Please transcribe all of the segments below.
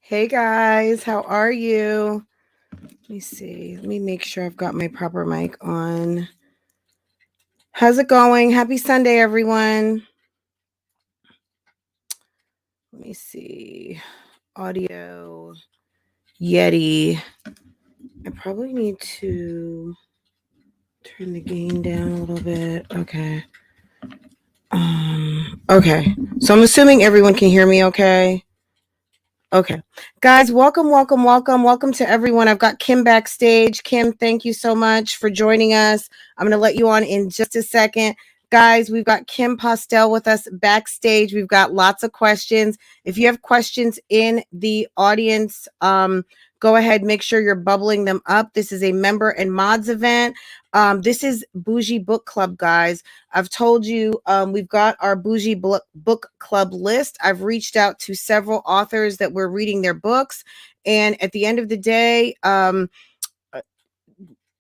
Hey guys, how are you? Let me see. Let me make sure I've got my proper mic on. How's it going? Happy Sunday, everyone. Let me see. Audio, Yeti. I probably need to turn the gain down a little bit. Okay. Okay. So I'm assuming everyone can hear me okay? Okay. Guys, welcome to everyone. I've got Kim backstage. Kim, thank you so much for joining us. I'm going to let you on in just a second. Guys, we've got Kim Postell with us backstage. We've got lots of questions. If you have questions in the audience, go ahead, make sure you're bubbling them up. This is a member and mods event. This is Bougie Book Club, guys. I've told you we've got our Bougie Book Club list. I've reached out to several authors that we're reading their books. And at the end of the day,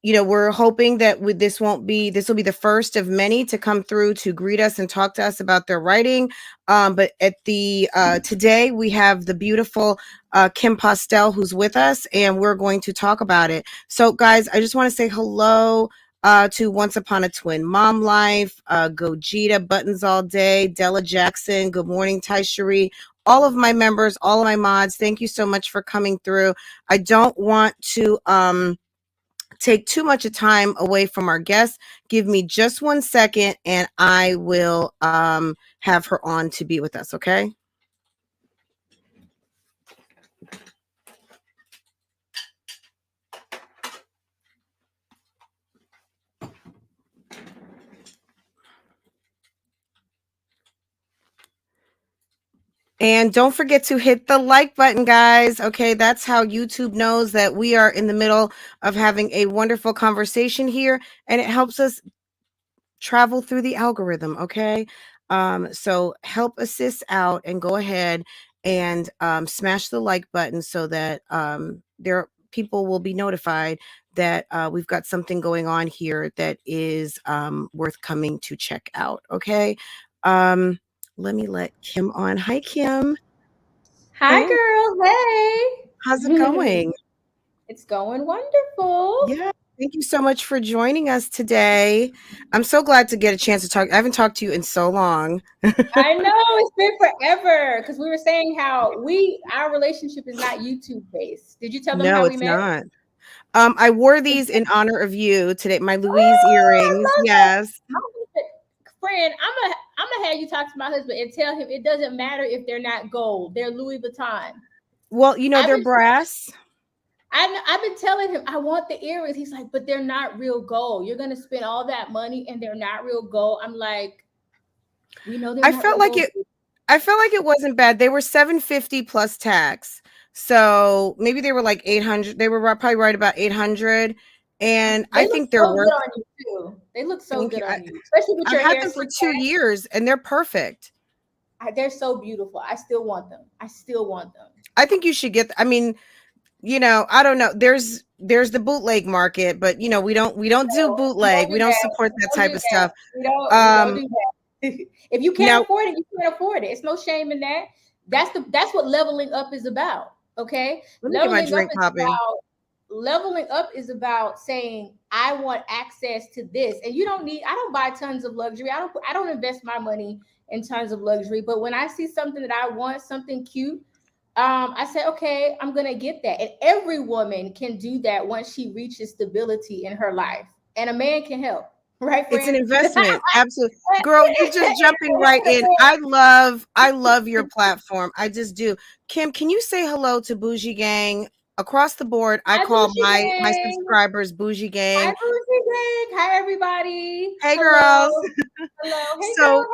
we're hoping that this will be the first of many to come through to greet us and talk to us about their writing. But at the today we have the beautiful Kim Postell who's with us, and we're going to talk about it. So guys, I just want to say hello to Once Upon a Twin Mom Life, Gogeta, Buttons All Day, Della Jackson, good morning, Ty Cherie, all of my members, all of my mods, thank you so much for coming through. I don't want to take too much of time away from our guest. Give me just 1 second and I will have her on to be with us, okay? And don't forget to hit the like button, guys. Okay, that's how YouTube knows that we are in the middle of having a wonderful conversation here, and it helps us travel through the algorithm, okay? So help assist out and go ahead and smash the like button so that people will be notified that we've got something going on here that is worth coming to check out, okay? Let me let Kim on. Hi, Kim. Hi, girl. Hey. How's it going? It's going wonderful. Yeah. Thank you so much for joining us today. I'm so glad to get a chance to talk. I haven't talked to you in so long. I know, it's been forever because we were saying how our relationship is not YouTube based. Did you tell them how we met? No, it's not. I wore these in honor of you today. My Louise earrings. Yes. Friend, I'm gonna have you talk to my husband and tell him it doesn't matter if they're not gold. They're Louis Vuitton. Well, they're brass. I've been telling him I want the earrings. He's like, but they're not real gold. You're gonna spend all that money and they're not real gold. I'm like, we know they're I felt like it wasn't bad. They were $750 plus tax. So maybe they were like 800. They were probably right about 800. And I think they're worth it too. They look so good on you, especially with your hair. I've had them for 2 years and they're perfect. They're so beautiful. I still want them. I think you should get. I mean, I don't know. There's the bootleg market, but we don't do bootleg. We don't support that type of stuff. We don't do that. If you can't afford it, you can't afford it. It's no shame in that. That's what leveling up is about. Okay, Let me get my drink is popping. about leveling up is about saying I want access to this, and you don't need. I don't buy tons of luxury. I don't invest my money in tons of luxury. But when I see something that I want, something cute, I said, okay, I'm gonna get that. And every woman can do that once she reaches stability in her life, and a man can help. Right, It's an friend? investment. Absolutely. Girl, you're just jumping right in. I love your platform. I just do. Kim, can you say hello to Bougie Gang across the board? I Hi, call Bougie my Gang. subscribers Bougie Hi, Gang. Bougie Gang. Hi, everybody. Hey Hello. girls. Hello. So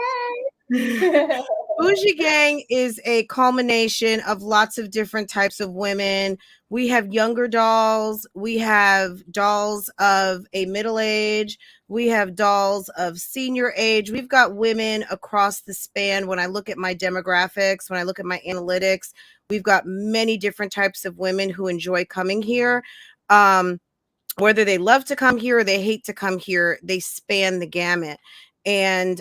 Hey, girl. Hey. Bougie Gang is a culmination of lots of different types of women. We have younger dolls. We have dolls of a middle age. We have dolls of senior age. We've got women across the span. When I look at my demographics, when I look at my analytics, we've got many different types of women who enjoy coming here. Whether they love to come here or they hate to come here, they span the gamut. And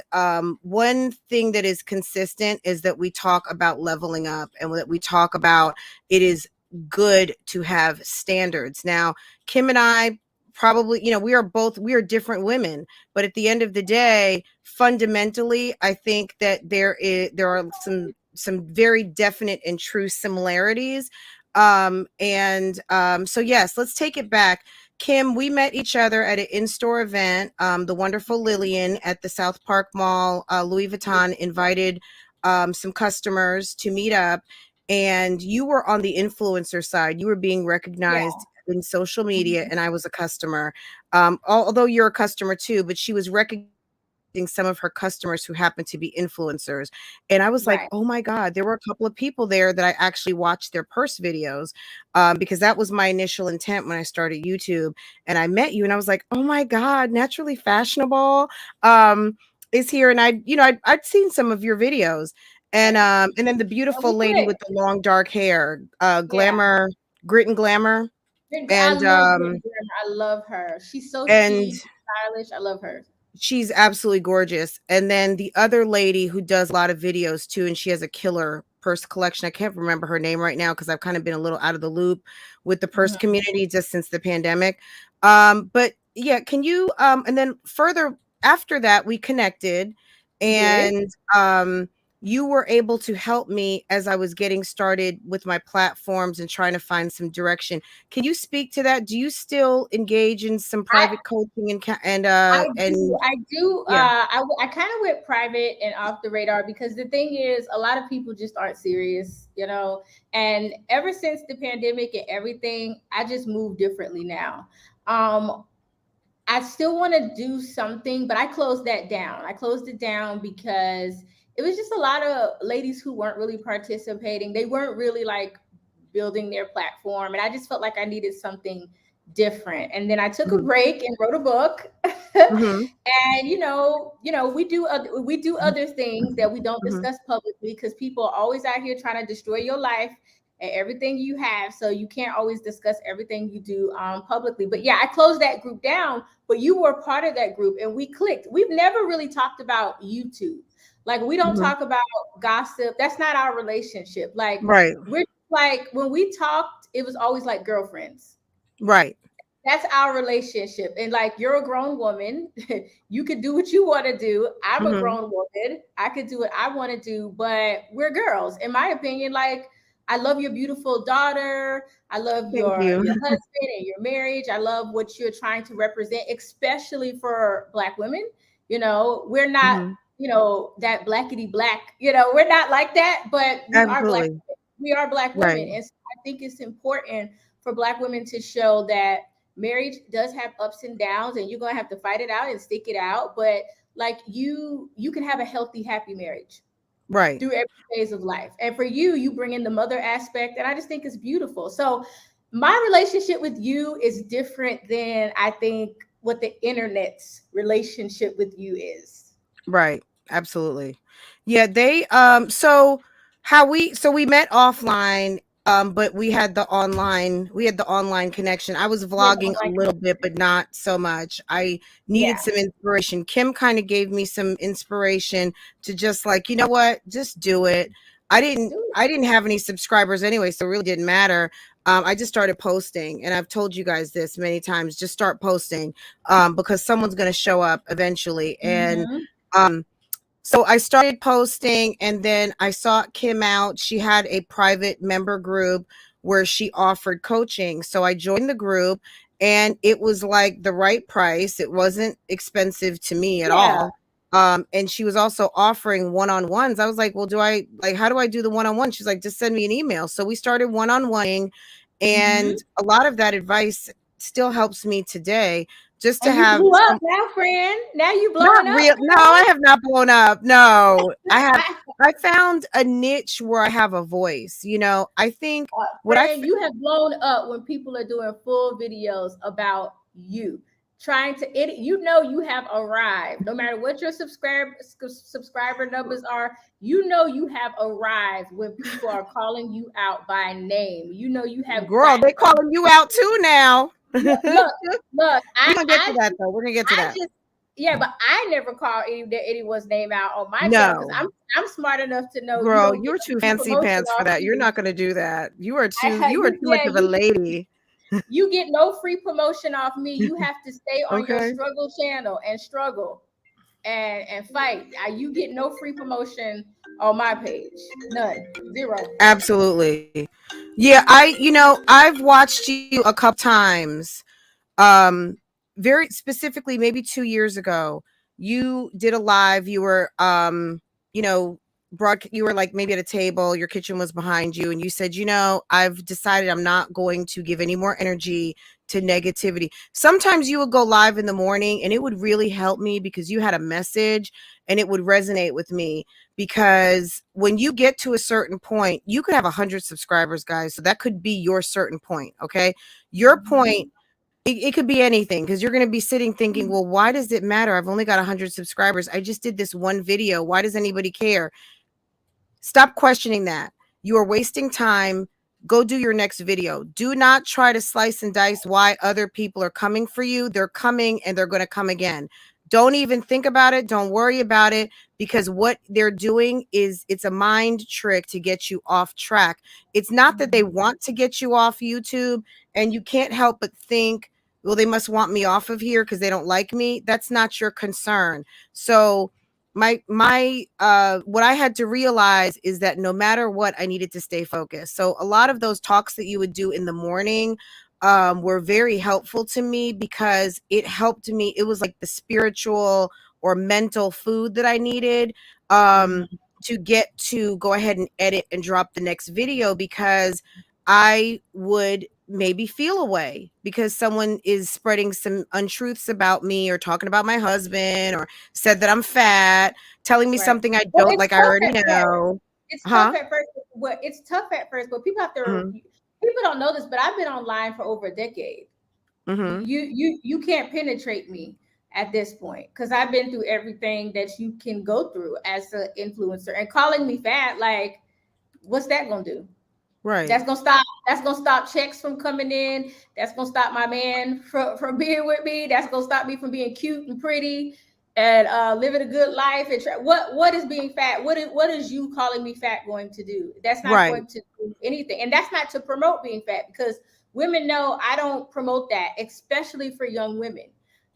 one thing that is consistent is that we talk about leveling up and that we talk about it is good to have standards. Now, Kim and I probably, we are different women, but at the end of the day, fundamentally, I think that there are some very definite and true similarities. So yes, let's take it back. Kim, we met each other at an in-store event. The wonderful Lillian at the South Park Mall, Louis Vuitton invited some customers to meet up, and you were on the influencer side. You were being recognized in social media, and I was a customer. Although you're a customer too, but she was recognized some of her customers who happen to be influencers. And I was like, oh my God, there were a couple of people there that I actually watched their purse videos because that was my initial intent when I started YouTube. And I met you and I was like, oh my God, Naturally Fashionable is here. And I'd seen some of your videos. And then the beautiful lady with the long dark hair, Glamour, Grit and Glamour. I And love Grit and Glamour. I love her. She's so chic, stylish. I love her. She's absolutely gorgeous. And then the other lady who does a lot of videos too, and she has a killer purse collection. I can't remember her name right now because I've kind of been a little out of the loop with the purse community just since the pandemic. But yeah, can you and then further after that we connected and you were able to help me as I was getting started with my platforms and trying to find some direction. Can you speak to that? Do you still engage in some private coaching I do. Yeah. I kind of went private and off the radar because the thing is, a lot of people just aren't serious, And ever since the pandemic and everything, I just move differently now. I still want to do something, but I closed that down. I closed it down because it was just a lot of ladies who weren't really participating. They weren't really like building their platform. And I just felt like I needed something different. And then I took a break and wrote a book. And we do other things that we don't discuss publicly because people are always out here trying to destroy your life and everything you have. So you can't always discuss everything you do publicly. But yeah, I closed that group down, but you were part of that group and we clicked. We've never really talked about YouTube. Like we don't talk about gossip. That's not our relationship. Like we're like when we talked, it was always like girlfriends. Right. That's our relationship. And like you're a grown woman. You could do what you want to do. I'm a grown woman. I could do what I want to do, but we're girls. In my opinion, like I love your beautiful daughter. I love your husband and your marriage. I love what you're trying to represent, especially for Black women. We're not, that blackity black, we're not like that, but we are Black women. We are Black women. And so I think it's important for Black women to show that marriage does have ups and downs and you're going to have to fight it out and stick it out. But like you can have a healthy, happy marriage. Right. Through every phase of life. And for you bring in the mother aspect. And I just think it's beautiful. So my relationship with you is different than I think what the internet's relationship with you is. Right. Absolutely. Yeah. So we met offline But we had the online connection. I was Yeah, vlogging a like, little bit, but not so much. I needed yeah, some inspiration. Kim kind of gave me some inspiration to just like, you know what, just do it. I didn't do I didn't have any subscribers anyway, so it really didn't matter. I just started posting, and I've told you guys this many times. Just start posting, because someone's going to show up eventually, it. and Mm-hmm. um, so I started posting, and then I sought Kim out. She had a private member group where she offered coaching. So I joined the group, and it was like the right price. It wasn't expensive to me at Yeah. all. And she was also offering one-on-ones. I was like, well, how do I do the one-on-one? She's like, just send me an email. So we started one-on-oneing, Mm-hmm. and a lot of that advice still helps me today, just to And you have blew up some. now, friend. Now you Not blowing up, real. No, I have not blown up. No, I found a niche where I have a voice. I think what I, friend. You have blown up when people are doing full videos about you, trying to edit. You know you have arrived. No matter what your subscriber numbers are, you know you have arrived when people are calling you out by name. You know you have girl, gotten they calling you out too now. look, look. We're gonna get to that though. We're gonna get to I that. just, yeah, but I never call anyone's name out on my channel because No, I'm smart enough to know you girl, don't get you're no too free fancy promotion pants for off that. You're me. not gonna do that. You are too. I You are you too much yeah of a lady. you get no free promotion off me. You have to stay on your Okay. struggle channel and struggle and fight. You get no free promotion on my page. None. Zero. Absolutely. Yeah, I've watched you a couple times. Very specifically, maybe 2 years ago, you did a live. You were you know you were like maybe at a table, your kitchen was behind you, and you said, I've decided I'm not going to give any more energy to negativity. Sometimes you would go live in the morning, and it would really help me because you had a message, and it would resonate with me. Because when you get to a certain point, you could have 100 subscribers, guys, so that could be your certain point. Okay, your Mhm. point, it could be anything, because you're going to be sitting thinking, well, why does it matter? I've only got 100 subscribers. I just did this one video. Why does anybody care? Stop questioning that. You are wasting time. Go do your next video. Do not try to slice and dice why other people are coming for you. They're coming, and they're going to come again. Don't even think about it. Don't worry about it, because what they're doing is, it's a mind trick to get you off track. It's not that they want to get you off YouTube, and you can't help but think, well, they must want me off of here because they don't like me. That's not your concern. So my what I had to realize is that no matter what, I needed to stay focused. So a lot of those talks that you would do in the morning were very helpful to me, because it helped me. It was like the spiritual or mental food that I needed to get to go ahead and edit and drop the next video, because I would maybe feel away because someone is spreading some untruths about me, or talking about my husband, or said that I'm fat, telling me Right. something I Well, don't it's like, I tough already at first. know. It's tough Huh? at first. Well, it's tough at first, but Mhm. people don't know this, but I've been online for over a decade. Mhm. You can't penetrate me at this point because I've been through everything that you can go through as an influencer. And calling me fat, like, what's that gonna do? Right. That's gonna stop checks from coming in. That's gonna stop my man from being with me. That's gonna stop me from being cute and pretty and living a good life. And what is being fat? What is you calling me fat going to do? That's not Right. going to do anything. And that's not to promote being fat, because women know I don't promote that, especially for young women,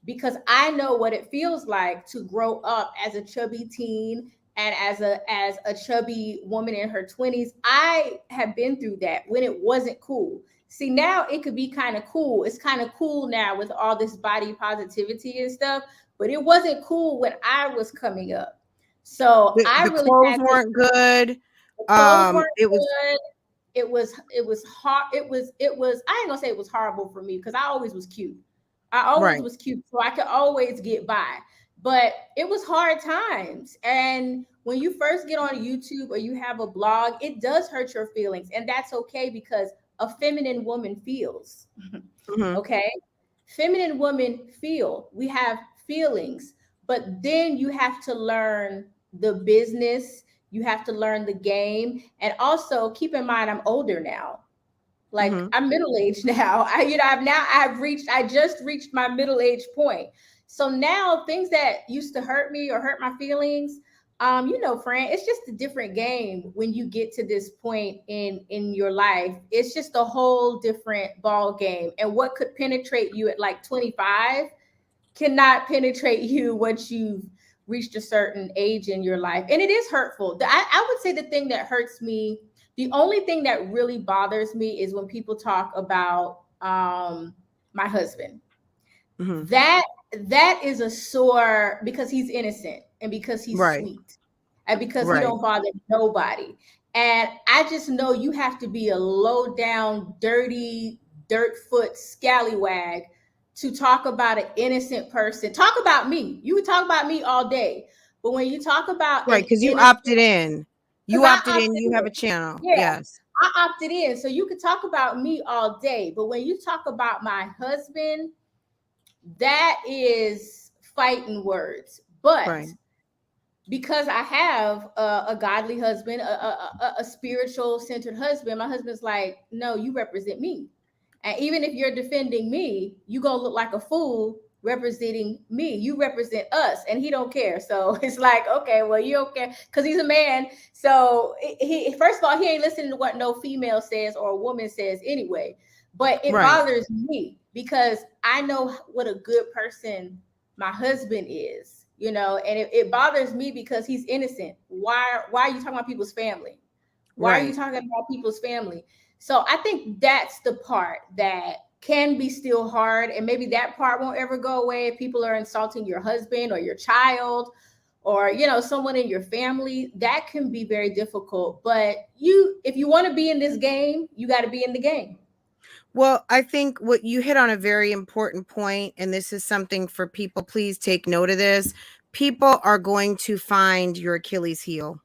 because I know what it feels like to grow up as a chubby teen and as a chubby woman in her 20s. I have been through that when it wasn't cool. See, now it could be kind of cool. It's kind of cool now with all this body positivity and stuff, but it wasn't cool when I was coming up. So I The really clothes had to. weren't good. The clothes weren't It was good. It was hard. It was I ain't gonna say it was horrible for me because I always was cute. I always right. was cute, so I could always get by. But it was hard times. And when you first get on YouTube or you have a blog, it does hurt your feelings. And that's okay, because a feminine woman feels. Mhm. Okay. Feminine women feel. We have feelings, but then you have to learn the business. You have to learn the game. And also keep in mind, I'm older now. Like I'm middle-aged now. I just reached my middle-age point. So now things that used to hurt me or hurt my feelings, Fran, it's just a different game when you get to this point in your life. It's just a whole different ball game. And what could penetrate you at like 25 cannot penetrate you once you've reached a certain age in your life. And it is hurtful. I would say the thing that hurts me, the only thing that really bothers me is when people talk about my husband. That is a sore, because he's innocent and because he's sweet and because he don't bother nobody. And I just know you have to be a low down, dirty, dirt foot scallywag to talk about an innocent person. Talk about me. You would talk about me all day. But when you talk about because you opted in. You opted in, you have a channel. Yeah, yes. I opted in. So you could talk about me all day. But when you talk about my husband, that is fighting words. But because I have a godly husband, a spiritual centered husband, my husband's like, no, you represent me. And even if you're defending me, you gonna look like a fool representing me. You represent us, and he don't care. So it's like, okay, well, you don't care because he's a man. So he first of all, he ain't listening to what no female says or a woman says anyway. But it bothers me because I know what a good person my husband is, and it bothers me because he's innocent. Why are you talking about people's family? Why are you talking about people's family? So I think that's the part that can be still hard. And maybe that part won't ever go away if people are insulting your husband or your child or, someone in your family. That can be very difficult. But if you want to be in this game, you got to be in the game. Well, I think what you hit on a very important point, and this is something for people, please take note of this. People are going to find your Achilles heel.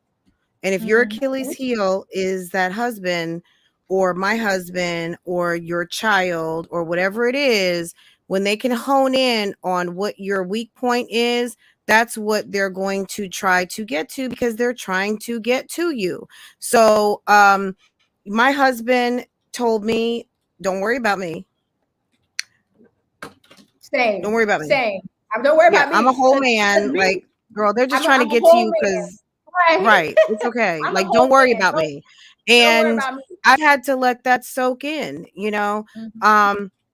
And if your Achilles heel is that husband or my husband or your child or whatever it is, when they can hone in on what your weak point is, that's what they're going to try to get to because they're trying to get to you. So my husband told me, don't worry about me. Same. Don't worry about me. Same. Don't worry about me. I'm a whole man. Like, girl, they're just trying to get to you because right. It's okay. Like, don't worry about me. And I had to let that soak in,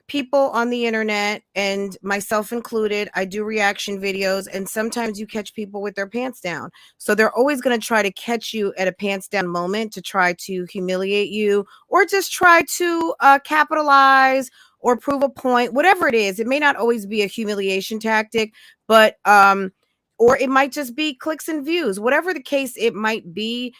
people on the internet and myself included, I do reaction videos and sometimes you catch people with their pants down. So they're always going to try to catch you at a pants down moment to try to humiliate you or just try to capitalize or prove a point, whatever it is. It may not always be a humiliation tactic, but or it might just be clicks and views, whatever the case it might be.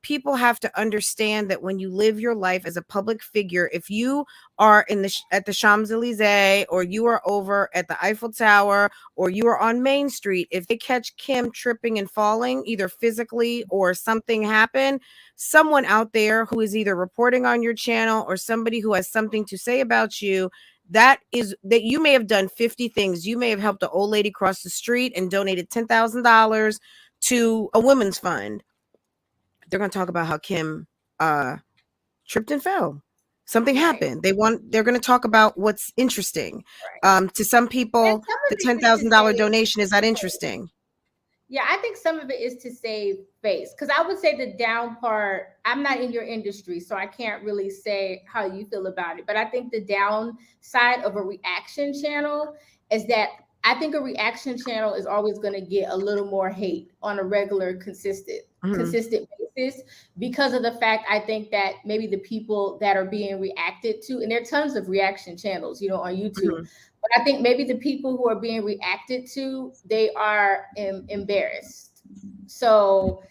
People have to understand that when you live your life as a public figure, if you are at the Champs-Elysees or you are over at the Eiffel Tower or you are on Main Street, if they catch Kim tripping and falling, either physically or something happened, someone out there who is either reporting on your channel or somebody who has something to say about you, that you may have done 50 things. You may have helped an old lady cross the street and donated $10,000 to a women's fund. They're going to talk about how Kim tripped and fell. Something happened. They're going to talk about what's interesting. To some people, the $10,000 donation is not interesting. Yeah, I think some of it is to save face. Because I would say the down part, I'm not in your industry, so I can't really say how you feel about it. But I think the downside of a reaction channel is that I think a reaction channel is always going to get a little more hate on a regular, consistent basis because of the fact I think that maybe the people that are being reacted to, and there are tons of reaction channels, on YouTube, but I think maybe the people who are being reacted to, they are embarrassed. So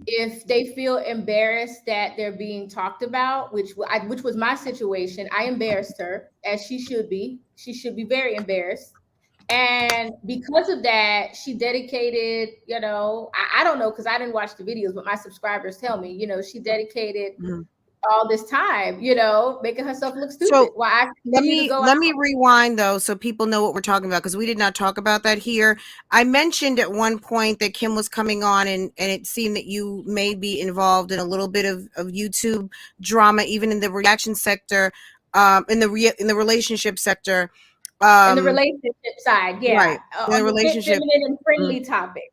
if they feel embarrassed that they're being talked about, which was my situation, I embarrassed her, as she should be. She should be very embarrassed. And because of that, she dedicated, I don't know, because I didn't watch the videos, but my subscribers tell me, she dedicated all this time, you know, making herself look stupid So while I let continue to me go let out. me rewind though, so people know what we're talking about, because we did not talk about that here. I mentioned at one point that Kim was coming on, and it seemed that you may be involved in a little bit of YouTube drama, even in the reaction sector, in the relationship sector. In the Um, relationship side, yeah, right. In the on the fit, relationship. feminine, and Mm, friendly topic.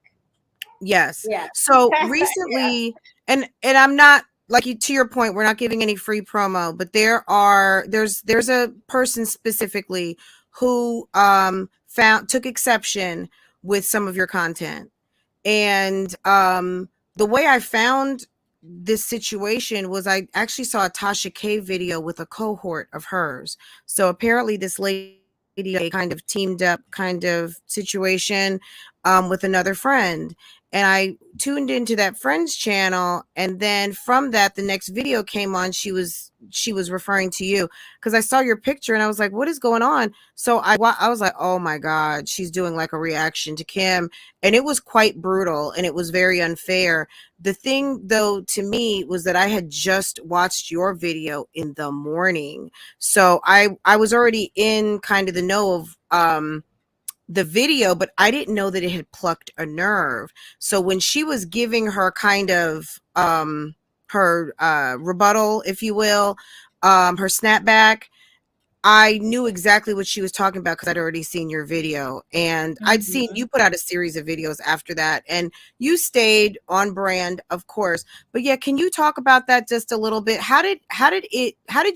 yes. Yeah. So Yeah. recently, and I'm not, like, you, to your point, we're not giving any free promo, but there's a person specifically who found took exception with some of your content. And the way I found this situation was I actually saw a Tasha K video with a cohort of hers. So apparently this lady a kind of teamed up kind of situation with another friend. And I tuned into that friend's channel, and then from that, the next video came on. She was referring to you because I saw your picture, and I was like, "What is going on?" So I was like, "Oh my God, she's doing like a reaction to Kim," and it was quite brutal and it was very unfair. The thing though to me was that I had just watched your video in the morning, so I was already in kind of the know of the video, but I didn't know that it had plucked a nerve. So when she was giving her kind of her rebuttal, if you will, her snapback, I knew exactly what she was talking about because I'd already seen your video, and I'd seen Mhm. you put out a series of videos after that, and you stayed on brand, of course. But yeah, can you talk about that just a little bit? How did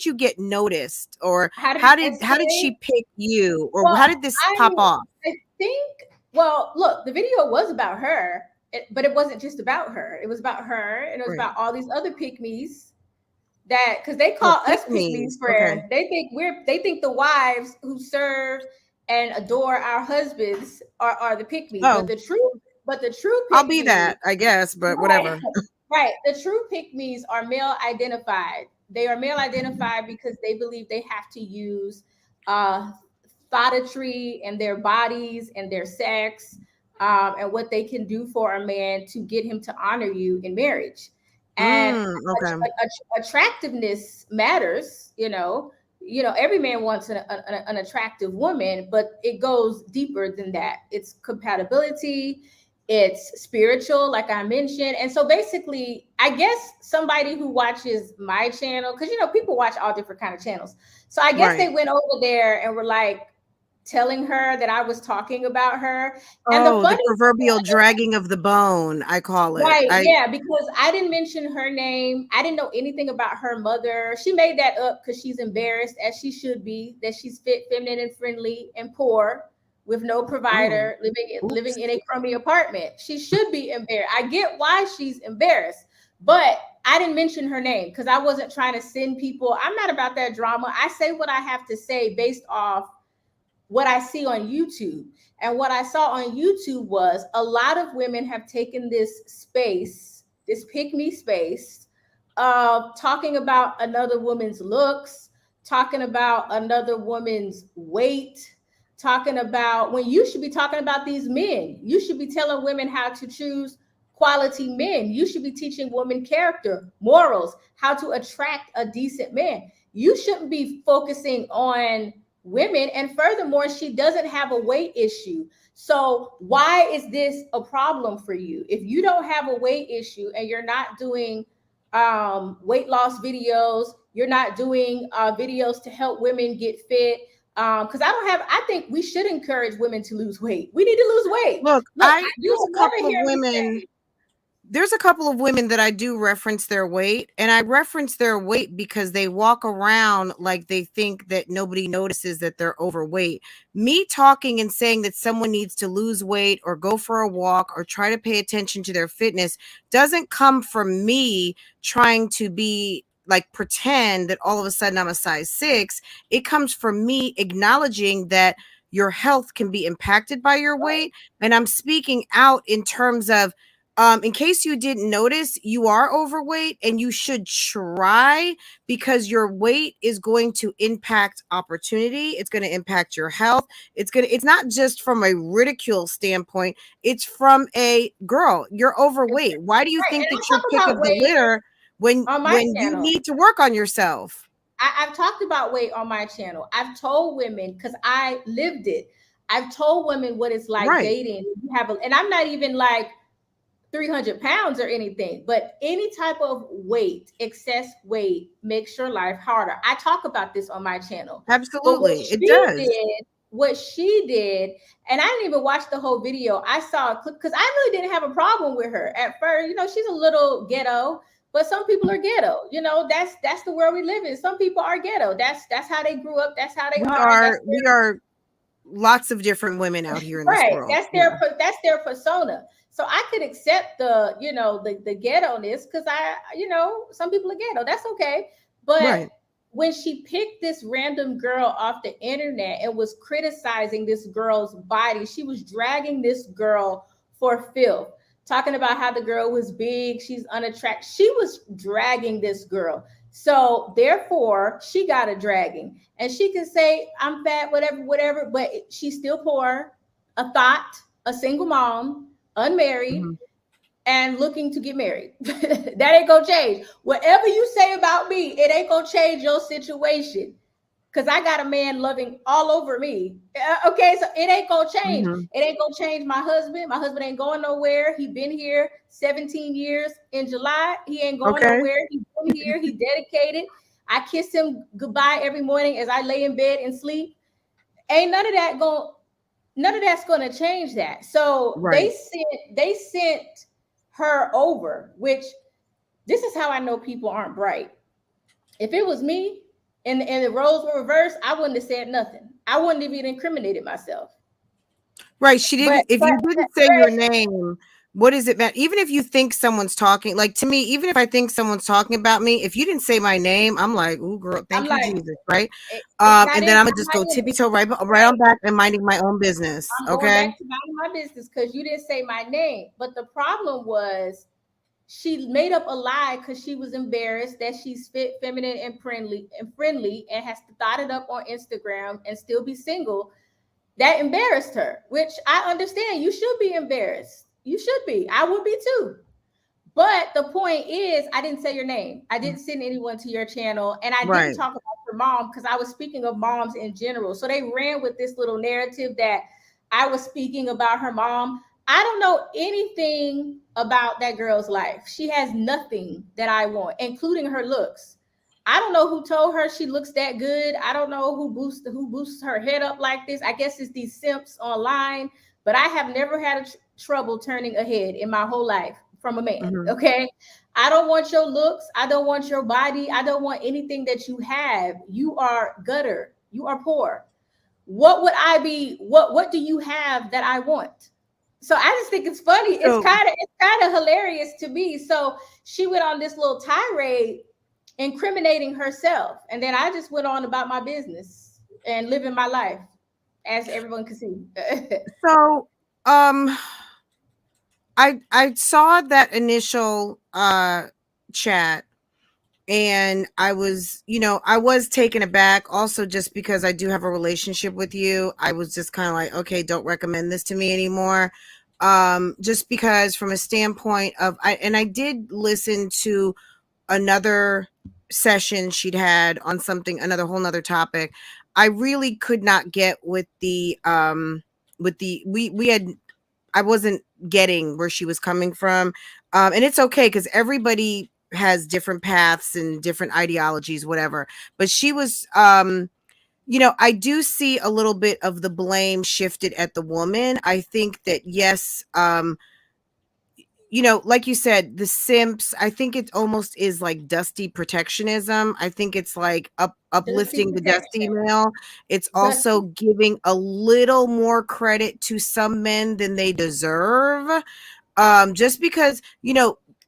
you get noticed, or How did how did she escalate? pick you, or how Well, did this I pop off? I think, well, look, the video was about her, but it wasn't just about her. It was about her, and it was Right. about all these other pick me's that, because they Oh, call pick us pick me's, me's. friend. Okay. They think the wives who serve and adore our husbands are the pick me's, Oh, but the true I'll pick be me, that, I guess, but right, whatever. right, the true pick me's are male identified. They are male identified because they believe they have to use uh thoughtry and their bodies and their sex, and what they can do for a man to get him to honor you in marriage. And Okay. attractiveness matters, you know. You know, every man wants an attractive woman, but it goes deeper than that. It's compatibility, it's spiritual, like I mentioned. And so basically, I guess somebody who watches my channel, because you know, people watch all different kind of channels. So I guess they Right. went over there and were like telling her that I was talking about her. And the Oh, the funny, proverbial dragging of the bone, I call it. right, I yeah, because I didn't mention her name. I didn't know anything about her mother. She made that up because she's embarrassed, as she should be, that she's fit, feminine, and friendly, and poor, with no Oh, provider, living oops. in a crummy apartment. She should be embarrassed. I get why she's embarrassed, but I didn't mention her name because I wasn't trying to send people. I'm not about that drama. I say what I have to say based off what I see on YouTube. And what I saw on YouTube was a lot of women have taken this space, this pick me space, of talking about another woman's looks, talking about another woman's weight, talking about, when you should be talking about these men. You should be telling women how to choose quality men. You should be teaching women character, morals, how to attract a decent man. You shouldn't be focusing on women. And furthermore, she doesn't have a weight issue. So why is this a problem for you? If you don't have a weight issue and you're not doing weight loss videos, you're not doing videos to help women get fit. Because I think we should encourage women to lose weight. We need to lose weight. Look, Look, you there's will a never couple of hear me women say, there's a couple of women that I do reference their weight, and I reference their weight because they walk around like they think that nobody notices that they're overweight. Me talking and saying that someone needs to lose weight or go for a walk or try to pay attention to their fitness doesn't come from me trying to be like pretend that all of a sudden I'm a size 6. It comes from me acknowledging that your health can be impacted by your weight, and I'm speaking out in terms of, in case you didn't notice, you are overweight and you should try, because your weight is going to impact opportunity. It's going to impact your health. It's not just from a ridicule standpoint. It's from a girl, you're overweight. Why do you right, think and that I you're talk pick about of the weight. litter? when on my you channel. need to work on yourself. I've talked about weight on my channel. I've told women, because I lived it. I've told women what it's like Right. dating. You have and I'm not even like 300 pounds or anything, but any type of weight, excess weight, makes your life harder. I talk about this on my channel. But Absolutely. It does. what she did, and I didn't even watch the whole video. I saw a clip because I really didn't have a problem with her at first. You know, she's a little ghetto, but some people are ghetto. You know, that's the world we live in. Some people are ghetto. That's how they grew up. That's how they are. We are lots of different women out here in this Right. world. That's their persona. So I could accept the, you know, the ghetto-ness because you know, some people are ghetto. That's okay. But Right. when she picked this random girl off the internet and was criticizing this girl's body, she was dragging this girl for filth, talking about how the girl was big, she's unattractive. She was dragging this girl. So therefore, she got a dragging, and she can say, "I'm fat, whatever," but she's still poor, a thought, a single mom, unmarried, Mm-hmm. and looking to get married. That ain't gonna change. Whatever you say about me, it ain't gonna change your situation. Cause I got a man loving all over me. Okay, so it ain't gonna change. Mm-hmm. It ain't gonna change my husband. My husband ain't going nowhere. He been here 17 years in July. He ain't going Okay. nowhere. He been here. He dedicated. I kiss him goodbye every morning as I lay in bed and sleep. Ain't none of that's gonna change that. So Right. they sent her over, which this is how I know people aren't bright. If it was me and the roles were reversed, I wouldn't have said nothing. I wouldn't have even incriminated myself. Right. She didn't, if But you didn't say your name, what does it matter? Even if you think someone's talking, like to me, even if I think someone's talking about me, if you didn't say my name, I'm like, ooh, girl, I'm thank you, like, Jesus. Right. it's not And in then I'm my gonna just go tippy image. toe right on back and minding my own business. I'm going Okay. back to minding my business because you didn't say my name. But the problem was she made up a lie because she was embarrassed that she's fit, feminine, and friendly, and has to thought it up on Instagram and still be single. That embarrassed her, which I understand. You should be embarrassed. You should be. I would be too. But the point is, I didn't say your name. I didn't send anyone to your channel. And I didn't Right. talk about your mom because I was speaking of moms in general. So they ran with this little narrative that I was speaking about her mom. I don't know anything about that girl's life. She has nothing that I want, including her looks. I don't know who told her she looks that good. I don't know who boosts her head up like this. I guess it's these simps online, but I have never had trouble turning a head in my whole life from a man. Mm-hmm. Okay. I don't want your looks. I don't want your body. I don't want anything that you have. You are gutter. You are poor. What would I be? What do you have that I want? So I just think it's funny. It's kind of hilarious to me. So she went on this little tirade incriminating herself. And then I just went on about my business and living my life as everyone can see. So, I saw that initial chat, and I was, I was taken aback also just because I do have a relationship with you. I was just kind of like, okay, don't recommend this to me anymore. Just because from a standpoint of I did listen to another session she'd had on something, another whole nother topic. I really could not get with the we had, I wasn't getting where she was coming from. And it's okay because everybody has different paths and different ideologies, whatever. But she was, I do see a little bit of the blame shifted at the woman. I think that, yes, like you said, the simps, I think it almost is like dusty protectionism. I think it's like Dusty uplifting the dusty protection. male. It's also Dusty. giving a little more credit to some men than they deserve. Just because,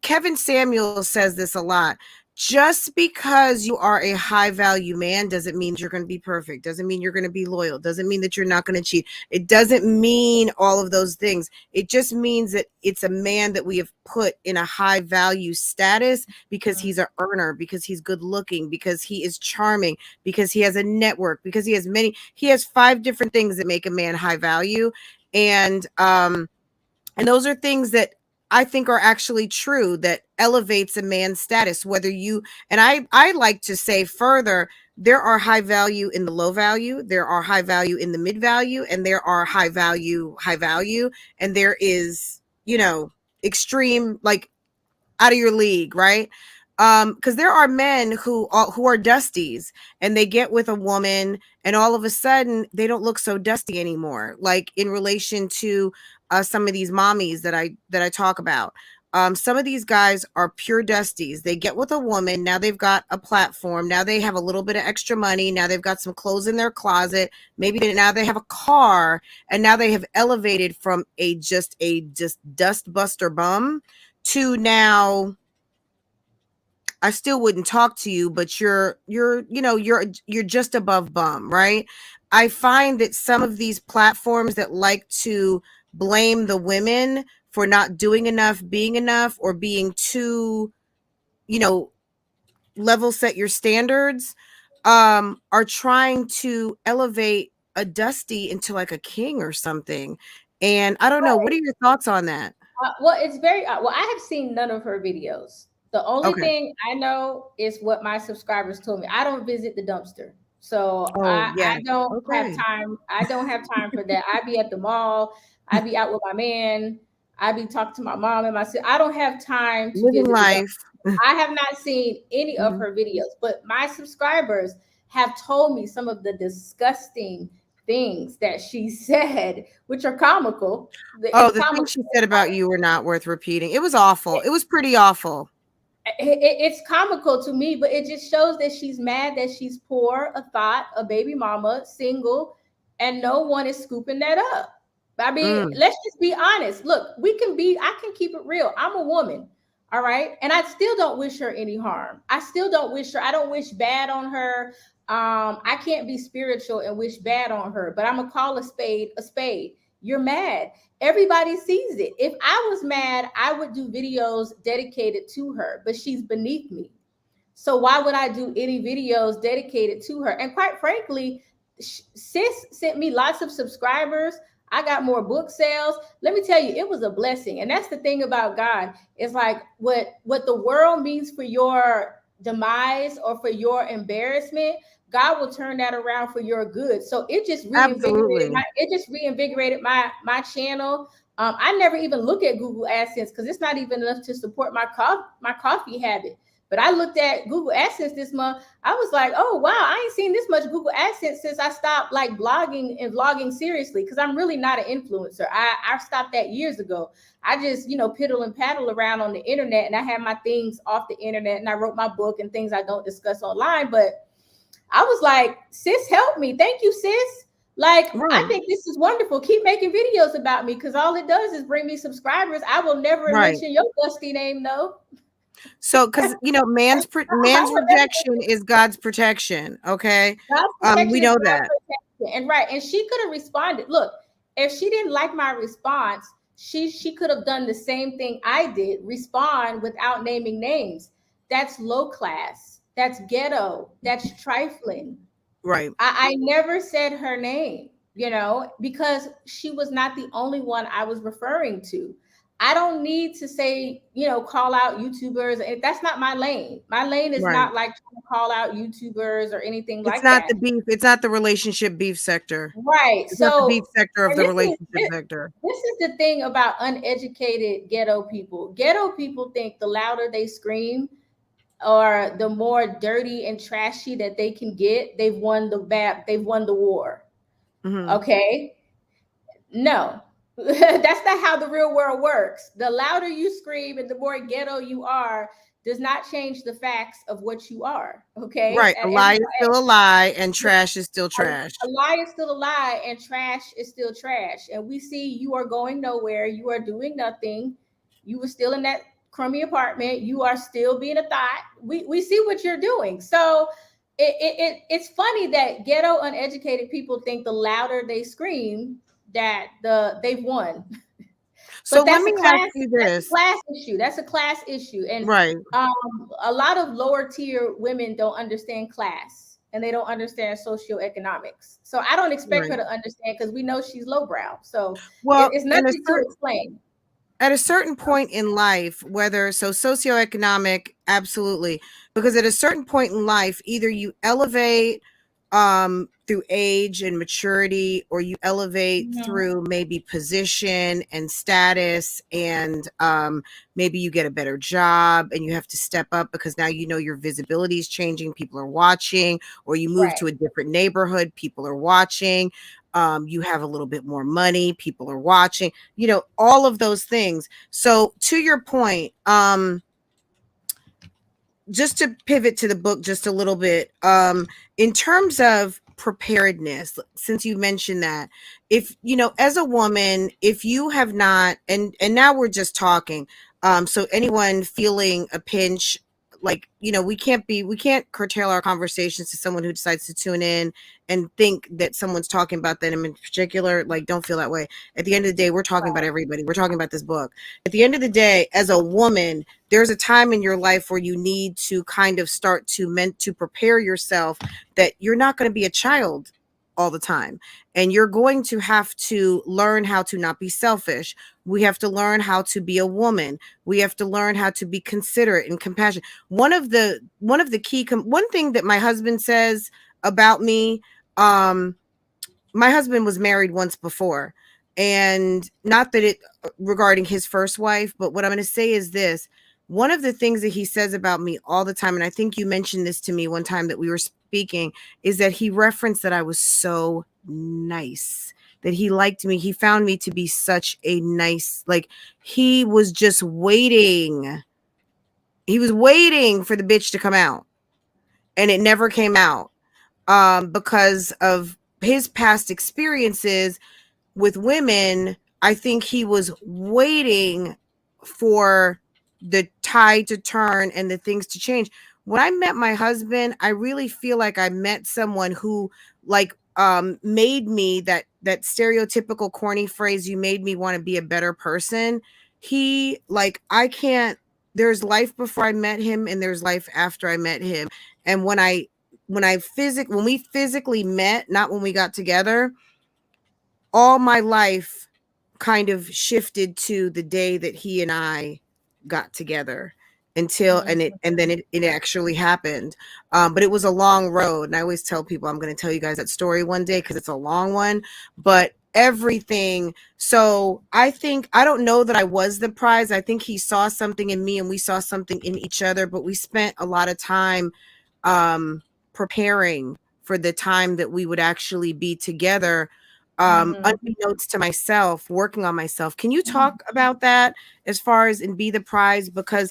Kevin Samuel says this a lot. Just because you are a high value man doesn't mean you're going to be perfect, doesn't mean you're going to be loyal, doesn't mean that you're not going to cheat. It doesn't mean all of those things. It just means that it's a man that we have put in a high value status because he's an earner, because he's good looking, because he is charming, because he has a network, because he has 5 different things that make a man high value. And those are things that I think are actually true, that elevates a man's status. Whether you, and I like to say further, there are high value in the low value, there are high value in the mid value, and there are high value, and there is, you know, extreme, like out of your league, right? Because there are men who are dusties, and they get with a woman, and all of a sudden they don't look so dusty anymore. Like in relation to some of these mommies that I talk about. Some of these guys are pure dusties. They get with a woman, now they've got a platform, now they have a little bit of extra money, now they've got some clothes in their closet, now they have a car, and now they have elevated from a just dust buster bum to now, I still wouldn't talk to you, but you're just above bum, right? I find that some of these platforms that like to blame the women for not doing enough, being enough, or being too, you know, level set your standards, are trying to elevate a dusty into like a king or something. And I don't know, what are your thoughts on that? Well, it's very well. I have seen none of her videos. The only Okay. thing I know is what my subscribers told me. I don't visit the dumpster, so Oh, yeah. I don't have Okay. time. I don't have time for that. I be at the mall. I be out with my man. I be talking to my mom and my sister. I don't have time to Living visit the dumpster. life. I have not seen any of Mhm. her videos, but my subscribers have told me some of the disgusting things that she said, which are comical. Oh, It's the things comical. she said about you were not worth repeating. It was awful. It was pretty awful. It's comical to me, but it just shows that she's mad that she's poor, a thought, a baby mama, single, and no one is scooping that up. I mean, Mm, let's just be honest. Look, I can keep it real. I'm a woman, all right? And I still don't wish her any harm. I don't wish bad on her. I can't be spiritual and wish bad on her, but I'm gonna call a spade a spade. You're mad. Everybody sees it. If I was mad, I would do videos dedicated to her, but she's beneath me. So why would I do any videos dedicated to her? And quite frankly, sis sent me lots of subscribers. I got more book sales. Let me tell you, it was a blessing. And that's the thing about God. It's like what the world means for your demise or for your embarrassment, God will turn that around for your good. So absolutely. it just reinvigorated my channel. I never even look at Google AdSense because it's not even enough to support my coffee habit. But I looked at Google AdSense this month. I was like, oh wow, I ain't seen this much Google AdSense since I stopped like blogging and vlogging seriously, because I'm really not an influencer. I stopped that years ago. I just, piddle and paddle around on the internet, and I had my things off the internet, and I wrote my book and things I don't discuss online. But I was like, sis, help me. Thank you, sis. Like, I Right. think this is wonderful. Keep making videos about me, because all it does is bring me subscribers. I will never Right. mention your dusty name, though. So, because man's rejection is God's protection. Okay. God's We protection is know God's that. protection. And right. And she could have responded. Look, if she didn't like my response, she could have done the same thing I did, respond without naming names. That's low class. That's ghetto. That's trifling. Right. I never said her name, because she was not the only one I was referring to. I don't need to say, call out YouTubers. That's not my lane. My lane is Right. not like trying to call out YouTubers or anything It's like not that. the beef. It's not the relationship beef sector. Right. It's not the beef So, sector of and the relationship sector. this is the thing about uneducated ghetto people. Ghetto people think the louder they scream, or the more dirty and trashy that they can get, they've won the war. Hmm. Okay? No. That's not how the real world works. The louder you scream and the more ghetto you are does not change the facts of what you are. Okay? Right. A lie is still a lie, and trash is still trash. A lie is still a lie, and trash is still trash. And we see you are going nowhere. You are doing nothing. You were still in that crummy apartment. You are still being a thought. We see what you're doing. So it's funny that ghetto uneducated people think the louder they scream that they've won. So But let me ask you this. class issue. That's a class issue. And Right. a lot of lower tier women don't understand class, and they don't understand socioeconomics. So I don't expect her Right. to understand, because we know she's lowbrow. So Well, it's in a nothing to certain explain. at a certain point in life, whether so socioeconomic, absolutely, because at a certain point in life, either you elevate through age and maturity, or you elevate Mhm. through maybe position and status, and maybe you get a better job and you have to step up because now you know your visibility is changing, people are watching, or you move Right. to a different neighborhood, people are watching, you have a little bit more money, people are watching, you know, all of those things. So to your point, just to pivot to the book just a little bit, in terms of preparedness, since you mentioned that, if you know, as a woman, if you have not, and now we're just talking, so anyone feeling a pinch, like, you know, we can't curtail our conversations to someone who decides to tune in and think that someone's talking about them in particular. Like, don't feel that way. At the end of the day, we're talking about everybody, we're talking about this book. At the end of the day, as a woman, there's a time in your life where you need to kind of start to meant to prepare yourself that you're not going to be a child all the time, and you're going to have to learn how to not be selfish. We have to learn how to be a woman. We have to learn how to be considerate and compassionate. One of the key one thing that my husband says about me, um my husband was married once before, and not that it regarding his first wife, but what I'm going to say is this: one of the things that he says about me all the time, and I think you mentioned this to me one time that we were speaking, is that he referenced that I was so nice, that he liked me, he found me to be such a nice, like, he was just waiting, he was waiting for the bitch to come out, and it never came out, because of his past experiences with women. I think he was waiting for the tide to turn and the things to change. When I met my husband, I really feel like I met someone who, like, made me that stereotypical corny phrase, you made me want to be a better person. He, like, I can't, there's life before I met him and there's life after I met him. And when we physically met, not when we got together, all my life kind of shifted to the day that he and I got together, until Mhm. and then it actually happened. But it was a long road, and I always tell people I'm going to tell you guys that story one day because it's a long one. But everything, so I think, I don't know that I was the prize. I think he saw something in me and we saw something in each other, but we spent a lot of time um preparing for the time that we would actually be together, Mhm. unbeknownst to myself, working on myself. Can you Mhm. talk about that as far as in Be the Prize? Because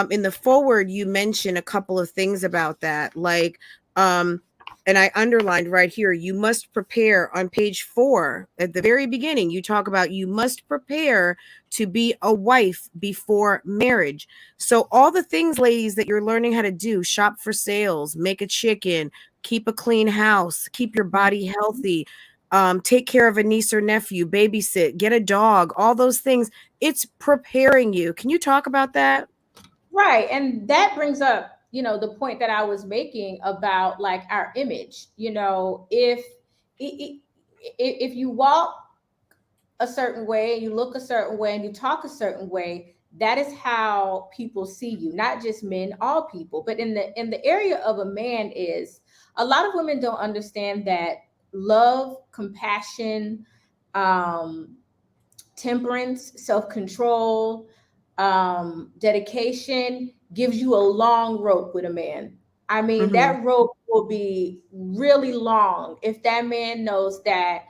in the forward, you mentioned a couple of things about that, like, um, and I underlined right here, you must prepare on page 4 at the very beginning. You talk about you must prepare to be a wife before marriage. So, all the things, ladies, that you're learning how to do: shop for sales, make a chicken, keep a clean house, keep your body healthy, take care of a niece or nephew, babysit, get a dog, all those things. It's preparing you. Can you talk about that? Right. And that brings up, the point that I was making about like our image. If you walk a certain way, you look a certain way, and you talk a certain way, that is how people see you. Not just men, all people. But in the area of a man, is a lot of women don't understand that love, compassion, um, temperance, self control, dedication gives you a long rope with a man. I mean, Mm-hmm. that rope will be really long if that man knows that,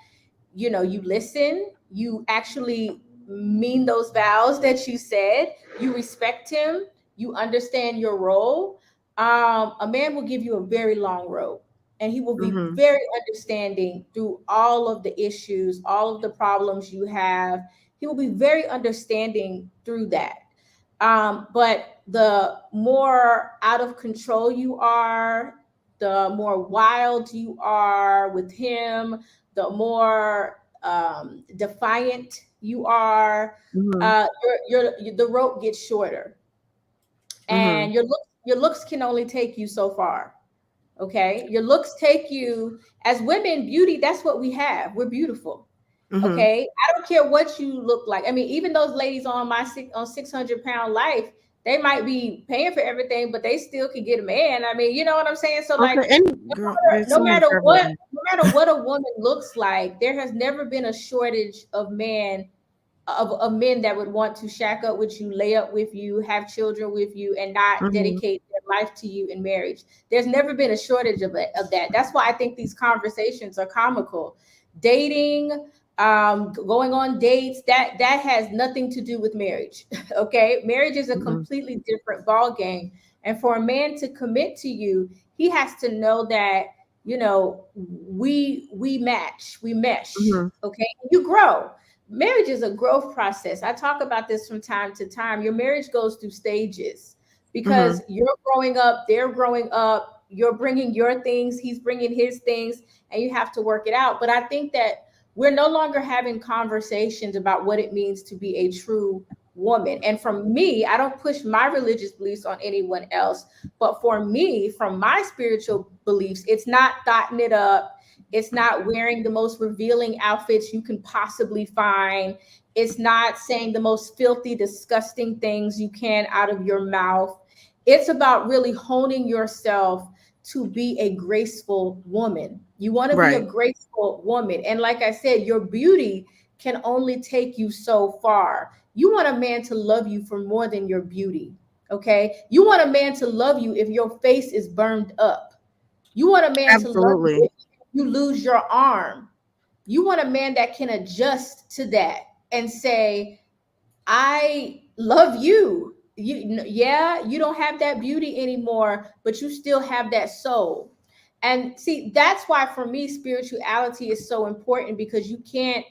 you listen, you actually mean those vows that you said, you respect him, you understand your role. A man will give you a very long rope, and he will be Mm-hmm. very understanding through all of the issues, all of the problems you have. He will be very understanding through that. But the more out of control you are, the more wild you are with him, the more defiant you are, Mm-hmm. the rope gets shorter, Mm-hmm. and your looks can only take you so far. Okay, your looks take you. As women, beauty, that's what we have. We're beautiful. Mm-hmm. Okay, I don't care what you look like. I mean, even those ladies on my 600 pound life, they might be paying for everything, but they still can get a man. I mean, you know what I'm saying? So like, Okay, and girl, there's no somebody matter for what, everything. no matter what a woman looks like, there has never been a shortage of men that would want to shack up with you, lay up with you, have children with you, and not Mm-hmm. dedicate their life to you in marriage. There's never been a shortage of it, of that. That's why I think these conversations are comical. Dating, going on dates, that has nothing to do with marriage. Okay, marriage is a Mm-hmm. completely different ball game, and for a man to commit to you, he has to know that, you know, we match, we mesh. Mm-hmm. Okay, you grow. Marriage is a growth process. I talk about this from time to time. Your marriage goes through stages Mm-hmm. because you're growing up, they're growing up, you're bringing your things, he's bringing his things, and you have to work it out. But I think that we're no longer having conversations about what it means to be a true woman. And from me, I don't push my religious beliefs on anyone else. But for me, from my spiritual beliefs, it's not thotting it up, it's not wearing the most revealing outfits you can possibly find. It's not saying the most filthy, disgusting things you can out of your mouth. It's about really honing yourself to be a graceful woman. You want to be a Right. graceful woman. And like I said, your beauty can only take you so far. You want a man to love you for more than your beauty. Okay. You want a man to love you if your face is burned up. You want a man to love you Absolutely. if you lose your arm. You want a man that can adjust to that and say, I love you. Yeah, you don't have that beauty anymore, but you still have that soul. And see, that's why for me, spirituality is so important, because you can't,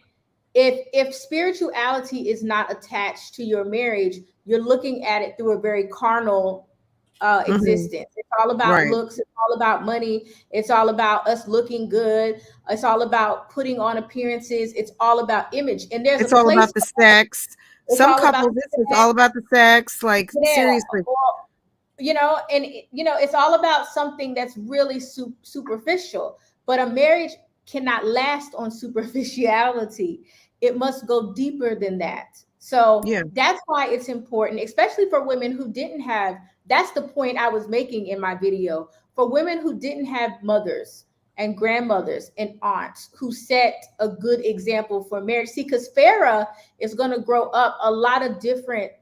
if spirituality is not attached to your marriage, you're looking at it through a very carnal Mm-hmm. existence. It's all about Right. looks, it's all about money, it's all about us looking good, it's all about putting on appearances, it's all about image. And there's a It's all place about the for that. sex. It's Some all about couples, it's all about the sex. Like yeah, seriously. or, you know, and you know, it's all about something that's really superficial. But a marriage cannot last on superficiality. It must go deeper than that. So Yeah. that's why it's important, especially for women who didn't have. That's the point I was making in my video. For women who didn't have mothers and grandmothers and aunts who set a good example for marriage. See, because Farah is going to grow up a lot of different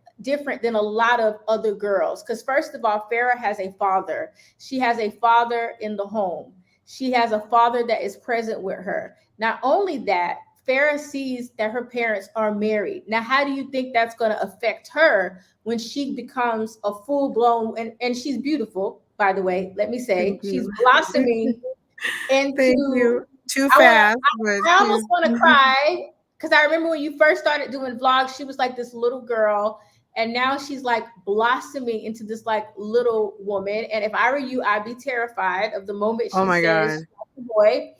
than a lot of other girls. Because first of all, Farah has a father. She has a father in the home. She has a father that is present with her. Not only that, Farah sees that her parents are married. Now, how do you think that's going to affect her when she becomes a full blown, and she's beautiful, by the way, let me say, Thank she's you. blossoming Thank into, you. Too I want to, fast, but I almost she's want to cry, because I remember when you first started doing vlogs, she was like this little girl, and now she's like blossoming into this like little woman. And if I were you, I'd be terrified of the moment oh she my says God. she's a boy.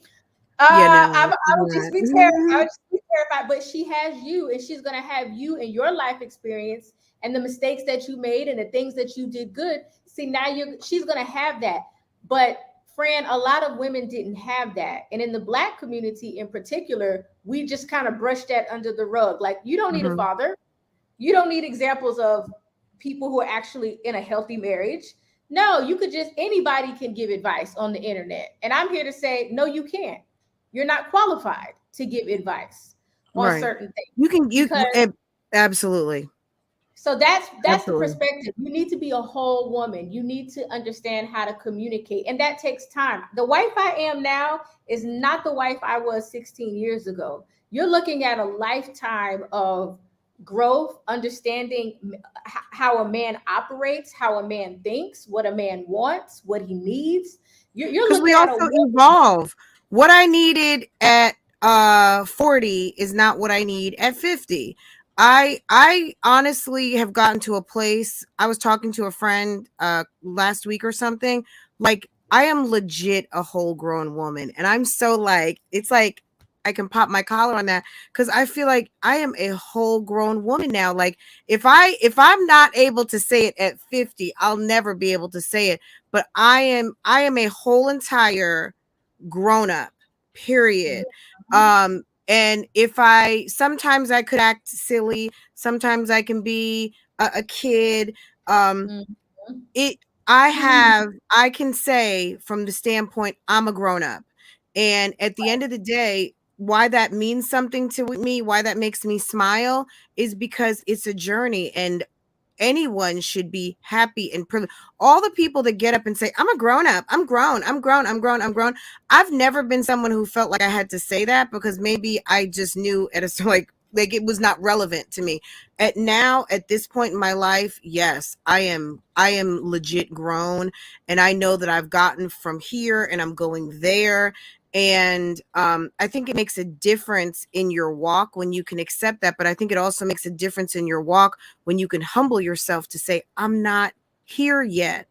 Yeah, I no, she's would just not. be terrified. I would just be terrified. But she has you, and she's gonna have you and your life experience and the mistakes that you made and the things that you did good. See, now she's gonna have that. But Fran, a lot of women didn't have that. And in the Black community in particular, we just kind of brushed that under the rug. Like, you don't need a Mhm. father. You don't need examples of people who are actually in a healthy marriage. No, you could just, anybody can give advice on the internet. And I'm here to say, no, you can't. You're not qualified to give advice on Right. certain things, You can, because absolutely. so that's the Absolutely. perspective. You need to be a whole woman. You need to understand how to communicate, and that takes time. The wife I am now is not the wife I was 16 years ago. You're looking at a lifetime of growth, understanding how a man operates, how a man thinks, what a man wants, what he needs. You're Because we looking at a also woman. evolve. What I needed at 40 is not what I need at 50. I honestly have gotten to a place. I was talking to a friend last week or something. Like, I am legit a whole grown woman, and I'm so like, it's like I can pop my collar on that, because I feel like I am a whole grown woman now. Like, if I'm not able to say it at 50, I'll never be able to say it. But I am a whole entire grown up, period. Mhm. And sometimes I could act silly, sometimes I can be a kid. Mhm. It, I can say from the standpoint, I'm a grown up. And at the end of the day, why that means something to me, why that makes me smile is because it's a journey, and anyone should be happy and privileged. All the people that get up and say, I'm a grown up, I'm grown, I'm grown, I'm grown, I'm grown. I've never been someone who felt like I had to say that, because maybe I just knew at a like it was not relevant to me. At this point in my life, yes, I am legit grown, and I know that I've gotten from here and I'm going there. And I think it makes a difference in your walk when you can accept that, but I think it also makes a difference in your walk when you can humble yourself to say, I'm not here yet.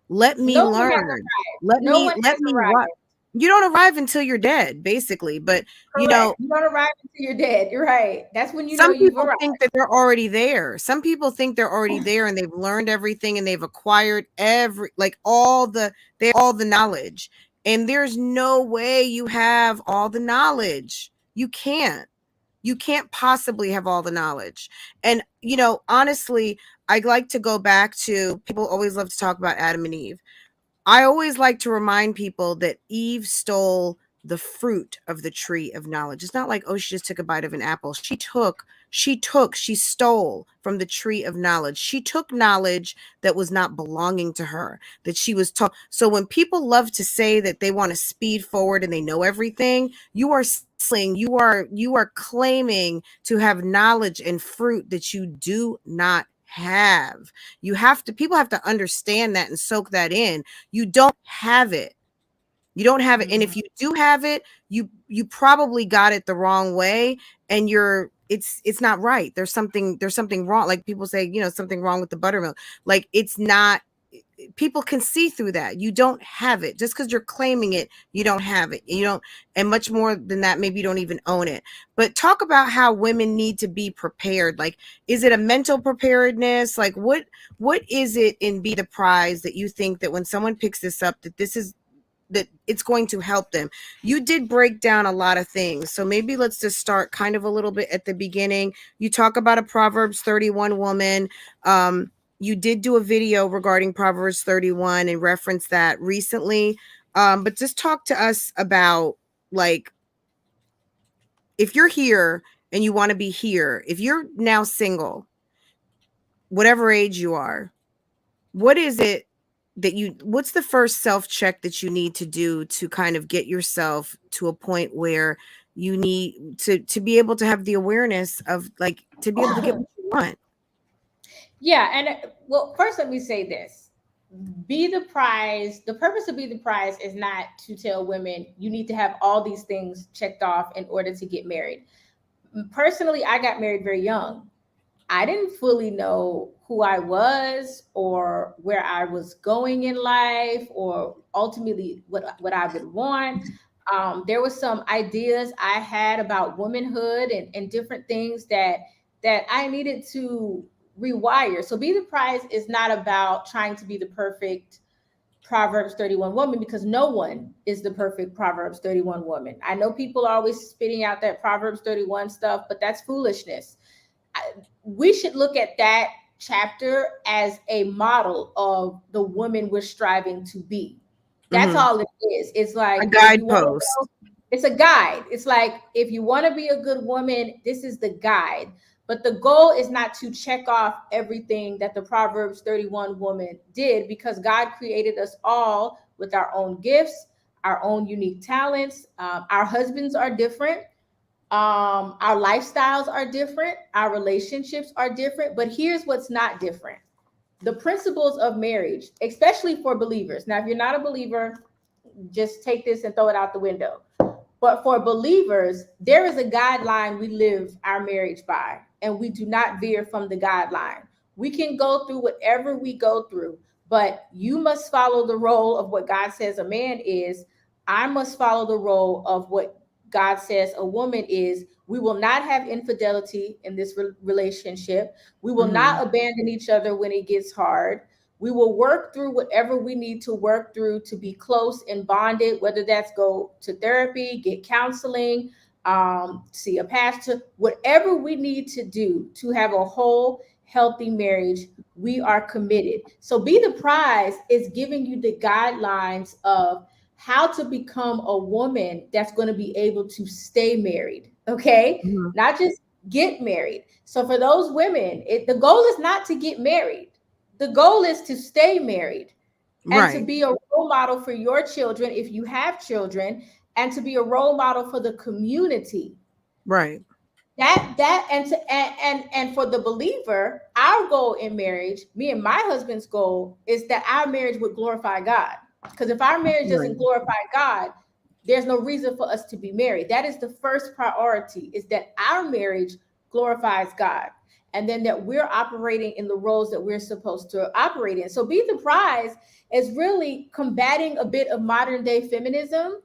Let me No one has learn. arrived. Let No me one let has me what arrived. You don't arrive until you're dead, basically. But you know, Correct. You don't arrive until you're dead. You're right. That's when you know some you've people arrived. think that they're already there. Some people think they're already there and they've learned everything and they've acquired all the knowledge. And there's no way you have all the knowledge. You can't. You can't possibly have all the knowledge. And, honestly, I like to go back to, people always love to talk about Adam and Eve. I always like to remind people that Eve stole the fruit of the tree of knowledge. It's not like, oh, she just took a bite of an apple. She stole from the tree of knowledge. She took knowledge that was not belonging to her, that she was taught. So when people love to say that they want to speed forward and they know everything, you are saying, you are claiming to have knowledge and fruit that you do not have. People have to understand that and soak that in. You don't have it. You don't have it. And Mhm. if you do have it, you probably got it the wrong way, and it's not right. There's something wrong. Like people say, something wrong with the buttermilk. Like, it's not. People can see through that. You don't have it. Just because you're claiming it, you don't have it. You don't. And much more than that, maybe you don't even own it. But talk about how women need to be prepared. Like, is it a mental preparedness? Like, what is it in Be the Prize that you think that when someone picks this up, that it's going to help them? You did break down a lot of things. So maybe let's just start kind of a little bit at the beginning. You talk about a Proverbs 31 woman. You did do a video regarding Proverbs 31 and reference that recently. But just talk to us about, like, if you're here and you want to be here, if you're now single, whatever age you are, what is it what's the first self check that you need to do to kind of get yourself to a point where you need to be able to have the awareness of, like, to be able to get what you want? Yeah, and well, first let me say this. Be the Prize, the purpose of Be the Prize is not to tell women you need to have all these things checked off in order to get married. Personally, I got married very young. I didn't fully know who I was or where I was going in life or ultimately what I would want. There were some ideas I had about womanhood and different things that I needed to rewire. So Be the Prize is not about trying to be the perfect Proverbs 31 woman, because no one is the perfect Proverbs 31 woman. I know people are always spitting out that Proverbs 31 stuff, but that's foolishness. We should look at that chapter as a model of the woman we're striving to be. That's Hmm. all it is. It's A like, if you want to guidepost. know, it's a guide. It's like, if you want to be a good woman, this is the guide. But the goal is not to check off everything that the Proverbs 31 woman did, because God created us all with our own gifts, our own unique talents. Our husbands are different. Our lifestyles are different, our relationships are different, but here's what's not different: the principles of marriage, especially for believers. Now, if you're not a believer, just take this and throw it out the window. But for believers, there is a guideline we live our marriage by, and we do not veer from the guideline. We can go through whatever we go through, but you must follow the role of what God says a man is. I must follow the role of what God says a woman is. We will not have infidelity in this relationship. We will Hmm. not abandon each other when it gets hard. We will work through whatever we need to work through to be close and bonded, whether that's go to therapy, get counseling, see a pastor, whatever we need to do to have a whole healthy marriage, we are committed. So Be the Prize is giving you the guidelines of how to become a woman that's going to be able to stay married. Okay. Mhm. Not just get married. So for those women, the goal is not to get married. The goal is to stay married and to Right. be a role model for your children if you have children, and to be a role model for the community. Right. And for the believer, our goal in marriage, me and my husband's goal, is that our marriage would glorify God. Because if our marriage Right. doesn't glorify God, there's no reason for us to be married. That is the first priority, is that our marriage glorifies God, and then that we're operating in the roles that we're supposed to operate in. So Be the Prize is really combating a bit of modern day feminism,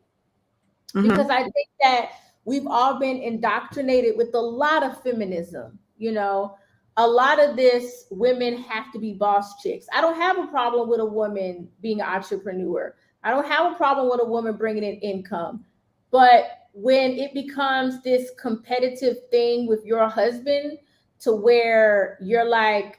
Mhm. because I think that we've all been indoctrinated with a lot of feminism. A lot of this, women have to be boss chicks. I don't have a problem with a woman being an entrepreneur. I don't have a problem with a woman bringing in income. But when it becomes this competitive thing with your husband, to where you're like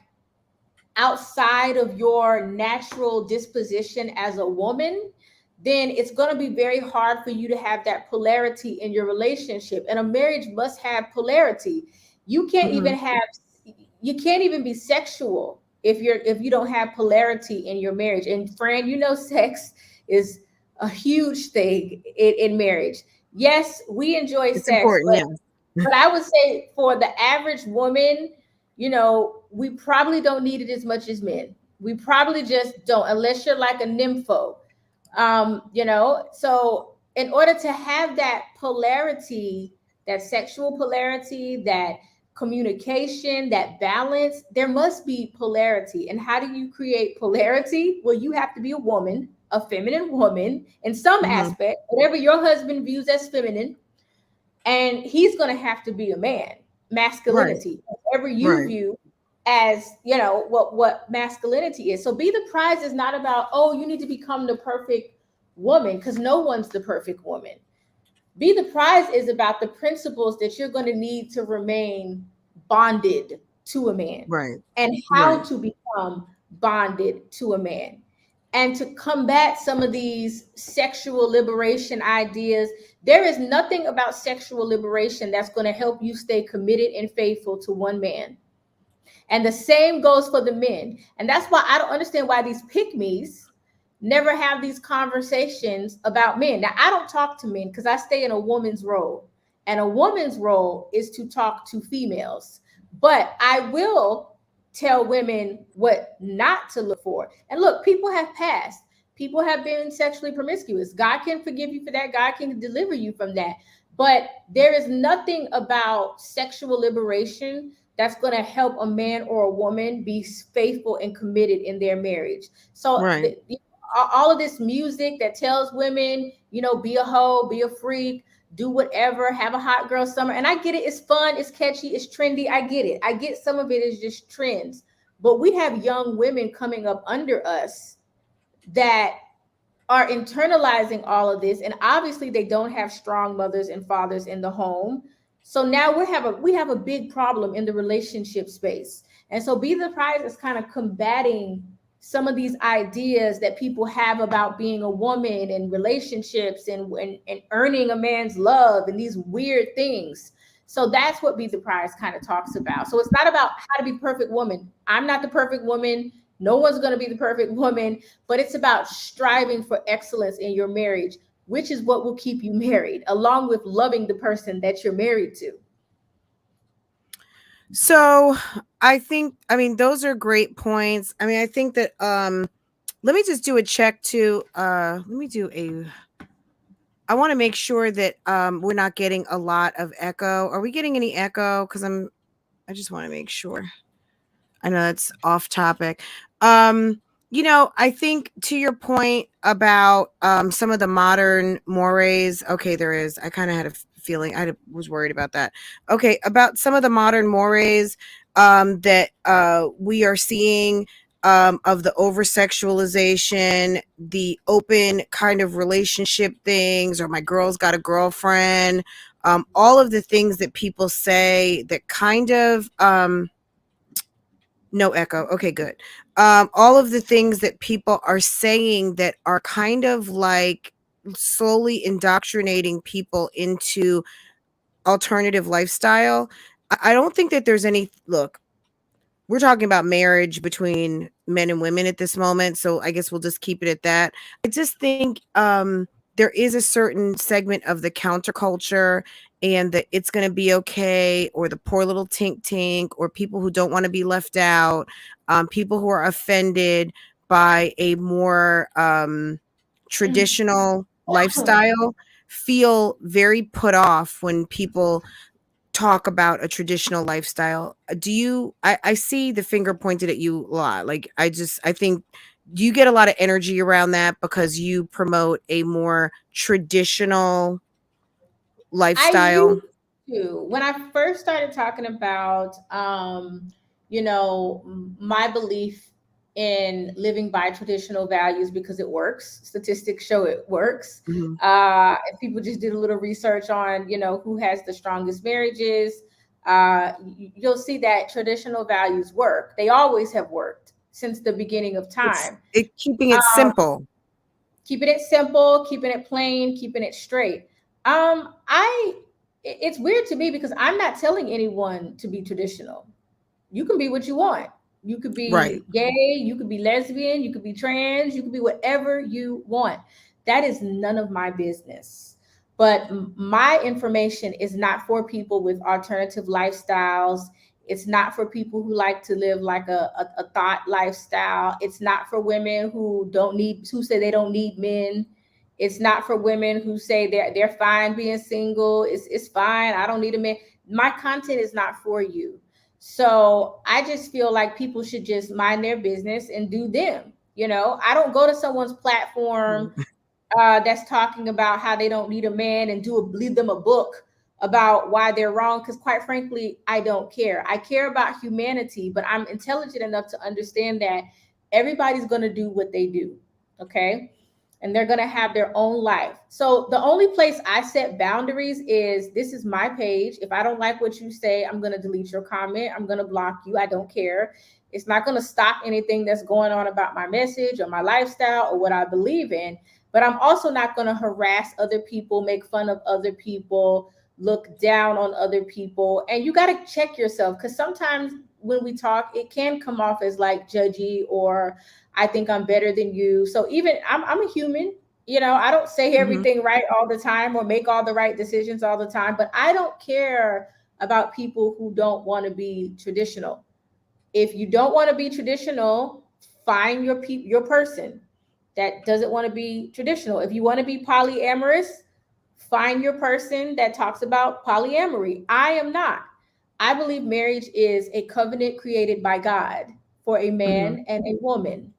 outside of your natural disposition as a woman, then it's going to be very hard for you to have that polarity in your relationship. And a marriage must have polarity. You can't even Mhm. have, you can't even be sexual if you don't have polarity in your marriage. And Fran, sex is a huge thing in marriage. Yes, we enjoy It's sex, important. Yes. but I would say for the average woman, we probably don't need it as much as men. We probably just don't, unless you're like a nympho. So in order to have that polarity, that sexual polarity, that communication, that balance, there must be polarity. And how do you create polarity? Well, you have to be a woman, a feminine woman in some Mhm. aspect, whatever your husband views as feminine, and he's going to have to be a man, Right. masculinity, whatever you Right. view as what masculinity is. So Be the Prize is not about, oh, you need to become the perfect woman, because no one's the perfect woman. Be the Prize is about the principles that you're going to need to remain bonded to a man, Right. and how Right. to become bonded to a man, and to combat some of these sexual liberation ideas. There is nothing about sexual liberation that's going to help you stay committed and faithful to one man. And the same goes for the men. And that's why I don't understand why these pick-me's never have these conversations about men. Now, I don't talk to men because I stay in a woman's role. And a woman's role is to talk to females. But I will tell women what not to look for. And look, people have passed. People have been sexually promiscuous. God can forgive you for that. God can deliver you from that. But there is nothing about sexual liberation that's going to help a man or a woman be faithful and committed in their marriage. So Right. all of this music that tells women, be a hoe, be a freak, do whatever, have a hot girl summer. And I get it. It's fun. It's catchy. It's trendy. I get it. I get some of it is just trends. But we have young women coming up under us that are internalizing all of this, and obviously they don't have strong mothers and fathers in the home. So now we have a big problem in the relationship space. And so Be the Prize is kind of combating some of these ideas that people have about being a woman and relationships, and earning a man's love, and these weird things. So that's what Be the Prize kind of talks about. So it's not about how to be perfect woman. I'm not the perfect woman. No one's going to be the perfect woman, but it's about striving for excellence in your marriage, which is what will keep you married, along with loving the person that you're married to. So I think, those are great points. I think that let me just do a check too. I want to make sure that we're not getting a lot of echo. Are we getting any echo? Because I just want to make sure. I know that's off topic. I think to your point about some of the modern mores. Okay, there is. I kind of had a feeling. Was worried about that. Okay, about some of the modern mores that we are seeing, of the over sexualization, the open kind of relationship things, or my girl's got a girlfriend. all of the things that people say that kind of no echo. Okay, good. All of the things that people are saying that are kind of like slowly indoctrinating people into alternative lifestyle. I don't think that there's any look. We're talking about marriage between men and women at this moment, so I guess we'll just keep it at that. I just think there is a certain segment of the counterculture and that it's going to be okay, or the poor little tink tink, or people who don't want to be left out, people who are offended by a more traditional lifestyle feel very put off when people talk about a traditional lifestyle. I see the finger pointed at you a lot. Like, I think you get a lot of energy around that because you promote a more traditional I lifestyle. used to. When I first started talking about, my belief in living by traditional values because it works. Statistics show it works. Mhm. If people just did a little research on, who has the strongest marriages, you'll see that traditional values work. They always have worked since the beginning of time. Keeping it Um, simple. Keeping it simple, keeping it plain, keeping it straight. I it's weird to me because I'm not telling anyone to be traditional. You can be what you want. You could Right. be gay, you could be lesbian, you could be trans, you could be whatever you want. That is none of my business. But my information is not for people with alternative lifestyles. It's not for people who like to live like a thought lifestyle. It's not for women who say they don't need men. It's not for women who say they're fine being single. It's fine. I don't need a man. My content is not for you. So I just feel like people should just mind their business and do them. I don't go to someone's platform that's talking about how they don't need a man and leave them a book about why they're wrong. Because quite frankly, I don't care. I care about humanity, but I'm intelligent enough to understand that everybody's going to do what they do. Okay. And they're going to have their own life. So the only place I set boundaries is this is my page. If I don't like what you say, I'm going to delete your comment. I'm going to block you. I don't care. It's not going to stop anything that's going on about my message or my lifestyle or what I believe in. But I'm also not going to harass other people, make fun of other people, look down on other people. And you got to check yourself, because sometimes when we talk, it can come off as like judgy, or I think I'm better than you. So even I'm a human. I don't say Mhm. everything right all the time or make all the right decisions all the time, but I don't care about people who don't want to be traditional. If you don't want to be traditional, find your person that doesn't want to be traditional. If you want to be polyamorous, find your person that talks about polyamory. I am not. I believe marriage is a covenant created by God for a Mhm. man and a woman.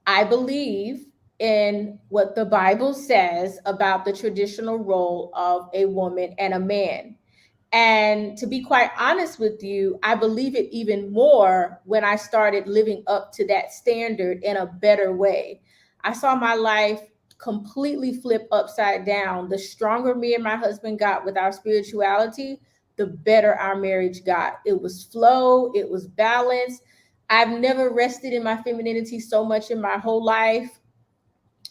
I believe in what the Bible says about the traditional role of a woman and a man. And to be quite honest with you, I believe it even more when I started living up to that standard in a better way. I saw my life completely flip upside down. The stronger me and my husband got with our spirituality, the better our marriage got. It was flow, it was balance. I've never rested in my femininity so much in my whole life.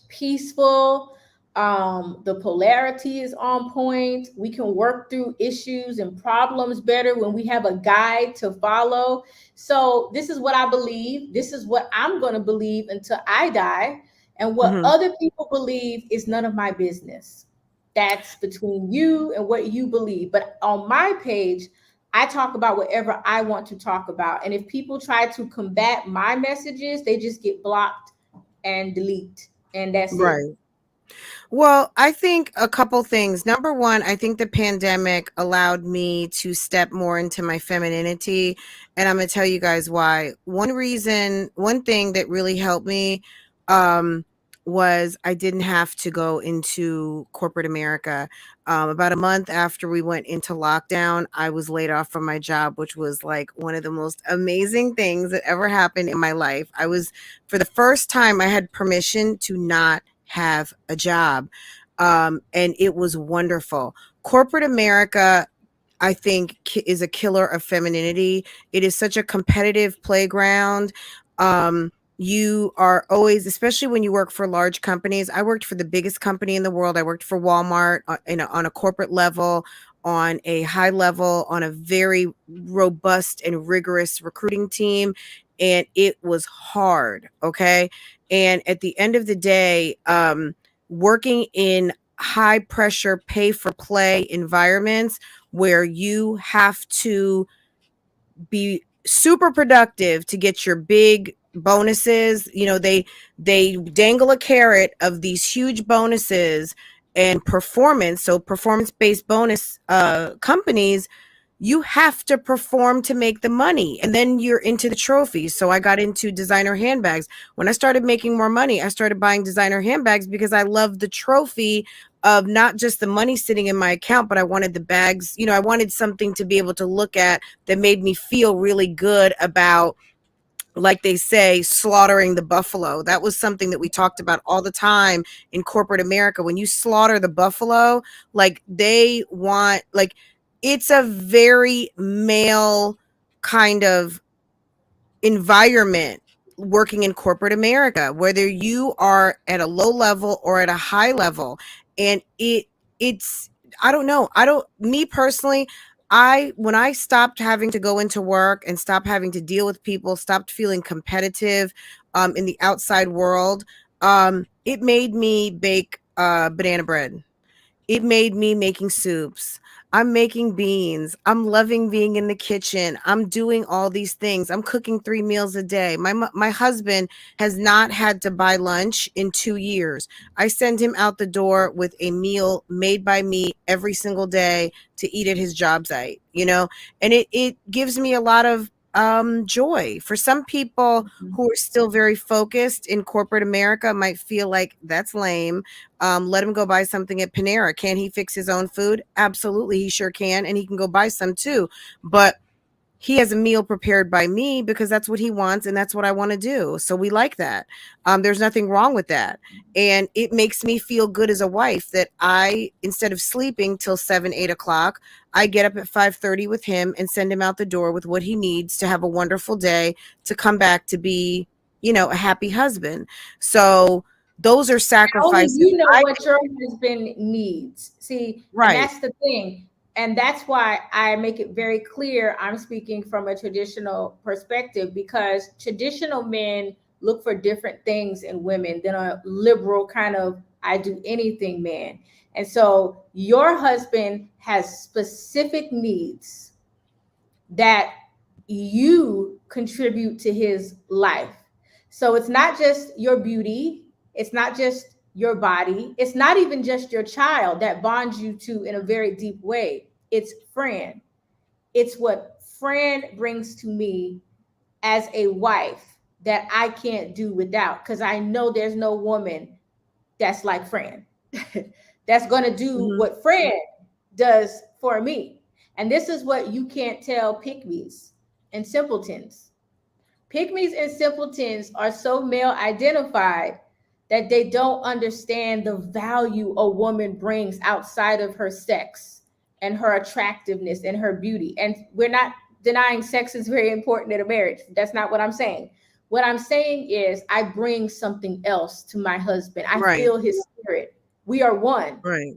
Peaceful. The polarity is on point. We can work through issues and problems better when we have a guide to follow. So, this is what I believe. This is what I'm going to believe until I die. And what Mhm. other people believe is none of my business. That's between you and what you believe. But on my page, I talk about whatever I want to talk about. And if people try to combat my messages, they just get blocked and delete. And that's it. Right. Well, I think a couple things. Number one, I think the pandemic allowed me to step more into my femininity. And I'm going to tell you guys why. One thing that really helped me um, was I didn't have to go into corporate America. About a month after we went into lockdown, I was laid off from my job, which was like one of the most amazing things that ever happened in my life. For the first time, I had permission to not have a job. And it was wonderful. corporate America, I think, is a killer of femininity. It is such a competitive playground. You are always, especially when you work for large companies. I worked for the biggest company in the world. I worked for Walmart on a corporate level, on a high level, on a very robust and rigorous recruiting team. And it was hard. Okay. And at the end of the day, working in high pressure, pay for play environments where you have to be super productive to get your big bonuses. You know, they dangle a carrot of these huge bonuses and performance. So performance based bonus companies, you have to perform to make the money, and then you're into the trophies. So I got into designer handbags. When I started making more money, I started buying designer handbags because I love the trophy of not just the money sitting in my account, but I wanted the bags. You know, I wanted something to be able to look at that made me feel really good about, like they say, slaughtering the buffalo. That was something that we talked about all the time in corporate America. When you slaughter the buffalo, like they want, like, it's a very male kind of environment working in corporate America, whether you are at a low level or at a high level. And it's, I don't know. I don't, me personally, when I stopped having to go into work and stopped having to deal with people, stopped feeling competitive in the outside world, it made me bake banana bread. It made me making soups. I'm making beans. I'm loving being in the kitchen. I'm doing all these things. I'm cooking 3 meals a day. My husband has not had to buy lunch in 2 years. I send him out the door with a meal made by me every single day to eat at his job site, you know? And it gives me a lot of joy. For some people who are still very focused in corporate America might feel like that's lame. Let him go buy something at Panera. Can he fix his own food? Absolutely, he sure can. And he can go buy some too. But he has a meal prepared by me because that's what he wants and that's what I want to do. So we like that. There's nothing wrong with that. And it makes me feel good as a wife that I, instead of sleeping till 7, 8 o'clock, I get up at 5:30 with him and send him out the door with what he needs to have a wonderful day, to come back to be, you know, a happy husband. So those are Only sacrifices. you know what your husband needs. See, and Right. that's the thing. And that's why I make it very clear I'm speaking from a traditional perspective, because traditional men look for different things in women than a liberal kind of I do anything man. And so your husband has specific needs that you contribute to his life. So it's not just your beauty, it's not just your body, it's not even just your child that bonds you to in a very deep way. It's Fran. It's what Fran brings to me as a wife that I can't do without, because I know there's no woman that's like Fran that's going to do Mhm. what Fran does for me. And this is what you can't tell pygmies and simpletons. Pygmies and simpletons are so male identified that they don't understand the value a woman brings outside of her sex and her attractiveness and her beauty. And we're not denying sex is very important in a marriage. That's not what I'm saying. What I'm saying is I bring something else to my husband. I Right. feel his spirit. We are one. Right.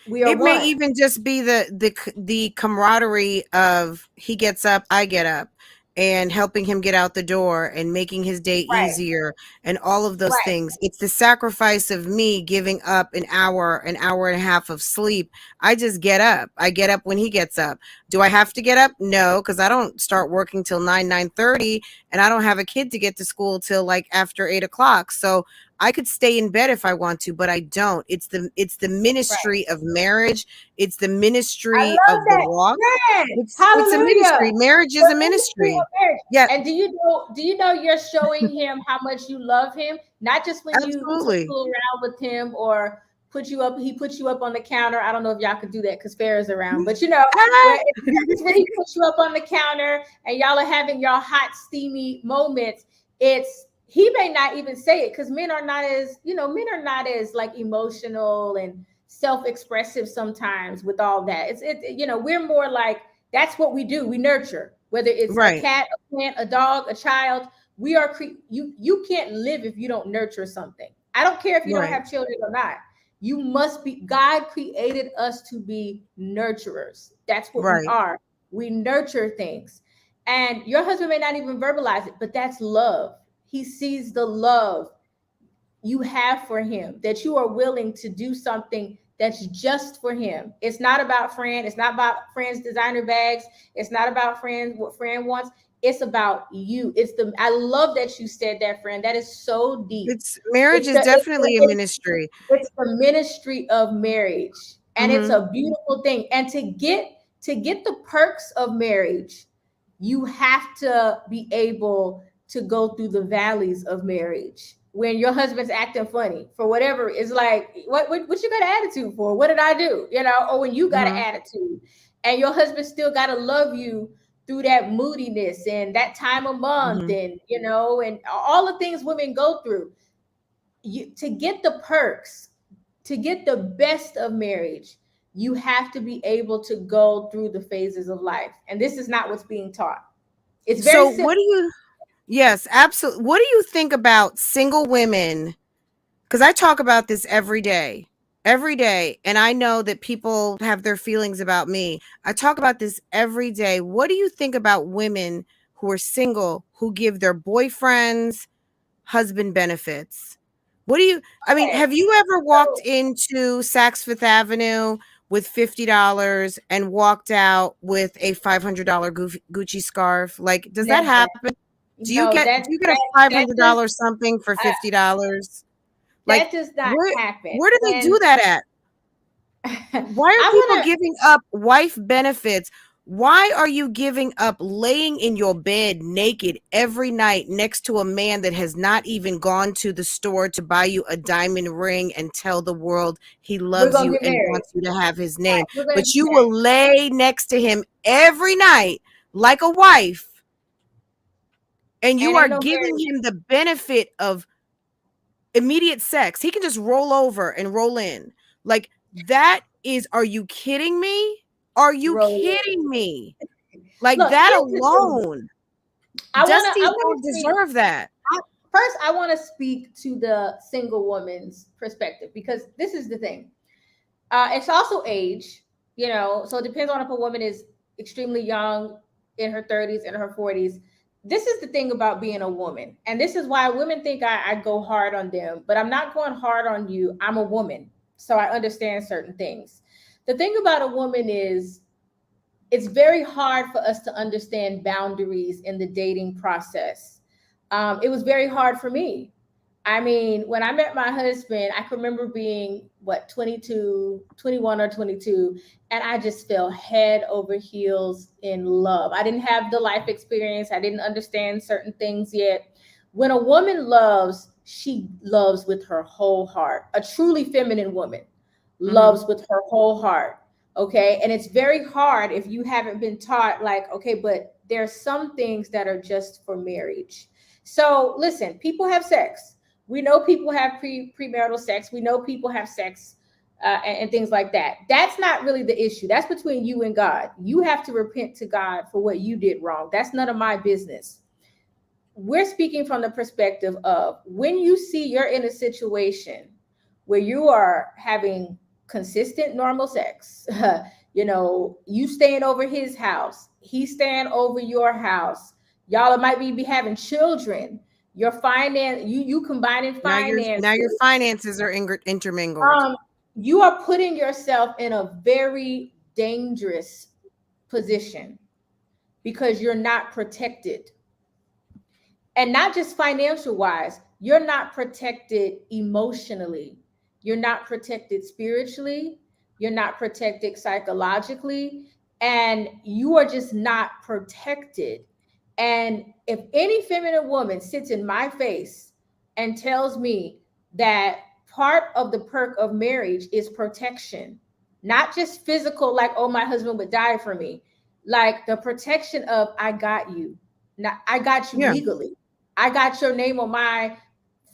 We are It may one. even just be the camaraderie of he gets up, I get up, and helping him get out the door and making his day Right. easier and all of those Right. things. It's the sacrifice of me giving up an hour and a half of sleep. I just get up. I get up when he gets up. Do I have to get up? No, because I don't start working till 9:30, and I don't have a kid to get to school till like after 8 o'clock. So I could stay in bed if I want to, but I don't. It's the Right. ministry of marriage. It's the I ministry love of the that. walk. Yes. It's a ministry. Hallelujah. Marriage is The a ministry ministry. of marriage. Yeah, And do you know you're showing him how much you love him? Not just when you absolutely. tussle around with him or he puts you up on the counter. I don't know if y'all could do that because Farrah's around, but Ah! it's not just when he puts you up on the counter and y'all are having your hot, steamy moments. It's he may not even say it because men are not as like emotional and self-expressive sometimes with all that. We're more like, that's what we do. We nurture, whether it's a Right. cat, a plant, a dog, a child. You can't live if you don't nurture something. I don't care if you don't Right. have children or not. You must be. God created us to be nurturers. That's what we Right. are. We nurture things. And your husband may not even verbalize it, but that's love. He sees the love you have for him, that you are willing to do something that's just for him. It's not about friend. It's not about friend's designer bags. It's not about friend, what friend wants. It's about you. I love that you said that, friend. That is so deep. Marriage It's is the, it's definitely a the, ministry. it's the ministry of marriage, and it's Mm-hmm. a beautiful thing. And to get the perks of marriage, you have to be able to go through the valleys of marriage. When your husband's acting funny for whatever, it's like, what you got an attitude for? What did I do? Or when you got an Mm-hmm. attitude, and your husband still got to love you through that moodiness and that time of month, Mm-hmm. and all the things women go through. To get the perks, to get the best of marriage, you have to be able to go through the phases of life. And this is not what's being taught. It's very So simple. yes, absolutely. What do you think about single women? Because I talk about this every day. Every day. And I know that people have their feelings about me. I talk about this every day. What do you think about women who are single who give their boyfriends husband benefits? Okay. Have you ever walked So into Saks Fifth Avenue with $50 and walked out with a $500 Gucci scarf? Like, does that never. happen? No, Do you get a that does $500 something for $50? Like, that does not where happen. where do they do And that at? Why are I people want to giving up wife benefits? Why are you giving up laying in your bed naked every night next to a man that has not even gone to the store to buy you a diamond ring and tell the world he we're loves gonna you get and married. wants you to have his Right, name? we're gonna But get you will married. lay next to him every night like a wife, and you And are ain't no giving marriage him the benefit of immediate sex. He can just roll over and roll in. Like, are you kidding me? Are you rolling. kidding me? Like, Look, that here's the thing. alone. I Dusties wanna don't speak. deserve that. First, I want to speak to the single woman's perspective, because this is the thing. It's also age, so it depends on if a woman is extremely young, in her 30s, in her 40s. This is the thing about being a woman. And this is why women think I go hard on them, but I'm not going hard on you. I'm a woman, so I understand certain things. The thing about a woman is, it's very hard for us to understand boundaries in the dating process. It was very hard for me. I mean, when I met my husband, I can remember being, 22, 21 or 22, and I just fell head over heels in love. I didn't have the life experience. I didn't understand certain things yet. When a woman loves, she loves with her whole heart. A truly feminine woman Mhm. loves with her whole heart. Okay. And it's very hard if you haven't been taught, like, okay, but there's some things that are just for marriage. So listen, people have sex. We know people have premarital sex. We know people have sex, and things like that. That's not really the issue. That's between you and God. You have to repent to God for what you did wrong. That's none of my business. We're speaking from the perspective of, when you see you're in a situation where you are having consistent normal sex, you staying over his house, he staying over your house, y'all might be having children, your finance, you combining Now your finances. finances are intermingled. um you are putting yourself in a very dangerous position, because you're not protected. And not just financial wise, you're not protected emotionally, you're not protected spiritually, you're not protected psychologically, and you are just not protected. And if any feminine woman sits in my face and tells me that part of the perk of marriage is protection, not just physical, like, oh, my husband would die for me, like the protection of, I got you, not I got you Yeah. legally, I got your name on my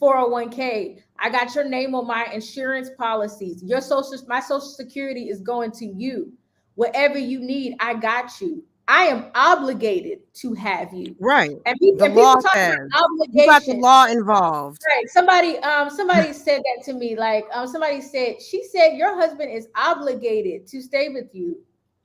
401k. I got your name on my insurance policies. My social security is going to you. Whatever you need, I got you. I am obligated to have you. Right. And, The and people law talk says about you got the obligation. law involved. Right. Somebody said that to me. Like, she said, your husband is obligated to stay with you.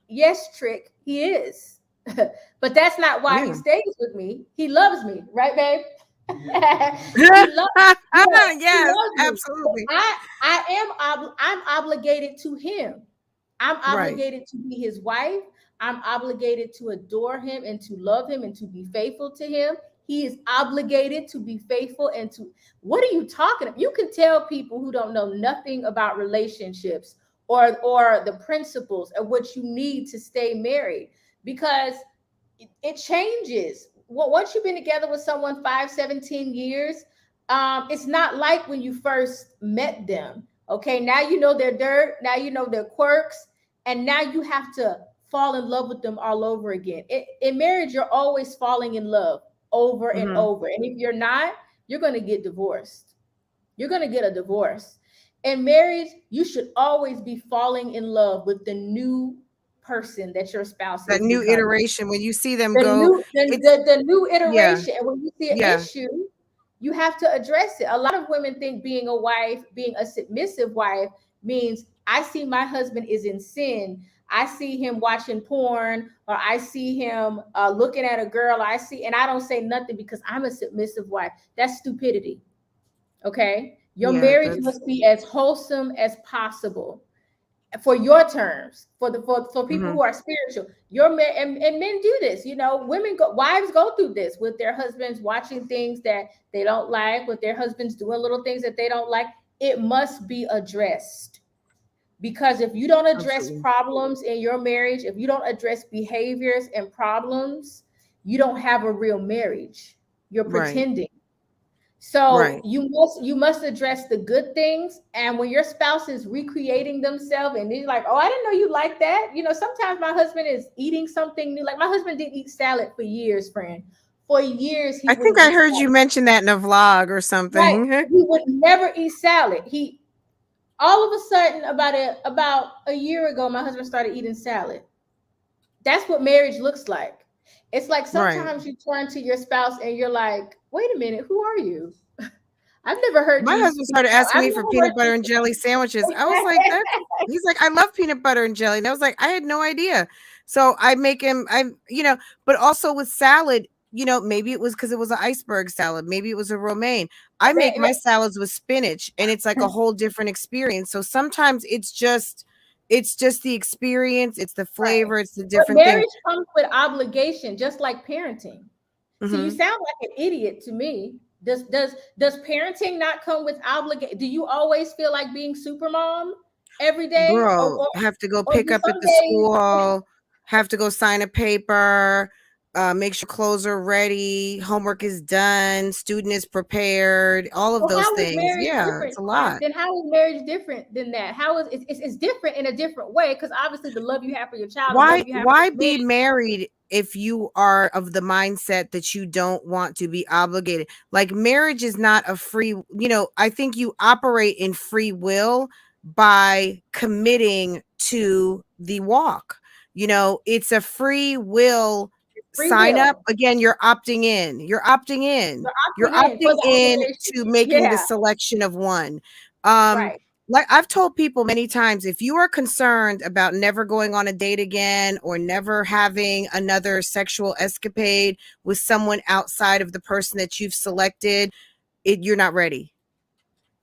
Yes, Trick, he is. But that's not why he stays with me. He loves me, right, babe? he loves he Yes, loves me. But absolutely. I'm obligated to him. I'm Right. obligated to be his wife. I'm obligated to adore him and to love him and to be faithful to him. He is obligated to be faithful and to, what are you talking about? You can tell people who don't know nothing about relationships or the principles of what you need to stay married, because it changes. Well, once you've been together with someone 5, 17 years, it's not like when you first met them. Okay, now you know their dirt, now you know their quirks, and now you have to fall in love with them all over again. In marriage, you're always falling in love over and over. And if you're not, you're going to get divorced. You're going to get a divorce. In marriage, you should always be falling in love with the new person that your spouse That is new becoming. iteration, when you see them The go, new the new iteration. And when you see an issue, you have to address it. A lot of women think being a submissive wife means I see my husband is in sin. I see him watching porn, or I see him looking at a girl. And I don't say nothing because I'm a submissive wife. That's stupidity. Okay. Your marriage must be as wholesome as possible for your terms, for people who are spiritual. And men do this, wives go through this with their husbands, watching things that they don't like, with their husbands doing little things that they don't like. It must be addressed, because if you don't address problems in your marriage, if you don't address behaviors and problems, you don't have a real marriage. You're pretending. So you must address the good things. And when your spouse is recreating themselves and they're like, oh, I didn't know you like that. Sometimes my husband is eating something new. Like, my husband didn't eat salad for years, friend. For years, I think I heard you mention that in a vlog or something. Right. He would never eat salad. All of a sudden, about a year ago, my husband started eating salad. That's what marriage looks like. It's like sometimes you turn to your spouse and you're like, wait a minute, who are you? I've never heard my husband started asking me for peanut butter and jelly sandwiches. I was like, he's like, I love peanut butter and jelly. And I was like, I had no idea. So I make him, but also with salad, maybe it was because it was an iceberg salad. Maybe it was a romaine. I make my salads with spinach, and it's like a whole different experience. So sometimes it's just the experience. It's the flavor. It's the different thing. Marriage comes with obligation, just like parenting. So you sound like an idiot to me. Does parenting not come with obligation? Do you always feel like being super mom every day? Bro, have to go pick up at the school, have to go sign a paper, make sure clothes are ready, homework is done, student is prepared, all of those things. Yeah, it's a lot. Then how is marriage different than that? How is it's different in a different way? Because obviously the love you have for your child. Why be married if you are of the mindset that you don't want to be obligated? Like, marriage is not a free, I think you operate in free will by committing to the walk. It's a free will sign up. Again, you're opting in. You're opting in to making the selection of one. Like I've told people many times, if you are concerned about never going on a date again or never having another sexual escapade with someone outside of the person that you've selected, you're not ready.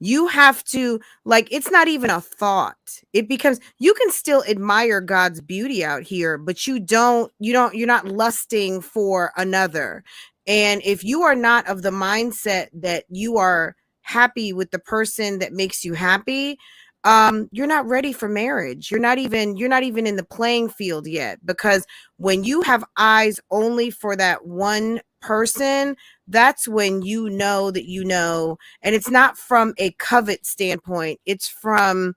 You have to, like, it's not even a thought. It becomes, you can still admire God's beauty out here, but you're not lusting for another. And if you are not of the mindset that you are happy with the person that makes you happy, you're not ready for marriage. You're not even in the playing field yet, because when you have eyes only for that one person, that's when that and it's not from a covet standpoint. It's from,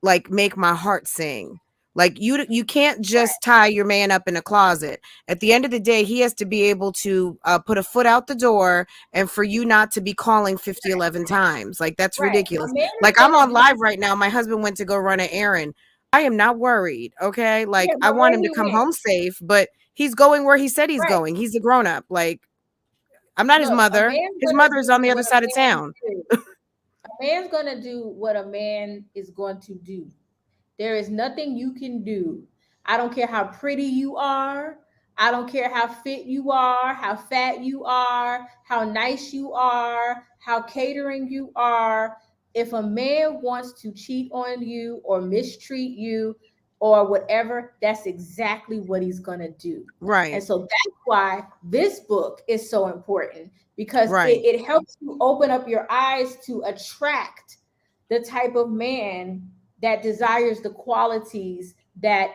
like, make my heart sing. Like you can't just tie your man up in a closet. At the end of the day, he has to be able to put a foot out the door, and for you not to be calling 50, 11 times. Like, that's Right. A ridiculous. man is Like, I'm gonna on do. live right now. My husband went to go run an errand. I am not worried. Okay. Like, Yeah, I but want where him to he come went? home safe, but he's going where he said he's Right. going. He's a grown up. Like, I'm not his Look, a mother. man's His gonna mother is do on the other what a side of man town. do. A man's gonna do what a man is going to do. There is nothing you can do. I don't care how pretty you are. I don't care how fit you are, how fat you are, how nice you are, how catering you are. If a man wants to cheat on you or mistreat you or whatever, that's exactly what he's going to do. And Right. so that's why this book is so important, because Right. it helps you open up your eyes to attract the type of man that desires the qualities that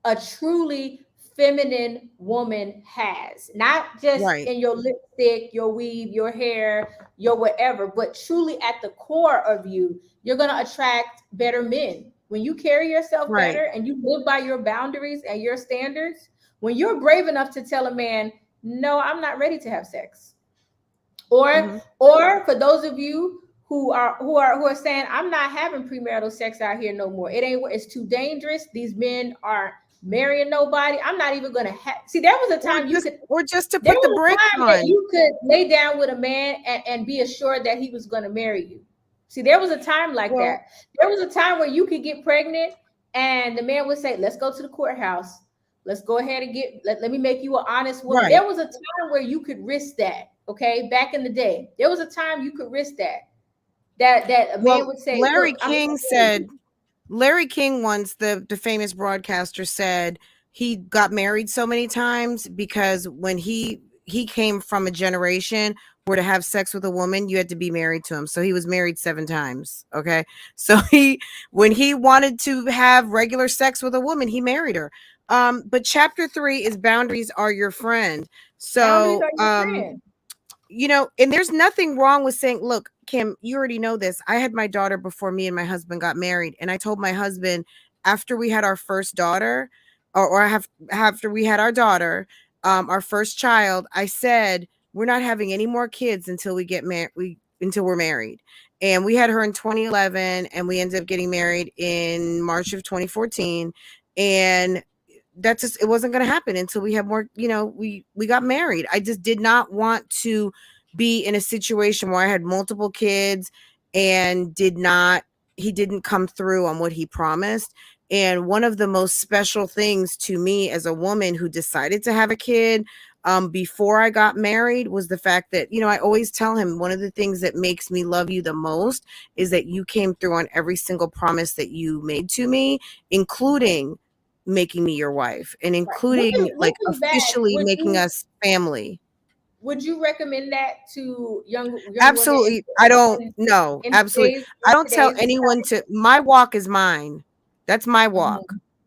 a truly feminine woman has, not just Right. in your lipstick, your weave, your hair, your whatever, but truly at the core of you. You're going to attract better men when you carry yourself Right. better and you live by your boundaries and your standards. When you're brave enough to tell a man, no, I'm not ready to have sex, Mm-hmm. or for those of you who are saying, I'm not having premarital sex out here no more. It's too dangerous. These men aren't marrying nobody. I'm not even gonna have. See, there was a time you could. Or just to There put the was a brakes time that on. you could lay down with a man and be assured that he was going to marry you. See, there was a time like Well, that. There was a time where you could get pregnant and the man would say, let's go to the courthouse. Let's go ahead and let me make you an honest woman. right. There was a time where you could risk that. Okay. Back in the day, there was a time you could risk that. That a man Well, would say, look, I'm gonna marry you. Larry King once, the famous broadcaster, said he got married so many times because when he came from a generation where to have sex with a woman, you had to be married to him. So he was married 7 times. Okay. So when he wanted to have regular sex with a woman, he married her. But chapter 3 is boundaries are your friend. Boundaries So, are your friend. and there's nothing wrong with saying, look, Kim, you already know this. I had my daughter before me and my husband got married. And I told my husband after we had our first daughter, after we had our daughter, our first child, I said, we're not having any more kids until we get married, until we're married. And we had her in 2011 and we ended up getting married in March of 2014. And that's just, it wasn't going to happen until we had more, we got married. I just did not want to be in a situation where I had multiple kids and he didn't come through on what he promised. And one of the most special things to me as a woman who decided to have a kid before I got married was the fact that, I always tell him one of the things that makes me love you the most is that you came through on every single promise that you made to me, including making me your wife and Right. including like Looking back, officially making us family. would you recommend that to young women Absolutely. I don't know. in Absolutely. I don't tell today's anyone my walk is mine. That's my walk.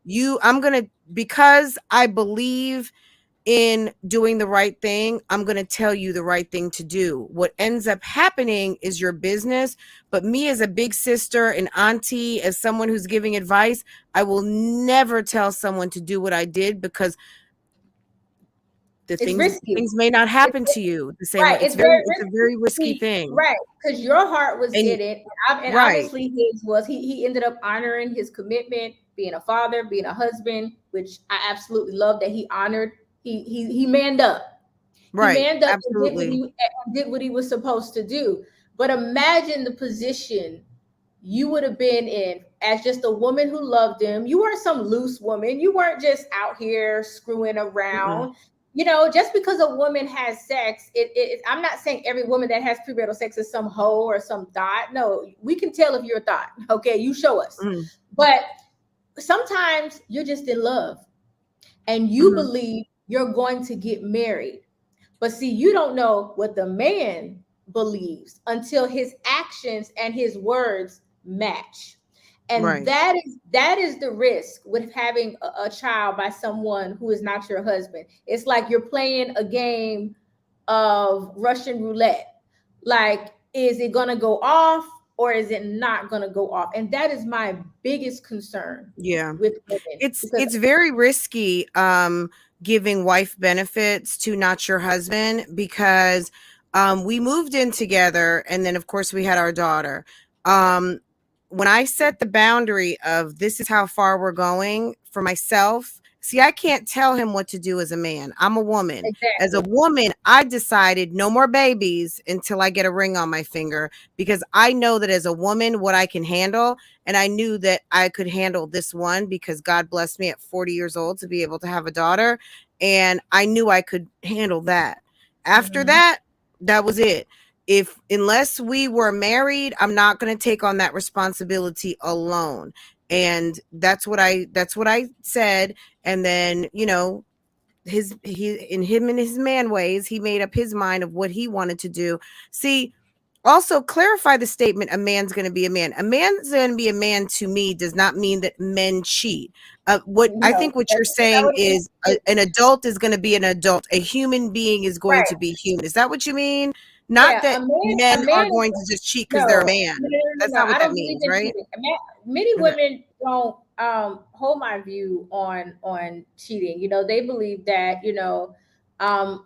Mhm. Because I believe in doing the right thing, I'm going to tell you the right thing to do. What ends up happening is your business. But me as a big sister, an auntie, as someone who's giving advice, I will never tell someone to do what I did because It's risky. things may not happen to you the same way. Right. It's It's very a very risky risky. thing. Right. Because your heart was And in it. And right, obviously his was he ended up honoring his commitment, being a father, being a husband, which I absolutely love that he honored. He manned up. He right, manned up and absolutely. did what he was supposed to do. But imagine the position you would have been in as just a woman who loved him. You weren't some loose woman. You weren't just out here screwing Mm-mm. around. Just because a woman has sex, I'm not saying every woman that has premarital sex is some hoe or some thought. No, we can tell if you're a thought. Okay, you show us. Mm. But sometimes you're just in love and you Mm-hmm. believe you're going to get married. But see, you don't know what the man believes until his actions and his words match. And Right, that is the risk with having a child by someone who is not your husband. It's like you're playing a game of Russian roulette. Like, is it gonna go off? or is it not going to go off? And that is my biggest concern Yeah. with women, because It's very risky giving wife benefits to not your husband, because we moved in together, and then of course we had our daughter. Um when I set the boundary of this is how far we're going for myself, see, I can't tell him what to do as a man. I'm a woman. As a exactly. woman, I decided no more babies until I get a ring on my finger, because I know that as a woman what I can handle. And I knew that I could handle this one because God blessed me at 40 years old to be able to have a daughter. And I knew I could handle that. After Mhm. that, that was it. If unless we were married, I'm not going to take on that responsibility alone. And that's what I said. And then, in his man ways, he made up his mind of what he wanted to do. See, also clarify the statement, a man's going to be a man. A man's going to be a man to me does not mean that men cheat. What I No, think what you're that's not saying what it is is. an adult is going to be an adult. A human being is going Right. to be human. Is that what you mean? Not Yeah, that a men are man going to just cheat because they're a no, man. That's no. not what I that don't believe means, in right? cheating. Many Okay. women don't hold my view on cheating. They believe that,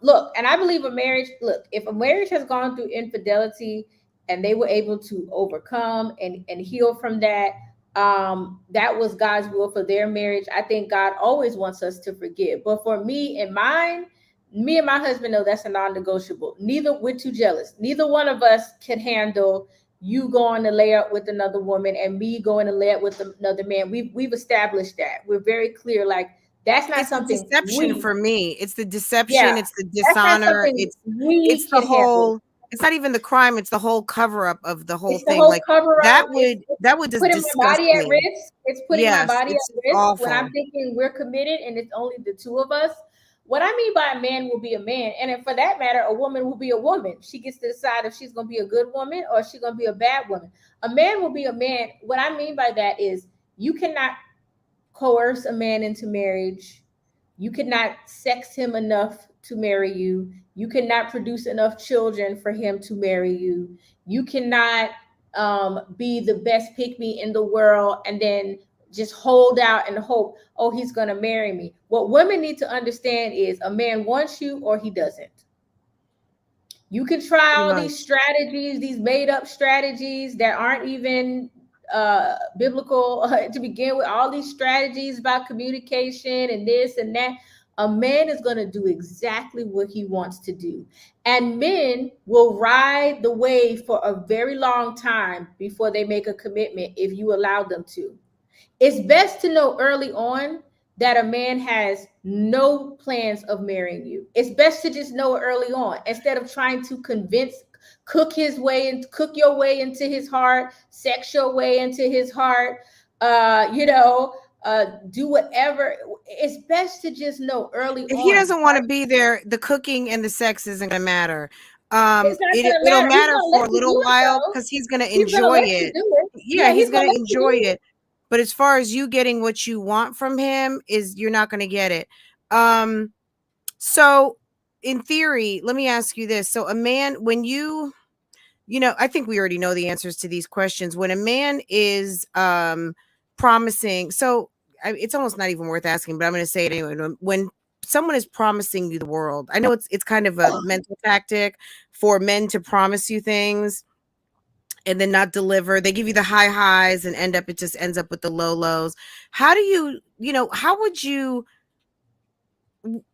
look, and I believe a marriage, look, if a marriage has gone through infidelity and they were able to overcome and heal from that, that was God's will for their marriage. I think God always wants us to forgive. But for me and mine, me and my husband know that's a non-negotiable. Neither, we're too jealous. Neither one of us can handle you going to lay up with another woman and me going to lay up with another man. We've established that. We're very clear. Like, that's not It's the something deception we, for me. It's the deception, yeah, it's the that's not dishonor, something it's we the can handle. whole, it's not even the crime, it's the whole cover up of the whole It's the thing. whole Like cover up. It's that would just putting my disgust body at me. risk. It's putting my Yes, body it's at risk when I'm awful. thinking we're committed and it's only the two of us. What I mean by a man will be a man, and if, for that matter, a woman will be a woman. She gets to decide if she's going to be a good woman or if she's going to be a bad woman. A man will be a man. What I mean by that is you cannot coerce a man into marriage. You cannot sex him enough to marry you. You cannot produce enough children for him to marry you. You cannot be the best pick me in the world and then just hold out and hope, oh, he's going to marry me. What women need to understand is a man wants you or he doesn't. You can try Pretty all much. these strategies, these made up strategies that aren't even biblical to begin with, all these strategies about communication and this and that. A man is going to do exactly what he wants to do. And men will ride the wave for a very long time before they make a commitment if you allow them to. It's best to know early on that a man has no plans of marrying you. It's best to just know it early on instead of trying to convince, cook your way into his heart, sex your way into his heart, do whatever. It's best to just know early If he on. doesn't want to be there, the cooking and the sex isn't going to matter. It's not gonna It'll matter. He's matter gonna let for a you little do it while though. because he's going to He's gonna enjoy let you it. do it. Yeah, Yeah, he's he's going gonna to let you enjoy do it. it. But as far as you getting what you want from him, is you're not going to get it. So in theory, let me ask you this. So a man, when I think we already know the answers to these questions. When a man is promising, it's almost not even worth asking, but I'm going to say it anyway. When someone is promising you the world, I know it's kind of a mental tactic for men to promise you things and then not deliver. They give you the high highs and it just ends up with the low lows. How do how would you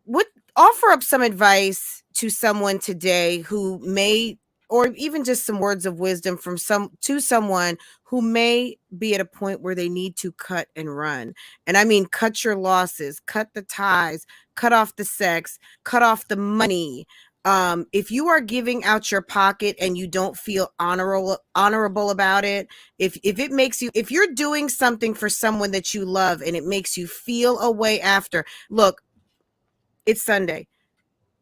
would offer up some advice to someone today who may, or even just some words of wisdom from someone who may be at a point where they need to cut and run? And I mean cut your losses, cut the ties, cut off the sex, cut off the money. If you are giving out your pocket and you don't feel honorable about it, if it makes you, if you're doing something for someone that you love and it makes you feel a way after, look, it's Sunday.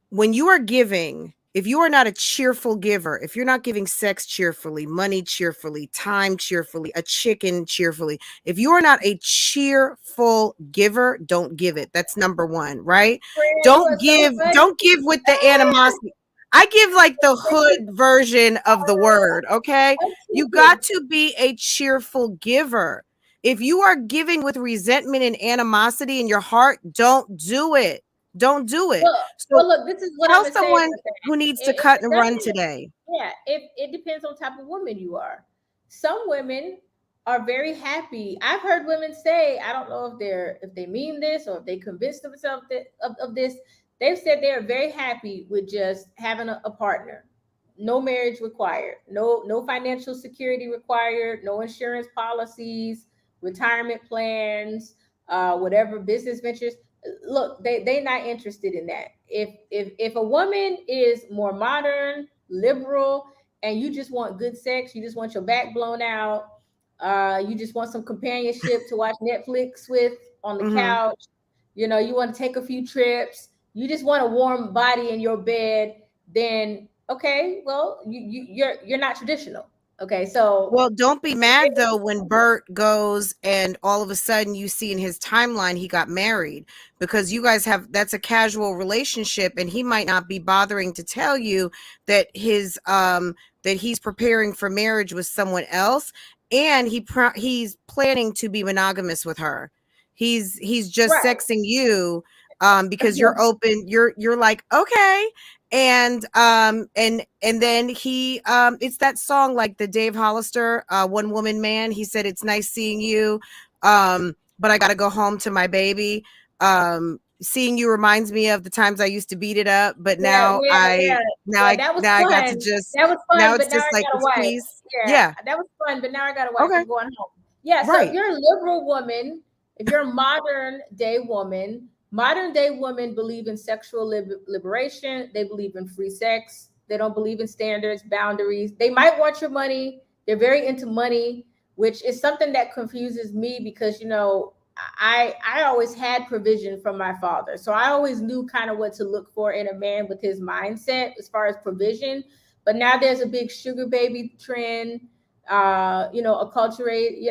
When you are giving, if you are not a cheerful giver, if you're not giving sex cheerfully, money cheerfully, time cheerfully, a chicken cheerfully, if you are not a cheerful giver, don't give it. That's number one, right? Friend, you are so funny. Don't give with the animosity. I give like the hood version of the word, okay? You got to be a cheerful giver. If you are giving with resentment and animosity in your heart, don't do it. Don't do it. So Look, this is what I'm tell gonna say someone about that. who needs to It cut and run doesn't. today. Yeah, it depends on type of woman you are. Some women are very happy. I've heard women say, I don't know if they mean this or if they convince themselves of this. They've said they are very happy with just having a partner. No marriage required. No financial security required. No insurance policies, retirement plans, whatever business ventures. Look, they not interested in that. If a woman is more modern, liberal, and you just want good sex, you just want your back blown out, you just want some companionship to watch Netflix with on the Mm-hmm. couch, you want to take a few trips, you just want a warm body in your bed, then okay, well, you're not traditional. Okay, so Well, don't be mad though when Bert goes and all of a sudden you see in his timeline he got married, because you guys have, that's a casual relationship, and he might not be bothering to tell you that that he's preparing for marriage with someone else, and he's planning to be monogamous with her. He's just right. sexing you because you're open, you're like, okay. And then he it's that song, like the Dave Hollister One Woman Man. He said, it's nice seeing you, but I gotta go home to my baby. Seeing you reminds me of the times I used to beat it up, but Yeah, now yeah, I yeah, now yeah. I That was now I got to fun. just, That was now fun, it's but now just I like got a it's wife. peace. Yeah, Yeah. that was fun, but now I got a wife. Okay. I'm going home. Yeah, so if Right. you're a liberal woman, if you're a modern day women believe in sexual liberation. They believe in free sex. They don't believe in standards, boundaries. They might want your money. They're very into money, which is something that confuses me because I always had provision from my father. So I always knew kind of what to look for in a man with his mindset as far as provision. But now there's a big sugar baby trend, acculturate,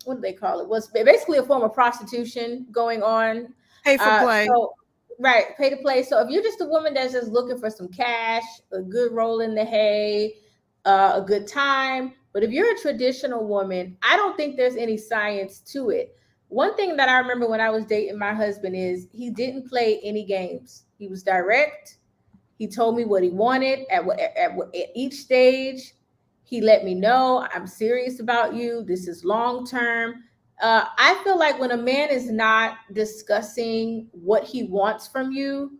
what do they call it? Was basically a form of prostitution going on. Pay for play. So right, pay to play. So if you're just a woman that's just looking for some cash, a good roll in the hay, a good time, but if you're a traditional woman, I don't think there's any science to it. One thing that I remember when I was dating my husband is he didn't play any games. He was direct. He told me what he wanted at each stage. He let me know, I'm serious about you. This is long term. I feel like when a man is not discussing what he wants from you,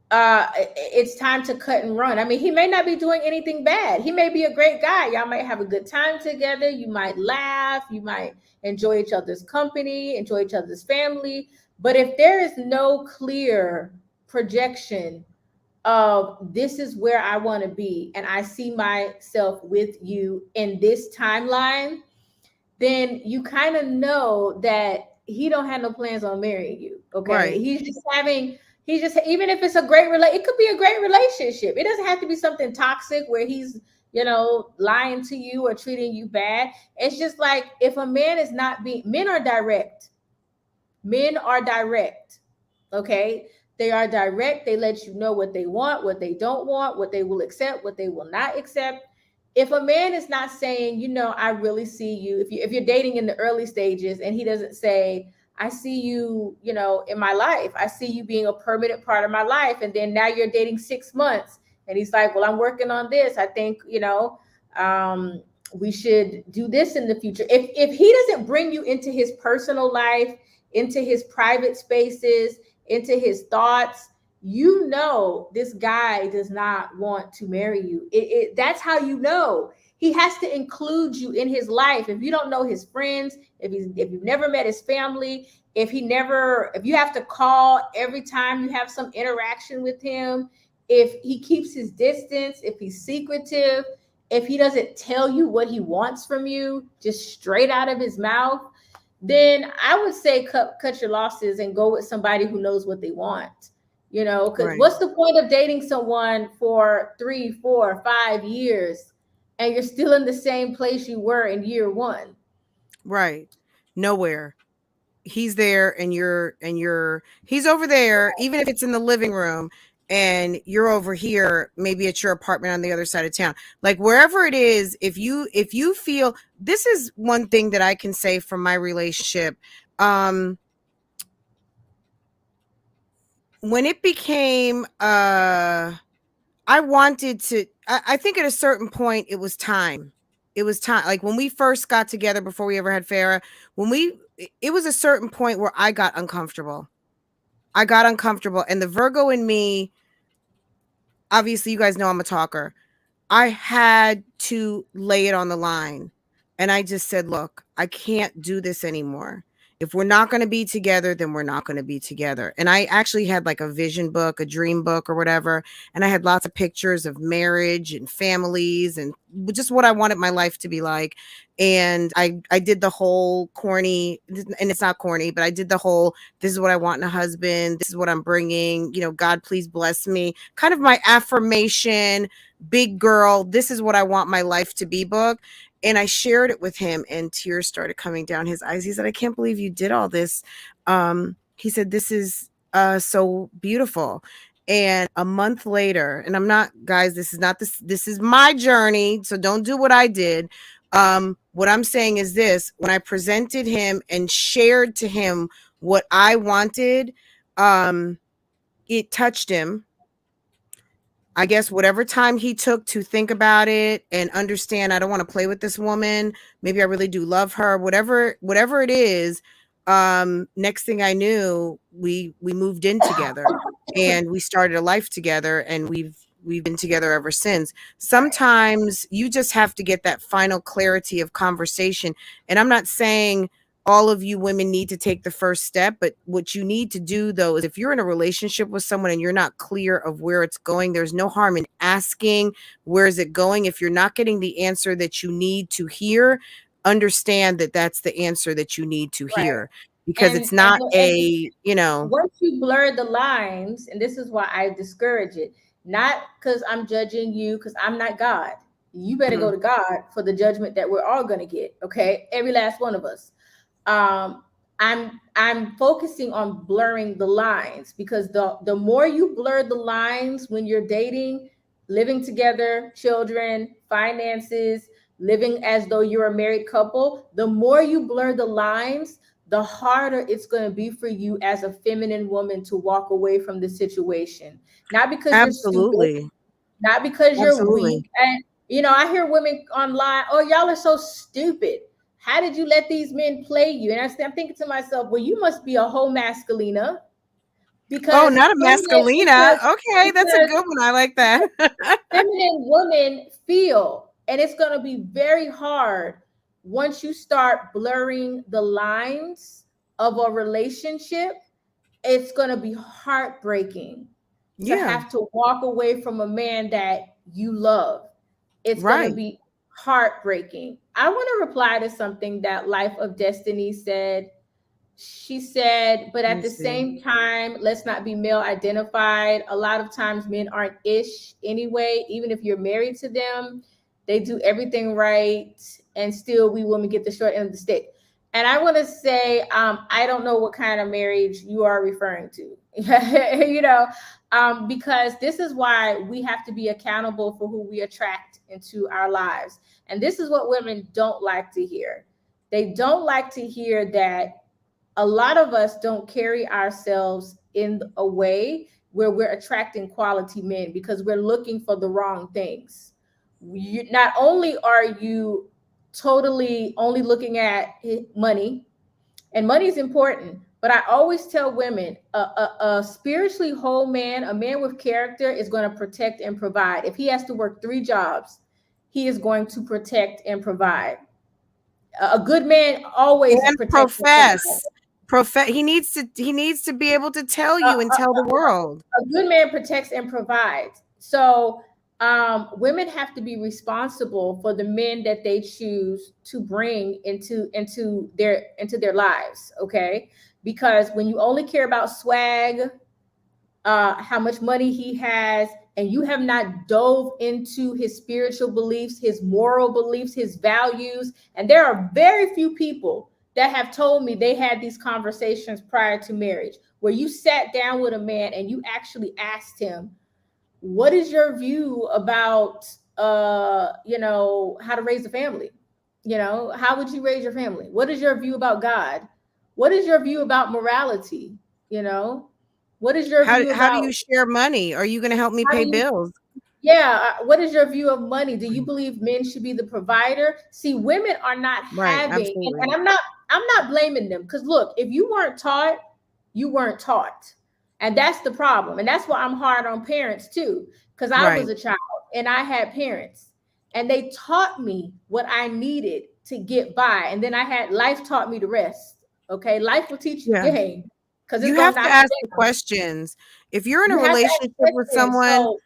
it's time to cut and run. I mean, he may not be doing anything bad. He may be a great guy. Y'all might have a good time together. You might laugh. You might enjoy each other's company, enjoy each other's family. But if there is no clear projection of this is where I want to be, and I see myself with you in this timeline, then you kind of know that he don't have no plans on marrying you. Okay, Right. he's just, even if it's a it could be a great relationship. It doesn't have to be something toxic where he's lying to you or treating you bad. It's just like, if a man is not being, men are direct. Okay, they are direct. They let you know what they want, what they don't want, what they will accept, what they will not accept. If a man is not saying, I really see you, if you're dating in the early stages and he doesn't say, I see you, in my life, I see you being a permanent part of my life, and then now you're dating 6 months and he's like, well, I'm working on this, I think, we should do this in the future. If he doesn't bring you into his personal life, into his private spaces, into his thoughts, this guy does not want to marry you. That's how you know. He has to include you in his life. If you don't know his friends, if you've never met his family, if you have to call every time you have some interaction with him, if he keeps his distance, if he's secretive, if he doesn't tell you what he wants from you just straight out of his mouth, then I would say cut your losses and go with somebody who knows what they want. Because Right. what's the point of dating someone for 3, 4, 5 years and you're still in the same place you were in year one? Right. Nowhere. He's there and he's over there, even if it's in the living room, and you're over here, maybe at your apartment on the other side of town. Like wherever it is, if you feel, this is one thing that I can say from my relationship. When it became I wanted to, I think at a certain point it was time. It was time. Like when we first got together before we ever had Farrah, it was a certain point where I got uncomfortable. I got uncomfortable. And the Virgo in me, obviously, you guys know I'm a talker. I had to lay it on the line. And I just said, look, I can't do this anymore. If we're not going to be together, then we're not going to be together. And I actually had like a vision book, a dream book or whatever. And I had lots of pictures of marriage and families and just what I wanted my life to be like. And I did the whole corny, and it's not corny, but I did the whole, this is what I want in a husband. This is what I'm bringing. You know, God, please bless me. Kind of my affirmation, big girl, this is what I want my life to be book. And I shared it with him and tears started coming down his eyes. He said, I can't believe you did all this. He said, this is so beautiful. And a month later, and I'm not, guys, this is my journey. So don't do what I did. What I'm saying is this, when I presented him and shared to him what I wanted, it touched him. I guess whatever time he took to think about it and understand, I don't want to play with this woman. Maybe I really do love her. Whatever it is. Next thing I knew, we moved in together and we started a life together, and we've been together ever since. Sometimes you just have to get that final clarity of conversation. And I'm not saying all of you women need to take the first step, but what you need to do though is if you're in a relationship with someone and you're not clear of where it's going, there's no harm in asking, where is it going? If you're not getting the answer that you need to hear, understand that that's the answer that you need to hear, because it's not once you blur the lines, and this is why I discourage it, not because I'm judging you, because I'm not God. You better go to God for the judgment that we're all going to get. Okay, every last one of us. I'm focusing on blurring the lines, because the more you blur the lines when you're dating, living together, children, finances, living as though you're a married couple, the more you blur the lines, the harder it's going to be for you as a feminine woman to walk away from the situation. Not because you're stupid, not because you're weak. And I hear women online, oh, y'all are so stupid. How did you let these men play you? And I'm thinking to myself, well, you must be a whole masculina. Because not a masculina. Okay, that's a good one. I like that. Feminine women feel, and it's going to be very hard once you start blurring the lines of a relationship. It's going to be heartbreaking to have to walk away from a man that you love. It's going to be heartbreaking. I want to reply to something that Life of Destiny said. She said, but at the same time, let's not be male identified. A lot of times men aren't ish anyway. Even if you're married to them, they do everything right. And still we women get the short end of the stick. And I want to say, I don't know what kind of marriage you are referring to, because this is why we have to be accountable for who we attract into our lives. And this is what women don't like to hear. They don't like to hear that a lot of us don't carry ourselves in a way where we're attracting quality men, because we're looking for the wrong things. Not only are you totally only looking at money, and money is important, but I always tell women, a spiritually whole man, a man with character, is going to protect and provide. If he has to work 3 jobs, he is going to protect and provide. A good man always protects and provides. He needs to be able to tell you and tell the world. A good man protects and provides. So women have to be responsible for the men that they choose to bring into their lives. Okay, because when you only care about swag, how much money he has, and you have not dove into his spiritual beliefs, his moral beliefs, his values, and there are very few people that have told me they had these conversations prior to marriage. where you sat down with a man and you actually asked him, what is your view about how to raise a family? How would you raise your family? What is your view about God? What is your view about morality? What is your view How do about you share money? Are you going to help me how pay do you bills? yeah, what is your view of money? Do you believe men should be the provider? See, women are not Right, having, and absolutely. I'm not blaming them, because look, if you weren't taught, you weren't taught. And that's the problem. And that's why I'm hard on parents too, because I was Right. a child and I had parents and they taught me what I needed to get by. And then I had life taught me the rest. Okay. Life will teach you the Yeah. game because it's You gonna have to knock ask you the down. questions. If you're in a You have to ask relationship with questions. someone, So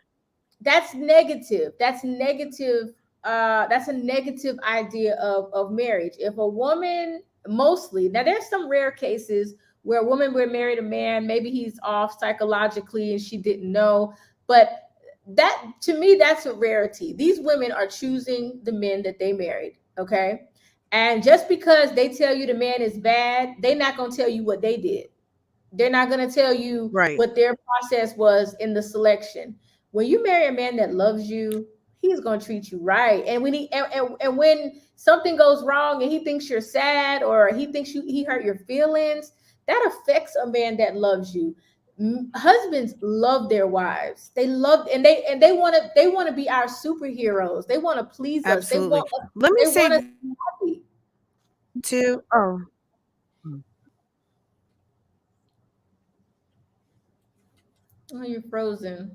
that's negative. That's negative. That's a negative idea of marriage. If a woman, mostly, now there's some rare cases where a woman would marry a man, maybe he's off psychologically and she didn't know, but that, to me, that's a rarity. These women are choosing the men that they married, okay? And just because they tell you the man is bad, they're not going to tell you what they did. They're not going to tell you right. what their process was in the selection. When you marry a man that loves you, he's going to treat you right. And when and when something goes wrong and he thinks you're sad, or he thinks he hurt your feelings, that affects a man that loves you. Husbands love their wives. They love, and they want to be our superheroes. They want to please us. They Absolutely. want Let me they want say us to be happy. too. Oh, Oh, you're frozen.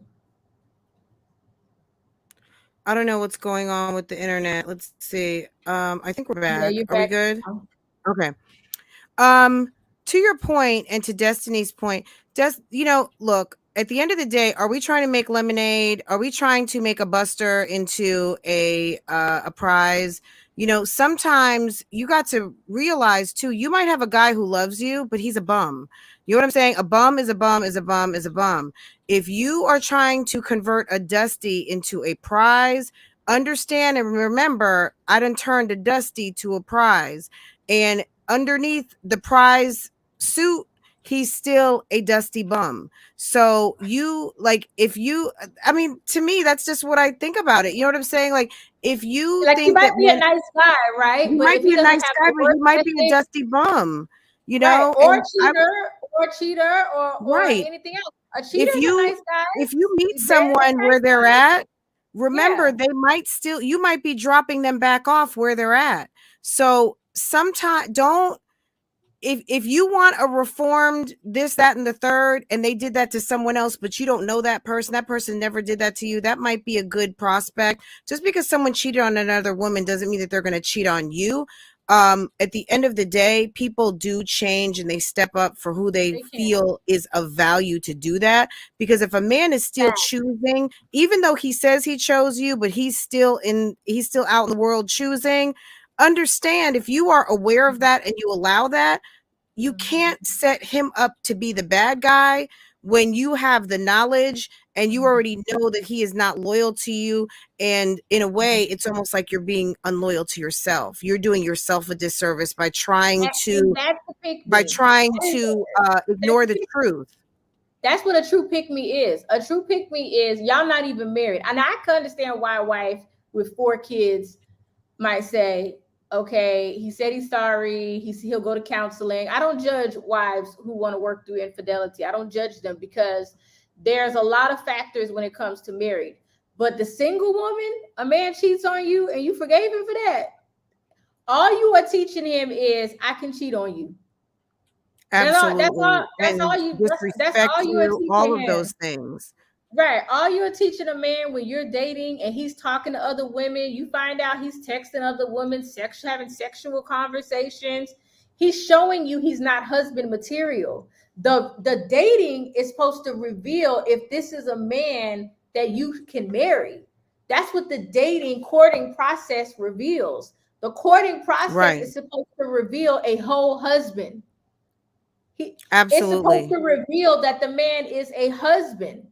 I don't know what's going on with the internet. Let's see. I think we're Yeah, back. you're Are we back good? now. Okay. Um, to your point and to Destiny's point, look, at the end of the day, are we trying to make lemonade? Are we trying to make a buster into a prize? Sometimes you got to realize too, you might have a guy who loves you, but he's a bum. You know what I'm saying? A bum is a bum is a bum is a bum. If you are trying to convert a Dusty into a prize, understand and remember, I done turned a Dusty to a prize. And underneath the prize suit, he's still a dusty bum. So to me, that's just what I think about it. You know what I'm saying? Like, if you Like, he think that might be a men, nice guy, right? he But might if be he a doesn't nice have guy, the but work he might be a ethic, dusty bum, right, or and I cheater, or right. anything else. A cheater If is a you nice guy. if you meet Very, very someone nice where they're guy. at, remember Yeah. you might be dropping them back off where they're at. So sometimes don't if you want a reformed this, that, and the third, and they did that to someone else, but you don't know that person never did that to you, that might be a good prospect. Just because someone cheated on another woman doesn't mean that they're going to cheat on you. At the end of the day, people do change and they step up for who they They can. feel is of value to do that. Because if a man is still choosing, even though he says he chose you, but he's still out in the world choosing, understand, if you are aware of that and you allow that, you can't set him up to be the bad guy when you have the knowledge and you already know that he is not loyal to you. And in a way, it's almost like you're being unloyal to yourself. You're doing yourself a disservice by trying And to that's the pick me. That's ignore the truth. That's what a true pick me is. A true pick me is y'all not even married. And I can understand why a wife with 4 kids might say, okay, he said he's sorry. He'll go to counseling. I don't judge wives who want to work through infidelity. I don't judge them, because there's a lot of factors when it comes to married. But the single woman, a man cheats on you and you forgave him for that. All you are teaching him is, I can cheat on you. Absolutely. That's all And you. That's disrespect all you are you, all teaching of him. those things. Right. All you're teaching a man when you're dating and he's talking to other women, you find out he's texting other women, having sexual conversations. He's showing you he's not husband material. The dating is supposed to reveal if this is a man that you can marry. That's what the dating courting process reveals. The courting process Right. is supposed to reveal a whole husband. It's supposed Absolutely. to reveal that the man is a husband.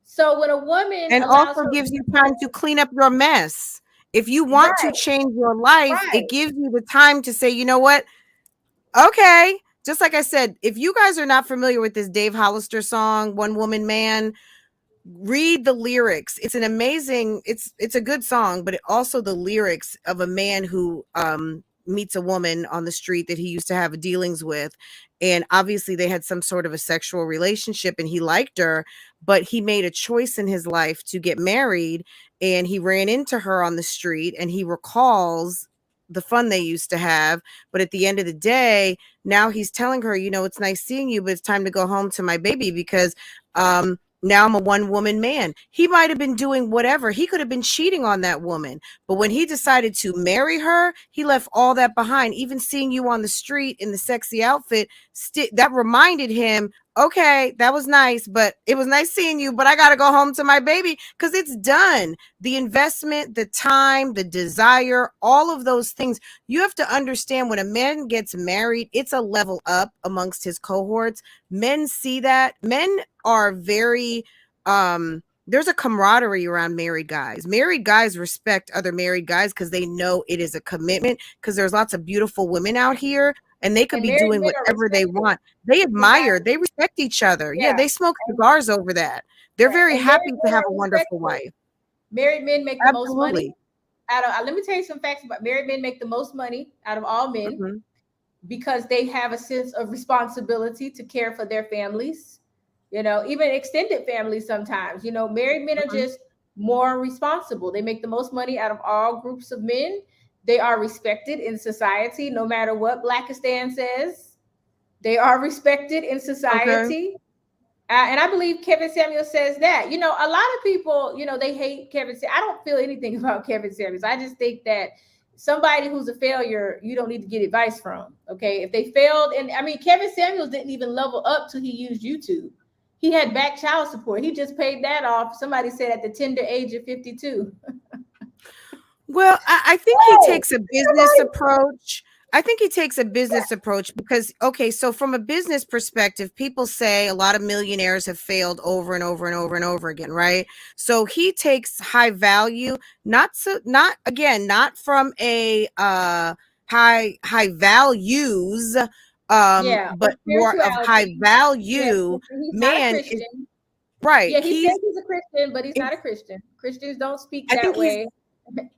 So when a woman And allows also her, gives you time to clean up your mess. If you want to right, change your life, right, it gives you the time to say, you know what? Okay, just like I said, if you guys are not familiar with this Dave Hollister song, One Woman Man, read the lyrics. It's an amazing, it's a good song, but also the lyrics of a man who meets a woman on the street that he used to have dealings with, and obviously they had some sort of a sexual relationship and he liked her, but he made a choice in his life to get married, and he ran into her on the street and he recalls the fun they used to have. But at the end of the day, now he's telling her, it's nice seeing you, but it's time to go home to my baby, because now I'm a one woman man. He might have been doing whatever. He could have been cheating on that woman. But when he decided to marry her, he left all that behind. Even seeing you on the street in the sexy outfit, that reminded him, okay, that was nice, but it was nice seeing you, but I got to go home to my baby, because it's done. The investment, the time, the desire, all of those things. You have to understand, when a man gets married, it's a level up amongst his cohorts. Men see that. Men are very, there's a camaraderie around married guys. Married guys respect other married guys because they know it is a commitment, because there's lots of beautiful women out here and they could And be married doing men are whatever they respected. want. They admire, Exactly. they respect each other. Yeah, Yeah. they smoke cigars over that. They're Right. very And happy married to men have are a wonderful respected. wife. Married men make the most money Absolutely. let me tell you some facts about married men. Make the most money out of all men, Mm-hmm. because they have a sense of responsibility to care for their families, even extended families sometimes. Married men are Mm-hmm. just more responsible. They make the most money out of all groups of men. They are respected in society, no matter what Blackistan says. They are respected in Okay. society. And I believe Kevin Samuels says that. A lot of people, they hate Kevin. I don't feel anything about Kevin Samuels. I just think that somebody who's a failure, you don't need to get advice from. Okay, if they failed, and I mean, Kevin Samuels didn't even level up till he used YouTube. He had back child support. He just paid that off. Somebody said at the tender age of 52. Well, I think he Oh, takes a business approach. I think he takes a business approach because, okay, so from a business perspective, people say a lot of millionaires have failed over and over and over and over again, right? So he takes high value, not from a high values, yeah, or but more of high spirituality. Yeah, value. he's not a Man is Christian. right. Yeah, he says he's a Christian, but he's not a Christian. Christians don't speak I that think way.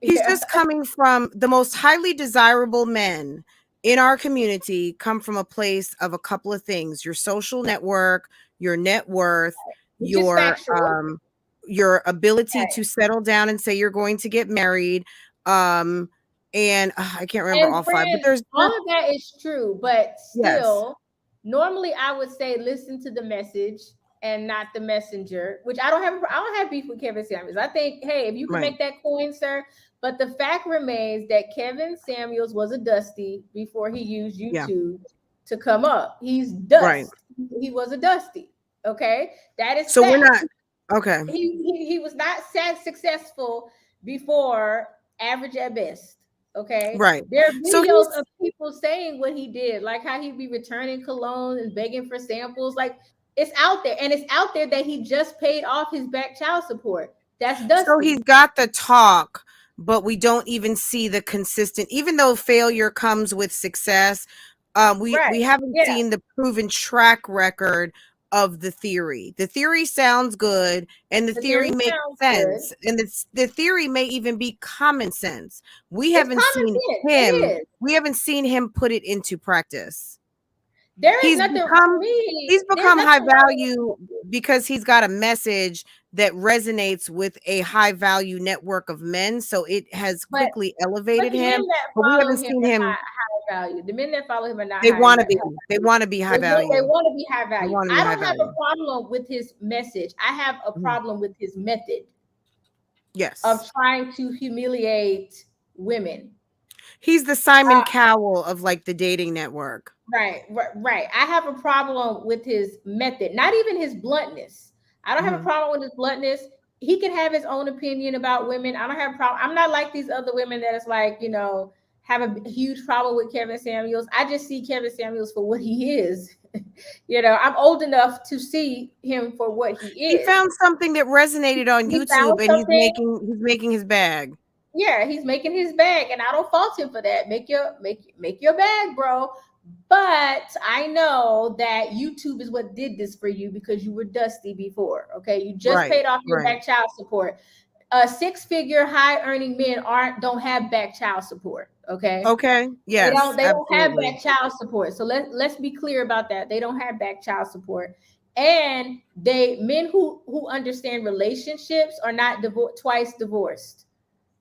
he's Yeah. just coming from the most highly desirable men in our community, come from a place of a couple of things: your social network, your net worth, Which is factual. your ability Right. to settle down and say you're going to get married. And I can't remember And all five, but friends, all of that is true, but yes, still, normally I would say listen to the message and not the messenger. Which I don't have beef with Kevin Samuels. I think, hey, if you can right, make that coin, sir. But the fact remains that Kevin Samuels was a dusty before he used yeah, YouTube to come up. He's right. dust. He was a dusty. Okay, that is So we're fact. not okay, He was not successful before, average at best. Okay, right. there are So videos he's of people saying what he did, like how he'd be returning cologne and begging for samples. Like, it's out there, and it's out there that he just paid off his back child support. That's So he's dusty. got the talk, but we don't even see the consistent, even though failure comes with success. We Right. haven't Yeah. seen the proven track record of the theory. The theory sounds good and the The theory theory makes sounds good. sense. And the theory may even be common sense. It's common sense. It is. We haven't seen him put it into practice. There is He's nothing for become me. he's There's become nothing high wrong value with it. because he's got a message that resonates with a high value network of men, so it has But quickly But elevated the men him, that but we follow haven't him seen are him. not high value. The men that follow him are not They high want to be. value. They want to be high They value. want to be high They value. want to be I high don't have a value. problem with his message. I have a Mhm. problem with his method of Yes. trying to humiliate women. He's the Simon Cowell of like the dating network. Right. I have a problem with his method, not even his bluntness. I don't have a Mhm. problem with his bluntness. He can have his own opinion about women. I don't have a problem. I'm not like these other women that is like, have a huge problem with Kevin Samuels. I just see Kevin Samuels for what he is. I'm old enough to see him for what he He is. found something that resonated on He found YouTube and something. he's making his bag. Yeah, he's making his bag, and I don't fault him for that. Make your bag, bro. But I know that YouTube is what did this for you because you were dusty before. Okay. You just Right, paid off your right. back child support. Six-figure high earning men don't have back child support. Okay. Okay. Yes, They don't have absolutely. back child support. So let's be clear about that. They don't have back child support. And men who understand relationships are not twice divorced.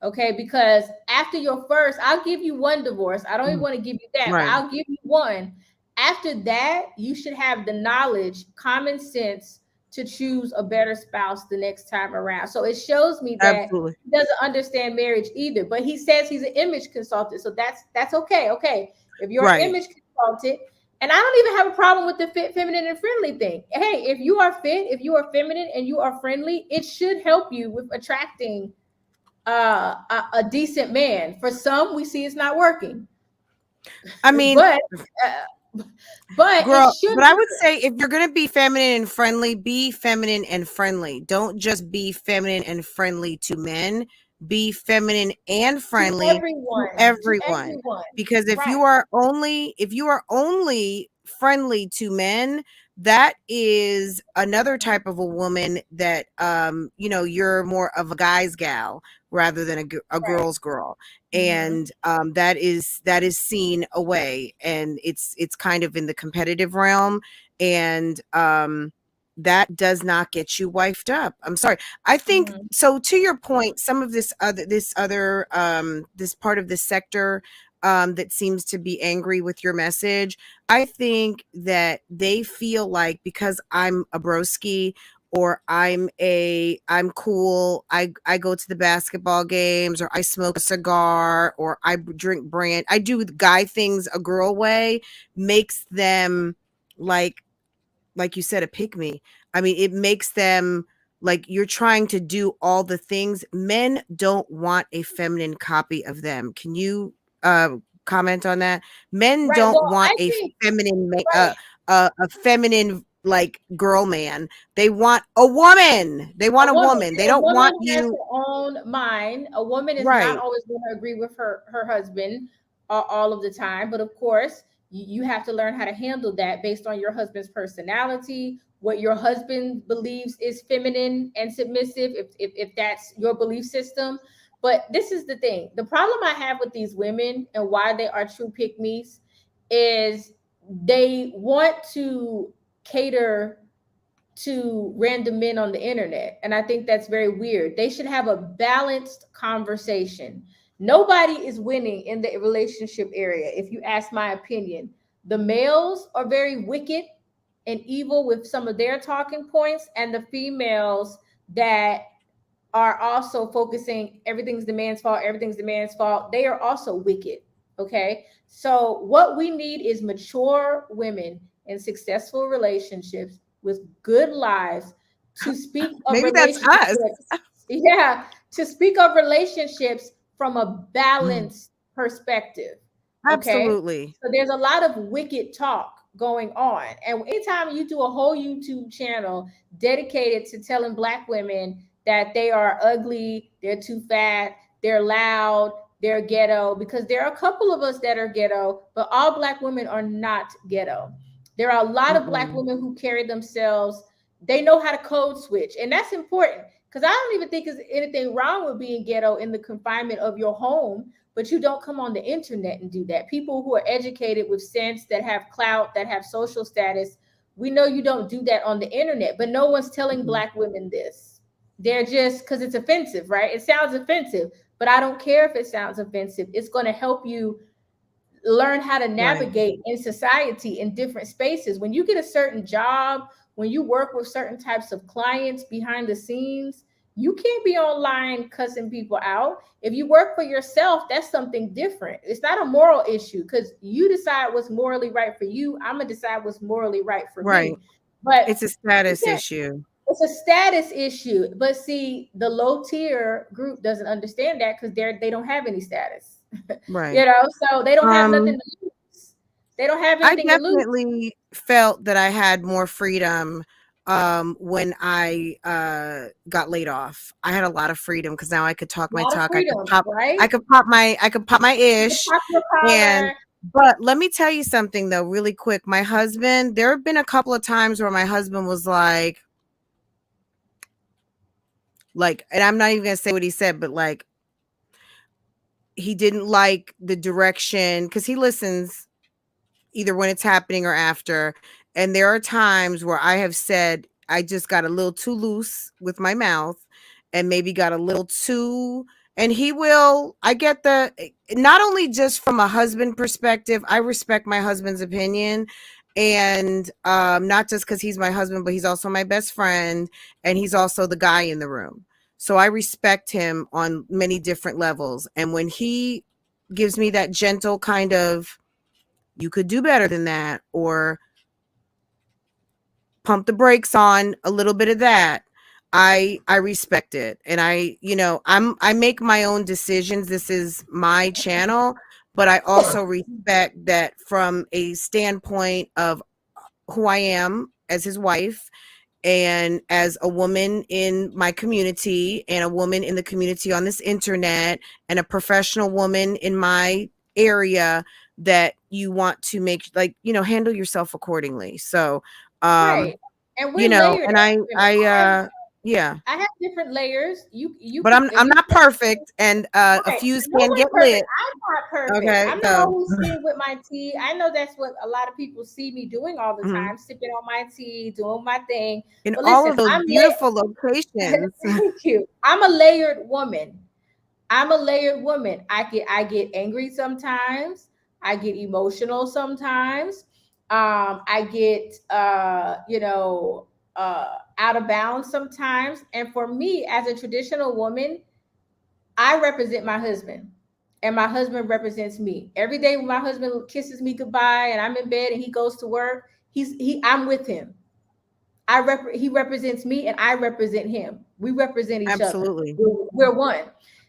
Okay, because after your first, I'll give you one divorce. I don't even Mm, want to give you that, but right. I'll give you one. After that, you should have the knowledge, common sense to choose a better spouse the next time around. So it shows me that Absolutely. he doesn't understand marriage either. But he says he's an image consultant, so that's okay. Okay, if you're an Right. image consultant, and I don't even have a problem with the fit, feminine, and friendly thing. Hey, if you are fit, if you are feminine, and you are friendly, it should help you with attracting a decent man. For some, we see it's not working, I mean, but it girl, should but I would work. say if you're going to be feminine and friendly, be feminine and friendly. Don't just be feminine and friendly to men. Be feminine and To friendly to everyone, to everyone. everyone, Because right? if you are only friendly to men, that is another type of a woman that you're more of a guy's gal rather than a Right. girl's girl. Mm-hmm. And that is seen away, and it's kind of in the competitive realm, and that does not get you wifed up. I'm sorry. I think Mm-hmm. so. To your point, some of this part of the sector that seems to be angry with your message, I think that they feel like because I'm a broski, or I'm cool, I go to the basketball games, or I smoke a cigar, or I drink brand, I do guy things a girl way, makes them like you said, a pick me. I mean, it makes them like you're trying to do all the things. Men don't want a feminine copy of them. Can you comment on that? Men Right. don't Well, want I a think feminine right. a feminine like girl man. They want a woman. They want A a woman, woman. They and a don't woman want has you. her own mind. A woman is not Right. always going to agree with her husband all of the time, but of course, you have to learn how to handle that based on your husband's personality, what your husband believes is feminine and submissive, if that's your belief system. But this is the thing: the problem I have with these women and why they are true pick me's is they want to cater to random men on the internet. And I think that's very weird. They should have a balanced conversation. Nobody is winning in the relationship area, if you ask my opinion. The males are very wicked and evil with some of their talking points, and the females that are also focusing everything's the man's fault, they are also wicked. Okay, so what we need is mature women in successful relationships with good lives to speak of Maybe that's us. relationships. Yeah, to speak of relationships from a balanced perspective. Okay, Absolutely. so there's a lot of wicked talk going on, and anytime you do a whole YouTube channel dedicated to telling Black women that they are ugly, they're too fat, they're loud, they're ghetto, because there are a couple of us that are ghetto, but all Black women are not ghetto. There are a lot of Black Mm-mm. women who carry themselves, they know how to code switch, and that's important because I don't even think there's anything wrong with being ghetto in the confinement of your home, but you don't come on the internet and do that. People who are educated with sense, that have clout, that have social status, we know you don't do that on the internet, but no one's telling Mm-mm. Black women this. They're just, because it's offensive, right? It sounds offensive, but I don't care if it sounds offensive. It's going to help you learn how to Right. navigate in society in different spaces. When you get a certain job, when you work with certain types of clients behind the scenes, you can't be online cussing people out. If you work for yourself, that's something different. It's not a moral issue because you decide what's morally right for you. I'm gonna decide what's morally right for Right. me. But It's a you status can't, issue. it's a status issue. But see, the low tier group doesn't understand that because they don't have any status. Right. So they don't have nothing Um, to lose. They don't have I anything to lose. definitely felt that I had more freedom when I got laid off. I had a lot of freedom because now I could talk A my lot of talk. freedom, right? I could pop my You can ish, pop your and collar. But let me tell you something though, really quick. My husband, there have been a couple of times where my husband was like, and I'm not even gonna say what he said, but like he didn't like the direction because he listens either when it's happening or after. And there are times where I have said I just got a little too loose with my mouth and maybe got a little too. And he will, I get not only just from a husband perspective, I respect my husband's opinion. And not just because he's my husband, but he's also my best friend and he's also the guy in the room. So I respect him on many different levels. And when he gives me that gentle kind of, you could do better than that, or pump the brakes on a little bit of that, I respect it. And I make my own decisions. This is my channel, but I also respect that from a standpoint of who I am as his wife and as a woman in my community and a woman in the community on this internet and a professional woman in my area, that you want to make, like, handle yourself accordingly. So Right. And we're layered and as women. yeah, I have different layers. You but can I'm you not perfect, and a right. fuse No can one's get perfect. lit. I'm not perfect. Okay, I'm the one so who's sitting with my tea. I know that's what a lot of people see me doing all the mhm. time, sipping on my tea, doing my thing. In But all listen, of those beautiful locations. thank you. I'm a layered woman. I'm a layered woman. I get angry sometimes. I get emotional sometimes. I get out of bounds sometimes. And for me, as a traditional woman, I represent my husband, and my husband represents me. Every day when my husband kisses me goodbye and I'm in bed and he goes to work, I'm with him. He represents me and I represent him. We represent each other. Absolutely. We're one.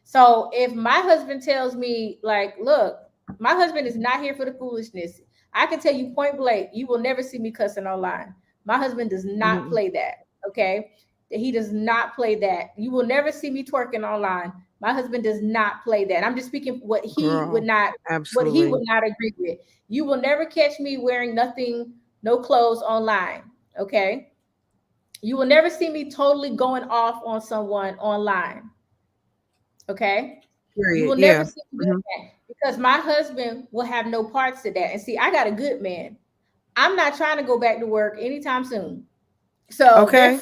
So if my husband tells me, like, look, my husband is not here for the foolishness. I can tell you point blank, you will never see me cussing online. My husband does not Mhm. play that. Okay. He does not play that. You will never see me twerking online. My husband does not play that. I'm just speaking Girl, what he absolutely. would not agree with. You will never catch me wearing nothing, no clothes online. Okay. You will never see me totally going off on someone online. Okay. You Period. will never Yeah. see me Mhm. doing that because my husband will have no parts to that. And see, I got a good man. I'm not trying to go back to work anytime soon. So Okay.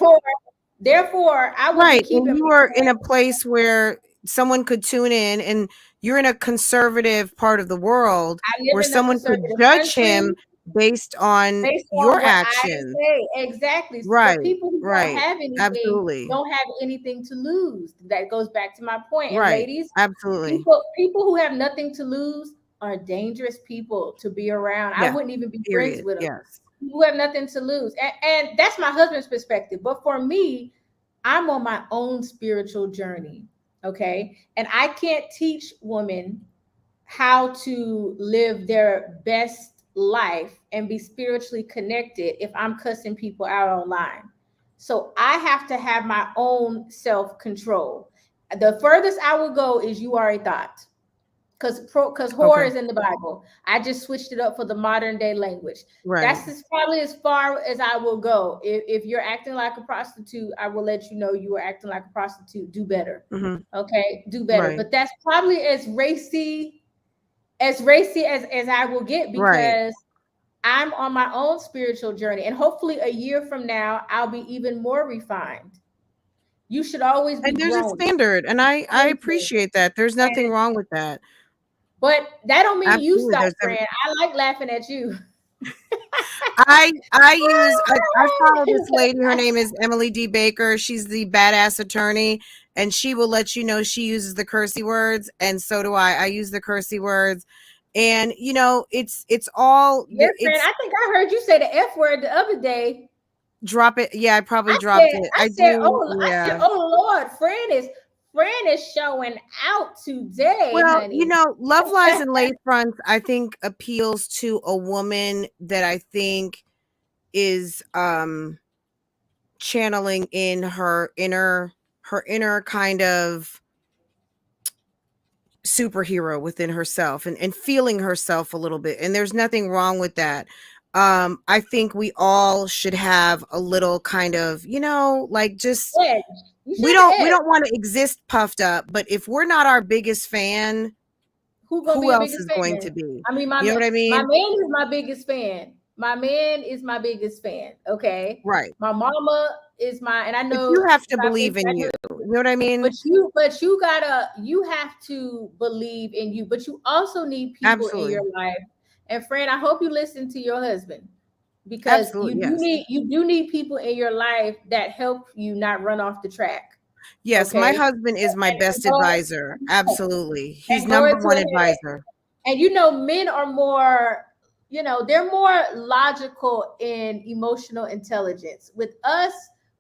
therefore, I will be Right, and keeping you my are in man. a place where someone could tune in, and you're in a conservative part of the world I where live in a someone could conservative judge him country based on based your on what I actions. say. Exactly. But Right, people who don't right. have anything Absolutely. don't have anything to lose. That goes back to my point. And Right. ladies, Absolutely. people who have nothing to lose are dangerous people to be around. I Yeah. wouldn't even be friends Period. with them. Yes. People who have nothing to lose. And that's my husband's perspective. But for me, I'm on my own spiritual journey. Okay. And I can't teach women how to live their best life and be spiritually connected if I'm cussing people out online. So I have to have my own self control. The furthest I will go is you are a thought, because whore Okay. is in the Bible. I just switched it up for the modern day language. Right. That's probably as far as I will go. If you're acting like a prostitute, I will let you know you are acting like a prostitute. Do better. Mhm. Okay, do better. Right. But that's probably as I will get, Right. because I'm on my own spiritual journey. And hopefully a year from now, I'll be even more refined. You should always be And there's a growing. standard, and I Thank you. appreciate that. There's nothing And wrong with that. but that don't mean you Absolutely. stop, friend. I like laughing at you. I follow this lady. Her name is Emily D. Baker. She's the badass attorney, and she will let you know she uses the cursey words, and so do I. I use the cursey words, and it's all Yes, friend. it's I think I heard you say the F word the other day. drop it. Yeah, I probably dropped it. I do. I said, Yeah. oh Lord, friend is showing out today, Well, honey. Love Lies and Lacefronts, I think, appeals to a woman that I think is channeling in her inner kind of superhero within herself and feeling herself a little bit. And there's nothing wrong with that. I think we all should have a little kind of, like just Edge. You should we have don't an we edge. don't want to exist puffed up, but if we're not our biggest fan, Who gonna be who the else biggest is going fan? to be? I mean, You know what I my mean? man is my biggest fan. My man is my biggest fan. Okay. Right. My mama is my, and I But you know, have to stop believe it, in I know, you. You know what I mean? but you have to believe in you. But you also need people in Absolutely. your life. And friend, I hope you listen to your husband, because Absolutely. Yes. you do need people in your life that help you not run off the track. Yes. My Okay. husband is my best advisor. Absolutely. He's And go number into one it. advisor. And men are more, they're more logical in emotional intelligence. With us,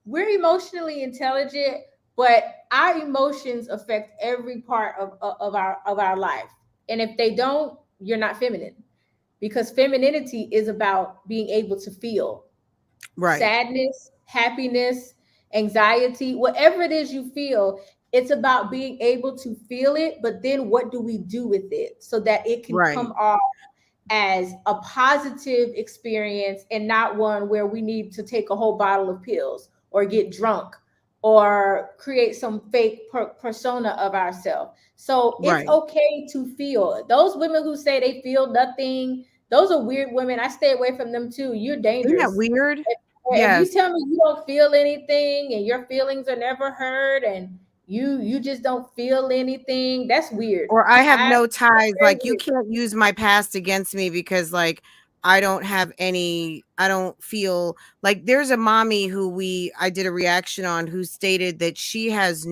we're emotionally intelligent, but our emotions affect every part of our life. And if they don't, you're not feminine, because femininity is about being able to feel Right. sadness, happiness, anxiety, whatever it is you feel. It's about being able to feel it, but then what do we do with it so that it can come Right. off as a positive experience and not one where we need to take a whole bottle of pills or get drunk or create some fake persona of ourselves. So it's Right. okay to feel. Those women who say they feel nothing, those are weird women. I stay away from them too. You're Isn't that dangerous. weird? If you Yes. tell me you don't feel anything and your feelings are never heard and you just don't feel anything, that's weird. Or I have no That's ties. very Like you weird. can't use my past against me because like I don't feel like there's a mommy who I did a reaction on who stated that she has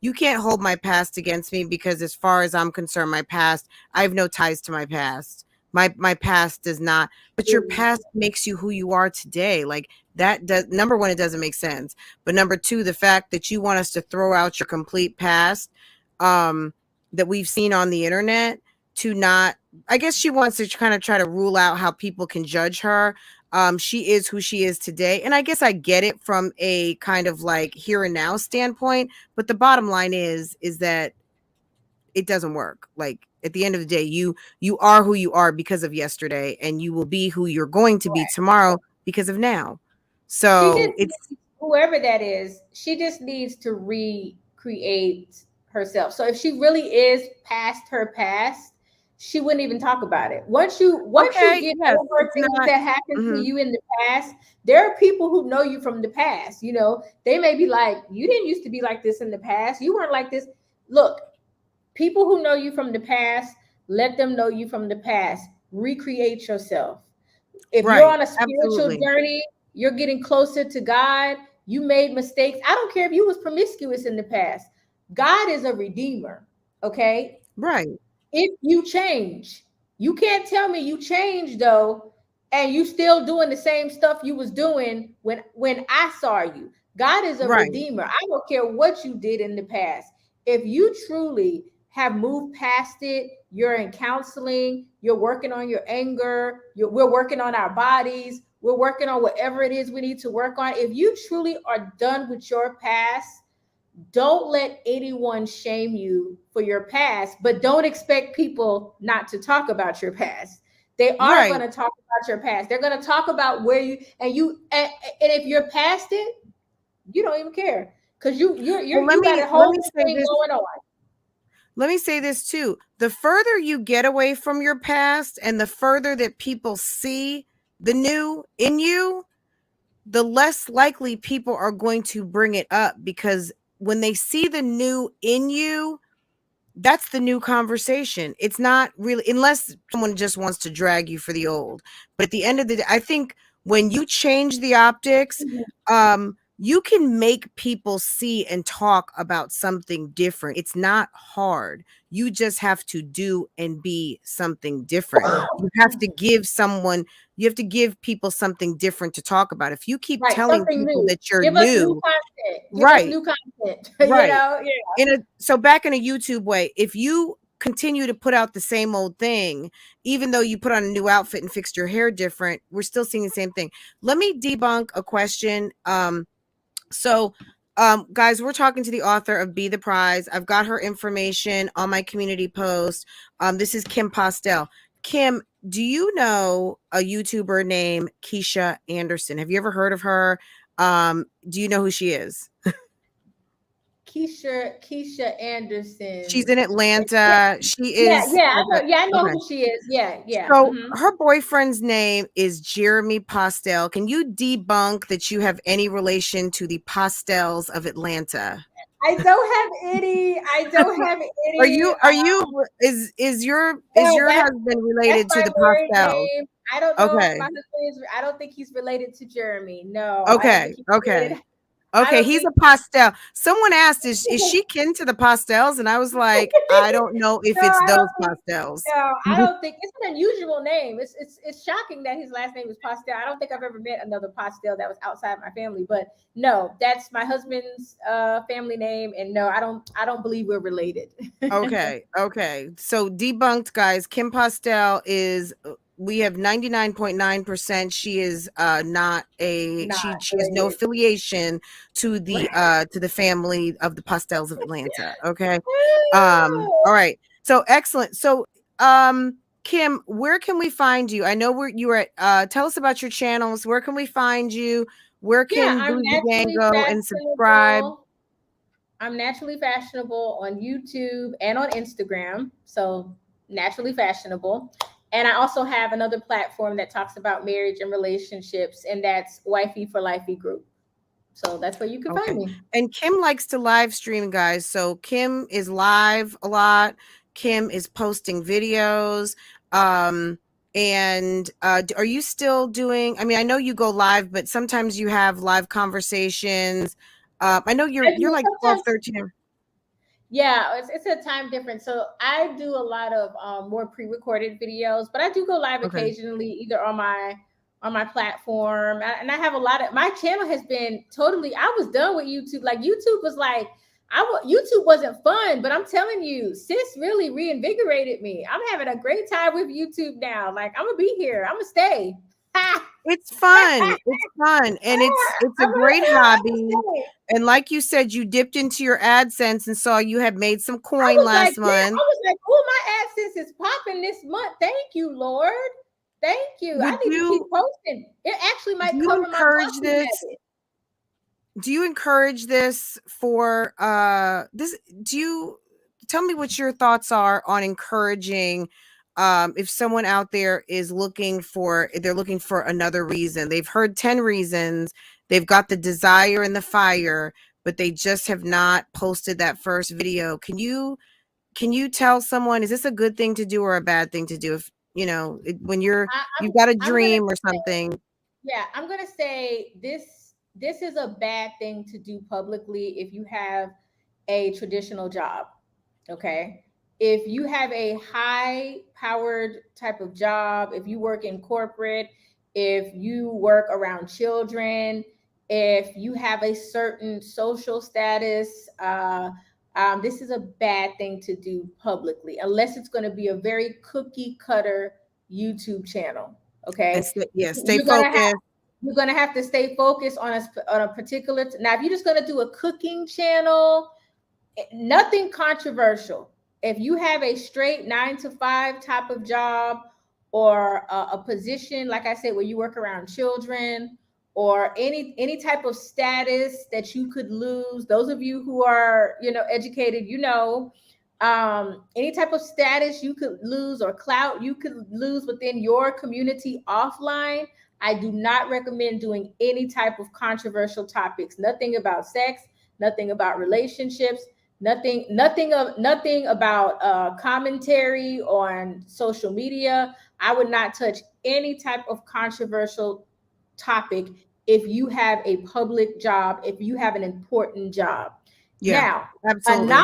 you can't hold my past against me because as far as I'm concerned, I have no ties to my past. My past does not, but your past makes you who you are today. Like that does, number one, it doesn't make sense. But number two, the fact that you want us to throw out your complete past, that we've seen on the internet to not, I guess she wants to kind of try to rule out how people can judge her. She is who she is today. And I guess I get it from a kind of like here and now standpoint. But the bottom line is that it doesn't work. Like at the end of the day, you are who you are because of yesterday, and you will be who you're going to be tomorrow because of now. She So just it's whoever that is, she just needs to recreate herself. So if she really is past her past, she wouldn't even talk about it. Once you okay. get Yes, over it's things not. that happened to Mhm. you in the past, there are people who know you from the past. They may be like, you didn't used to be like this in the past. You weren't like this. Look, people who know you from the past, let them know you from the past. Recreate yourself. If you're Right. on a spiritual Absolutely. journey, you're getting closer to God, you made mistakes. I don't care if you was promiscuous in the past. God is a redeemer, okay? Right. If you change, you can't tell me you changed though, and you still doing the same stuff you was doing when I saw you. God is a Right. redeemer. I don't care what you did in the past. If you truly have moved past it, you're in counseling, you're working on your anger, we're working on our bodies, we're working on whatever it is we need to work on. If you truly are done with your past, don't let anyone shame you for your past, but don't expect people not to talk about your past. They are going Right. to talk about your past. They're going to talk about where and if you're past it, you don't even care, because Well, you got a let whole me new say thing this. going on. Let me say this too. The further you get away from your past and the further that people see the new in you, the less likely people are going to bring it up, because when they see the new in you, that's the new conversation. It's not really, unless someone just wants to drag you for the old. But at the end of the day, I think when you change the optics, you can make people see and talk about something different. It's not hard. You just have to do and be something different. You have to give people something different to talk about. If you keep Right, telling something people new. that you're Give us new new, content. Give us right, new content. right. Yeah. So back in a YouTube way, if you continue to put out the same old thing, even though you put on a new outfit and fixed your hair different, we're still seeing the same thing. Let me debunk a question. So Guys, we're talking to the author of Be the Prize. I've got her information on my community post. This is Kim Postell. Kim, do you know a YouTuber named Keisha Anderson? Have you ever heard of her? Do you know who she is? Keisha She's Anderson. in Yeah, Atlanta. She yeah, is yeah. I okay. know. Yeah, I know Okay. who she is. Yeah, yeah. So Hmm. her boyfriend's name is Jeremy Postell. Can you debunk that you have any relation to the Postells of Atlanta? I don't have any. I don't have Are any. you is No, your husband that's related to my the married Postells? name. I don't know if my Okay. husband is. I don't think he's related to Jeremy. No, I don't think Okay. he's Okay. related. I Okay, don't he's think. a Postell. Someone asked, is she kin to the Postells? And I was like, I don't know if No, it's I don't those think. Postells. No, I don't think it's an unusual name. It's shocking that his last name is Postell. I don't think I've ever met another Postell that was outside my family. But no, that's my husband's family name, and no, I don't believe we're related. Okay. Okay. So debunked, guys. Kim Postell is we have 99.9%. She is not a Not she has no related. affiliation Right. to the family of the Postells of Atlanta. Okay. All right. So excellent. So Kim, where can we find you? I know you are at tell us about your channels. Where can we find you? Where Yeah, can I'm Bougie Gang naturally go and subscribe? fashionable. I'm naturally fashionable on YouTube and on Instagram. So naturally fashionable. And I also have another platform that talks about marriage and relationships, and that's Wifey for Lifey Group. So that's where you can find Okay. me. And Kim likes to live stream, guys. So Kim is live a lot. Kim is posting videos. And are you still doing, I mean, I know you go live, but sometimes you have live conversations. I know I you're do like 12, sometimes. 13. Yeah, it's a time difference. So I do a lot of more pre-recorded videos, but I do go live Okay. occasionally, either on my platform. And I have a lot of my channel has been totally. I was done with YouTube. Like YouTube was like, YouTube wasn't fun, but I'm telling you, sis really reinvigorated me. I'm having a great time with YouTube now. Like I'm gonna be here. I'm gonna stay. It's fun. It's fun. And it's a great I'm gonna hobby. stay. And like you said, you dipped into your AdSense and saw you had made some I coin was like, last yeah, I month. was like, oh, my AdSense is popping this month. Thank you, Lord. Thank you. I Would need to keep you posting. It actually do might you cover my encourage boxing this? habit. Do you encourage this for this? Do you tell me what your thoughts are on encouraging if someone out there is they're looking for another reason. They've heard 10 reasons, they've got the desire and the fire, but they just have not posted that first video. Can you tell someone, is this a good thing to do or a bad thing to do? If when I, you've got a I'm gonna dream or something. Yeah, I'm gonna say this is a bad thing to do publicly if you have a traditional job. Okay. If you have a high powered type of job, if you work in corporate, if you work around children, if you have a certain social status, this is a bad thing to do publicly, unless it's going to be a very cookie cutter YouTube channel. And Okay. stay You're gonna have focused. you're gonna have to stay focused on a particular. Now, if you're just gonna do a cooking channel, nothing controversial. If you have a straight 9 to 5 type of job, or a position, like I said, where you work around children, or any type of status that you could lose, those of you who are educated, any type of status you could lose, or clout you could lose within your community offline, I do not recommend doing any type of controversial topics. Nothing about sex, nothing about relationships, nothing about commentary on social media. I would not touch any type of controversial topic if you have a public job, if you have an important job. Yeah, Now, absolutely.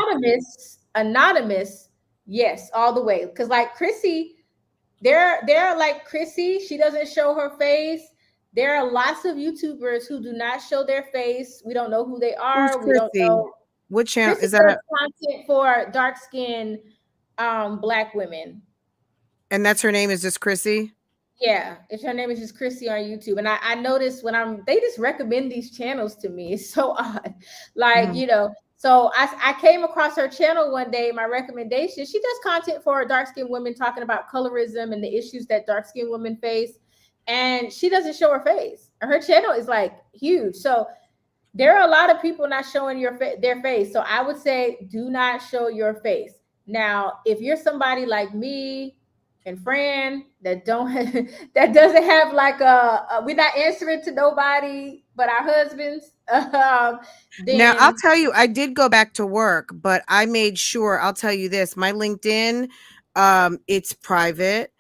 anonymous, yes, all the way. Because like Chrissy, they're like Chrissy, she doesn't show her face. There are lots of YouTubers who do not show their face. We don't know who they Who's are. We don't Chrissy? know. What channel Chrissy is that? does content for dark skinned Black women. And that's her name is just Chrissy? Yeah, if her name is just Chrissy on YouTube. And I noticed when they just recommend these channels to me. It's so odd. Like, Mhm. so I came across her channel one day, my recommendation. She does content for dark-skinned women talking about colorism and the issues that dark-skinned women face. And she doesn't show her face. Her channel is like huge. So there are a lot of people not showing their face. So I would say do not show your face. Now, if you're somebody like me and Fran that don't that doesn't have like we're not answering to nobody but our husbands, Now, I'll then tell you, I did go back to work, but I made sure, I'll tell you this, my LinkedIn, it's private,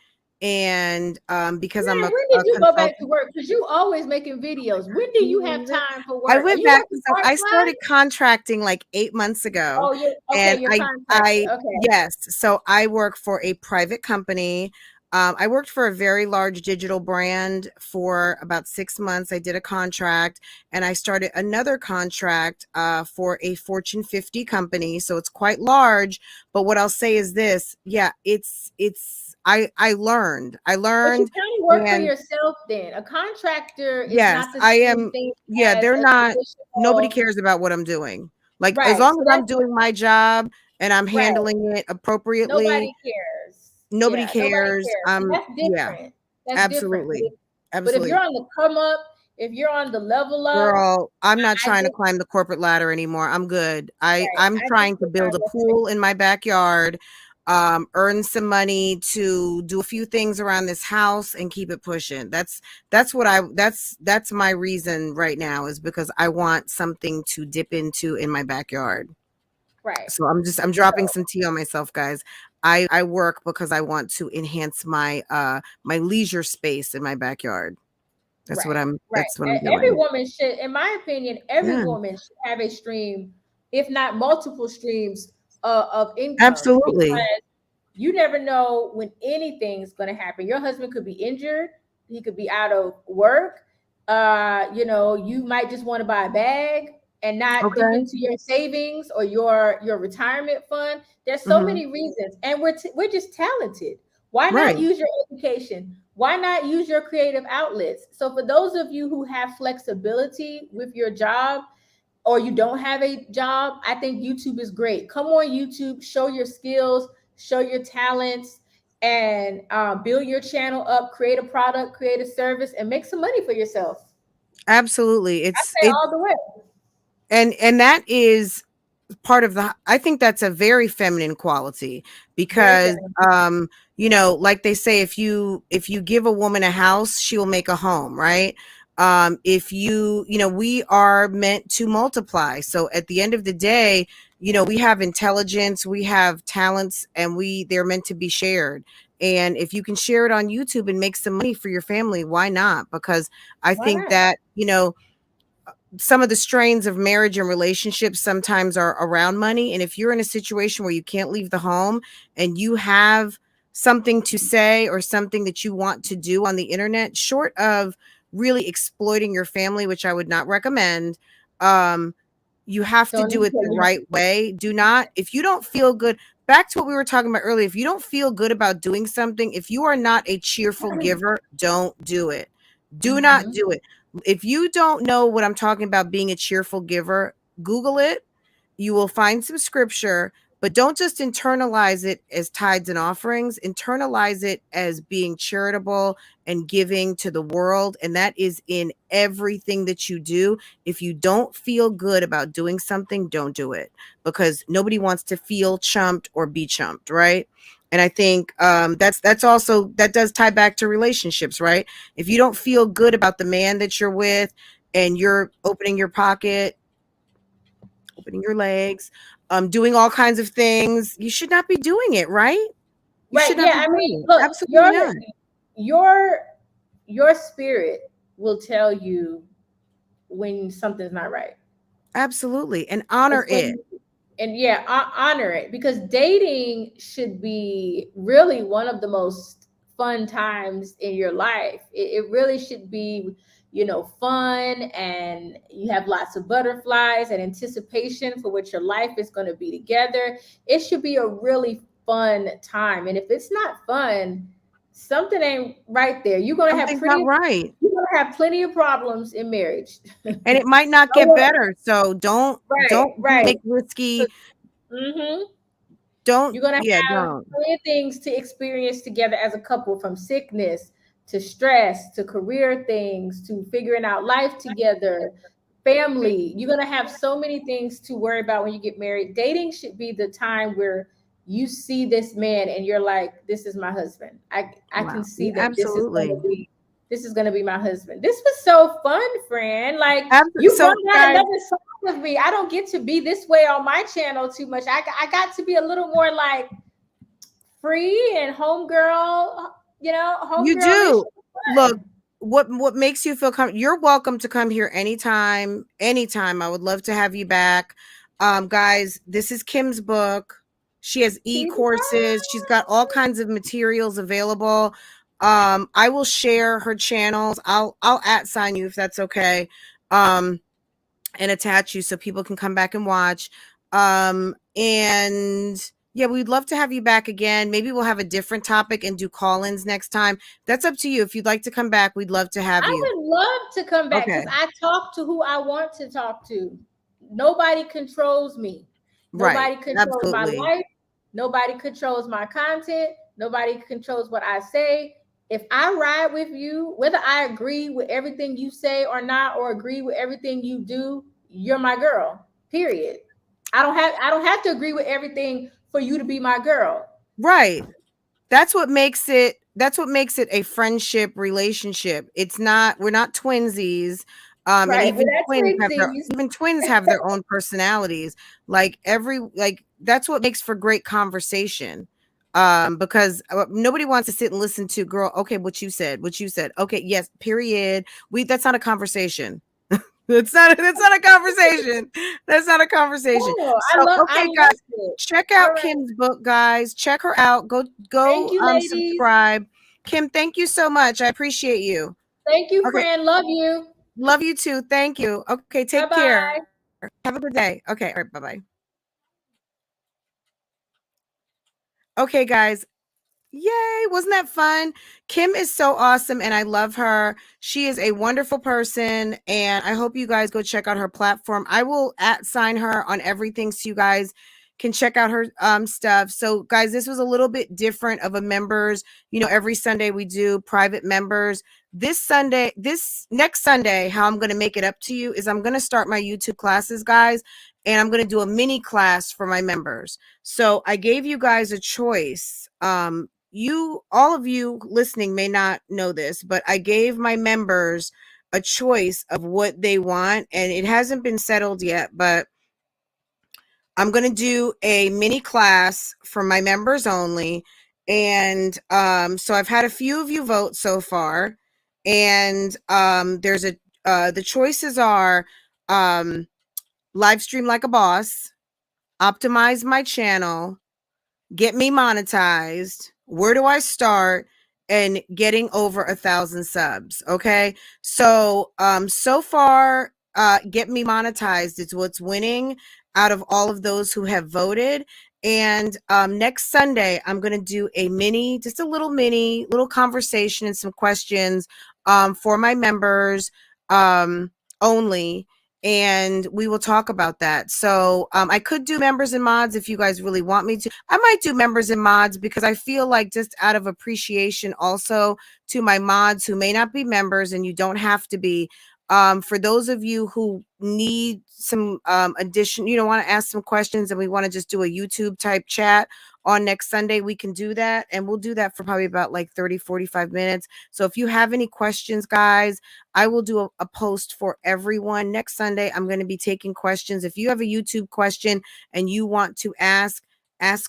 and because I'm man, a, when a did you go back to consultant. work? Because you always making videos. When do you have time for I work? Are went you back, working so part I time? started contracting like 8 months ago, Oh, you're okay. and You're contracted. I Okay, yes, so I work for a private company. I worked for a very large digital brand for about 6 months. I did a contract, and I started another contract for a Fortune 50 company. So it's quite large. But what I'll say is this: yeah, I learned. I but you learned, kind of work for and yourself then. A contractor is yes, not the I same am. thing Yeah, as they're a not. Nobody traditional. cares about what I'm doing. Like, as Right. long So as I'm that's doing my job and I'm right. handling it appropriately, Nobody cares. nobody Yeah, nobody cares. cares. So that's Yeah, different. That's different. absolutely, But if you're absolutely. on the come up, if you're on the level up, Girl, I'm not I trying to just climb the corporate ladder anymore. I'm good. right. I'm I just trying to would find build a your pool in my backyard, earn some money to do a few things around this house and keep it pushing. That's what that's my reason right now, is because I want something to dip into in my backyard. right. So I'm dropping So some tea on myself, guys. I work because I want to enhance my my leisure space in my backyard. right, right. That's what I'm Every doing. woman should, in my opinion, every Yeah, woman should have a stream, if not multiple streams of income, absolutely. because you never know when anything's going to happen. Your husband could be injured, he could be out of work. You might just want to buy a bag and not dip Okay. into your savings or your retirement fund. There's so Mhm. many reasons, and we're just talented. Why not Right. use your education? Why not use your creative outlets? So for those of you who have flexibility with your job, or you don't have a job, I think YouTube is great. Come on YouTube, show your skills, show your talents, and build your channel up, create a product, create a service, and make some money for yourself. Absolutely. I It's say it all the way. and that is part of the, I think that's a very feminine quality, Very because feminine. like they say, if you give a woman a house, she will make a home, right? If we are meant to multiply. So at the end of the day, we have intelligence, we have talents, and they're meant to be shared. And if you can share it on YouTube and make some money for your family, why not? Because I Why think not? that, some of the strains of marriage and relationships sometimes are around money. And if you're in a situation where you can't leave the home and you have something to say or something that you want to do on the internet, short of really exploiting your family, which I would not recommend, um, you have to Don't do need it the to. right way. Do not, if you don't feel good, back to what we were talking about earlier, if you don't feel good about doing something, if you are not a cheerful giver, don't do it. Do not Hmm. do it. If you don't know what I'm talking about being a cheerful giver, Google it. You will find some scripture, but don't just internalize it as tithes and offerings. Internalize it as being charitable and giving to the world. And that is in everything that you do. If you don't feel good about doing something, don't do it, because nobody wants to feel chumped or be chumped, right? And I think that's also, that does tie back to relationships, right? If you don't feel good about the man that you're with, and you're opening your pocket, opening your legs, doing all kinds of things, you should not be doing it, right? You should Right. not Yeah. be I mean, doing it. look, Absolutely not. your your spirit will tell you when something's not right. Absolutely. And honor It's going it. to, and yeah, honor it, because dating should be really one of the most fun times in your life. It really should be, fun, and you have lots of butterflies and anticipation for what your life is going to be together. It should be a really fun time. And if it's not fun, something ain't right there. You're gonna have Something's not right. you're gonna have plenty of problems in marriage. And it might not get better. So don't Right, right. make risky. Mm-hmm. Don't, You're gonna yeah, have don't. plenty of things to experience together as a couple, from sickness to stress to career things to figuring out life together, family. You're gonna have so many things to worry about when you get married. Dating should be the time where you see this man and you're like, this is my husband. I Wow. can see that Absolutely. this is gonna be my husband. This was so fun, friend. Like, Absolutely. you So brought out guys, another side of me. I don't get to be this way on my channel too much. I got to be a little more like free and homegirl, you homegirlish. do. Look, what makes you feel comfortable? You're welcome to come here anytime. Anytime. I would love to have you back. Guys, this is Kim's book. She has e-courses. She's got all kinds of materials available. I will share her channels. I'll @sign you if that's okay. And attach you so people can come back and watch. And yeah, we'd love to have you back again. Maybe we'll have a different topic and do call-ins next time. That's up to you. If you'd like to come back, we'd love to have I you. would love to come back because Okay. I talk to who I want to talk to. Nobody controls me. Nobody Right. controls my Absolutely. life. Nobody controls my content. Nobody controls what I say. If I ride with you, whether I agree with everything you say or not, or agree with everything you do, you're my girl. Period. I don't have to agree with everything for you to be my girl. Right. That's what makes it a friendship relationship. It's not, we're not twinsies. And Right. But that's even twins have their own personalities. Like that's what makes for great conversation. Because nobody wants to sit and listen to, girl, okay, what you said. Okay, yes, period. That's not a conversation. That's not a conversation. That's not a conversation. Oh, So, I okay, guys, love it. check All out right. Kim's book, guys. Check her out. Go Thank you, ladies. subscribe. Kim, thank you so much. I appreciate you. Thank you, Okay. friend. Love you. Love you too. Thank you. Okay, take Bye-bye. care. Have a good day. Okay, all right, bye-bye. Okay, guys. Yay, wasn't that fun? Kim is so awesome and I love her. She is a wonderful person and I hope you guys go check out her platform. I will @sign her on everything so you guys can check out her stuff. So guys, this was a little bit different of a members. Every Sunday we do private members. This next Sunday, how I'm going to make it up to you is I'm going to start my YouTube classes, guys, and I'm going to do a mini class for my members. So I gave you guys a choice. All of you listening may not know this, but I gave my members a choice of what they want, and it hasn't been settled yet, but I'm going to do a mini class for my members only. And so I've had a few of you vote so far, and the choices are live stream like a boss, optimize my channel, get me monetized, where do I start, and getting over 1,000 subs. Okay, so so far get me monetized is what's winning out of all of those who have voted. And next Sunday I'm going to do just a little conversation and some questions for my members only, and we will talk about that. So I could do members and mods if you guys really want me to. I might do members and mods because I feel like, just out of appreciation also to my mods who may not be members, and you don't have to be. For those of you who need some addition, want to ask some questions and we want to just do a YouTube type chat on next Sunday, we can do that. And we'll do that for probably about like 30-45 minutes. So if you have any questions, guys, I will do a post for everyone next Sunday. I'm going to be taking questions. If you have a YouTube question and you want to ask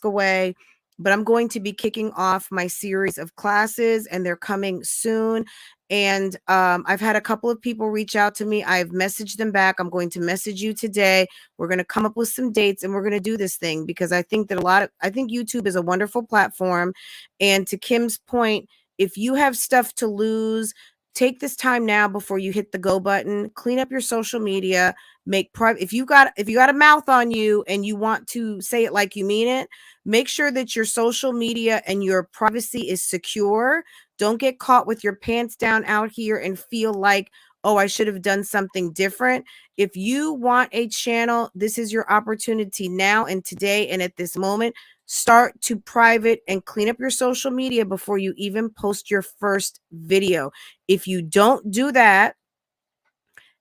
away. But I'm going to be kicking off my series of classes, and they're coming soon. And I've had a couple of people reach out to me. I've messaged them back. I'm going to message you today. We're going to come up with some dates and we're going to do this thing, because I think that I think YouTube is a wonderful platform. And to Kim's point, if you have stuff to lose, take this time now before you hit the go button. Clean up your social media. Make private. If you got a mouth on you and you want to say it like you mean it, make sure that your social media and your privacy is secure. Don't get caught with your pants down out here and feel like, oh, I should have done something different. If you want a channel, this is your opportunity now and today and at this moment. Start to private and clean up your social media before you even post your first video. If you don't do that,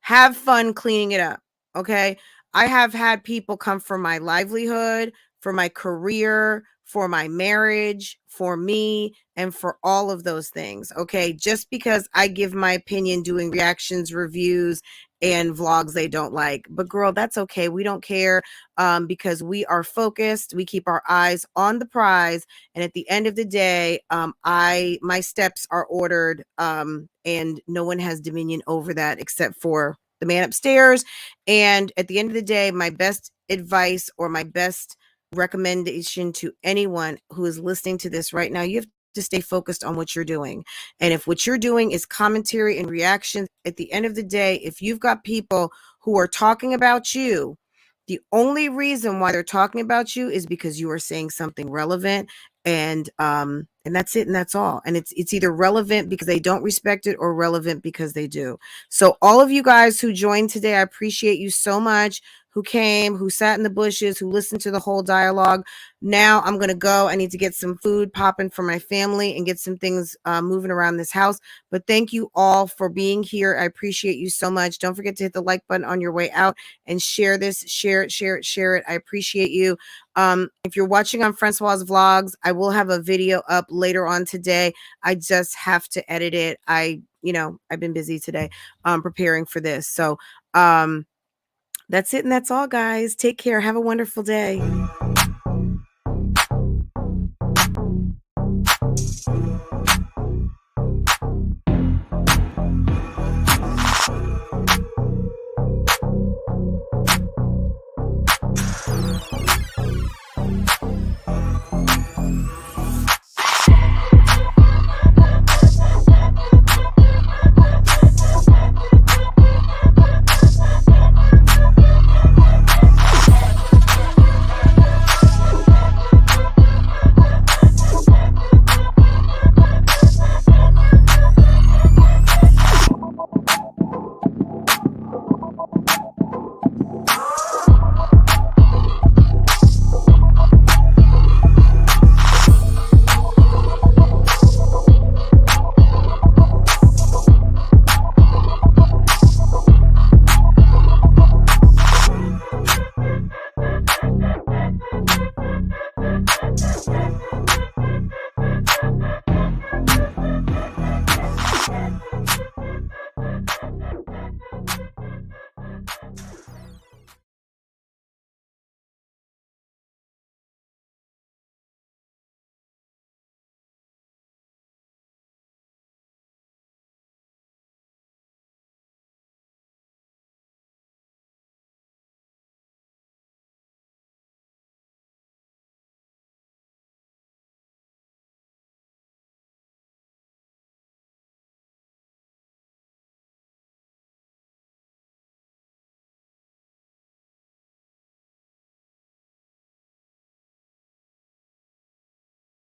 have fun cleaning it up. Okay. I have had people come for my livelihood, for my career, for my marriage, for me, and for all of those things. Okay. Just because I give my opinion doing reactions, reviews, and vlogs they don't like. But girl, that's okay. We don't care, because we are focused. We keep our eyes on the prize. And at the end of the day, my steps are ordered, and no one has dominion over that except for the man upstairs. And at the end of the day, my best advice or my best recommendation to anyone who is listening to this right now, you have to stay focused on what you're doing. And if what you're doing is commentary and reactions, at the end of the day, if you've got people who are talking about you, the only reason why they're talking about you is because you are saying something relevant, and that's it, and that's all. And it's either relevant because they don't respect it or relevant because they do. So all of you guys who joined today, I appreciate you so much, who came, who sat in the bushes, who listened to the whole dialogue. Now I'm going to go. I need to get some food popping for my family and get some things moving around this house. But thank you all for being here. I appreciate you so much. Don't forget to hit the like button on your way out and share this, share it. I appreciate you. If you're watching on Francoise Vlogs, I will have a video up later on today. I just have to edit it. I've been busy today, preparing for this. So, that's it. And that's all, guys. Take care. Have a wonderful day.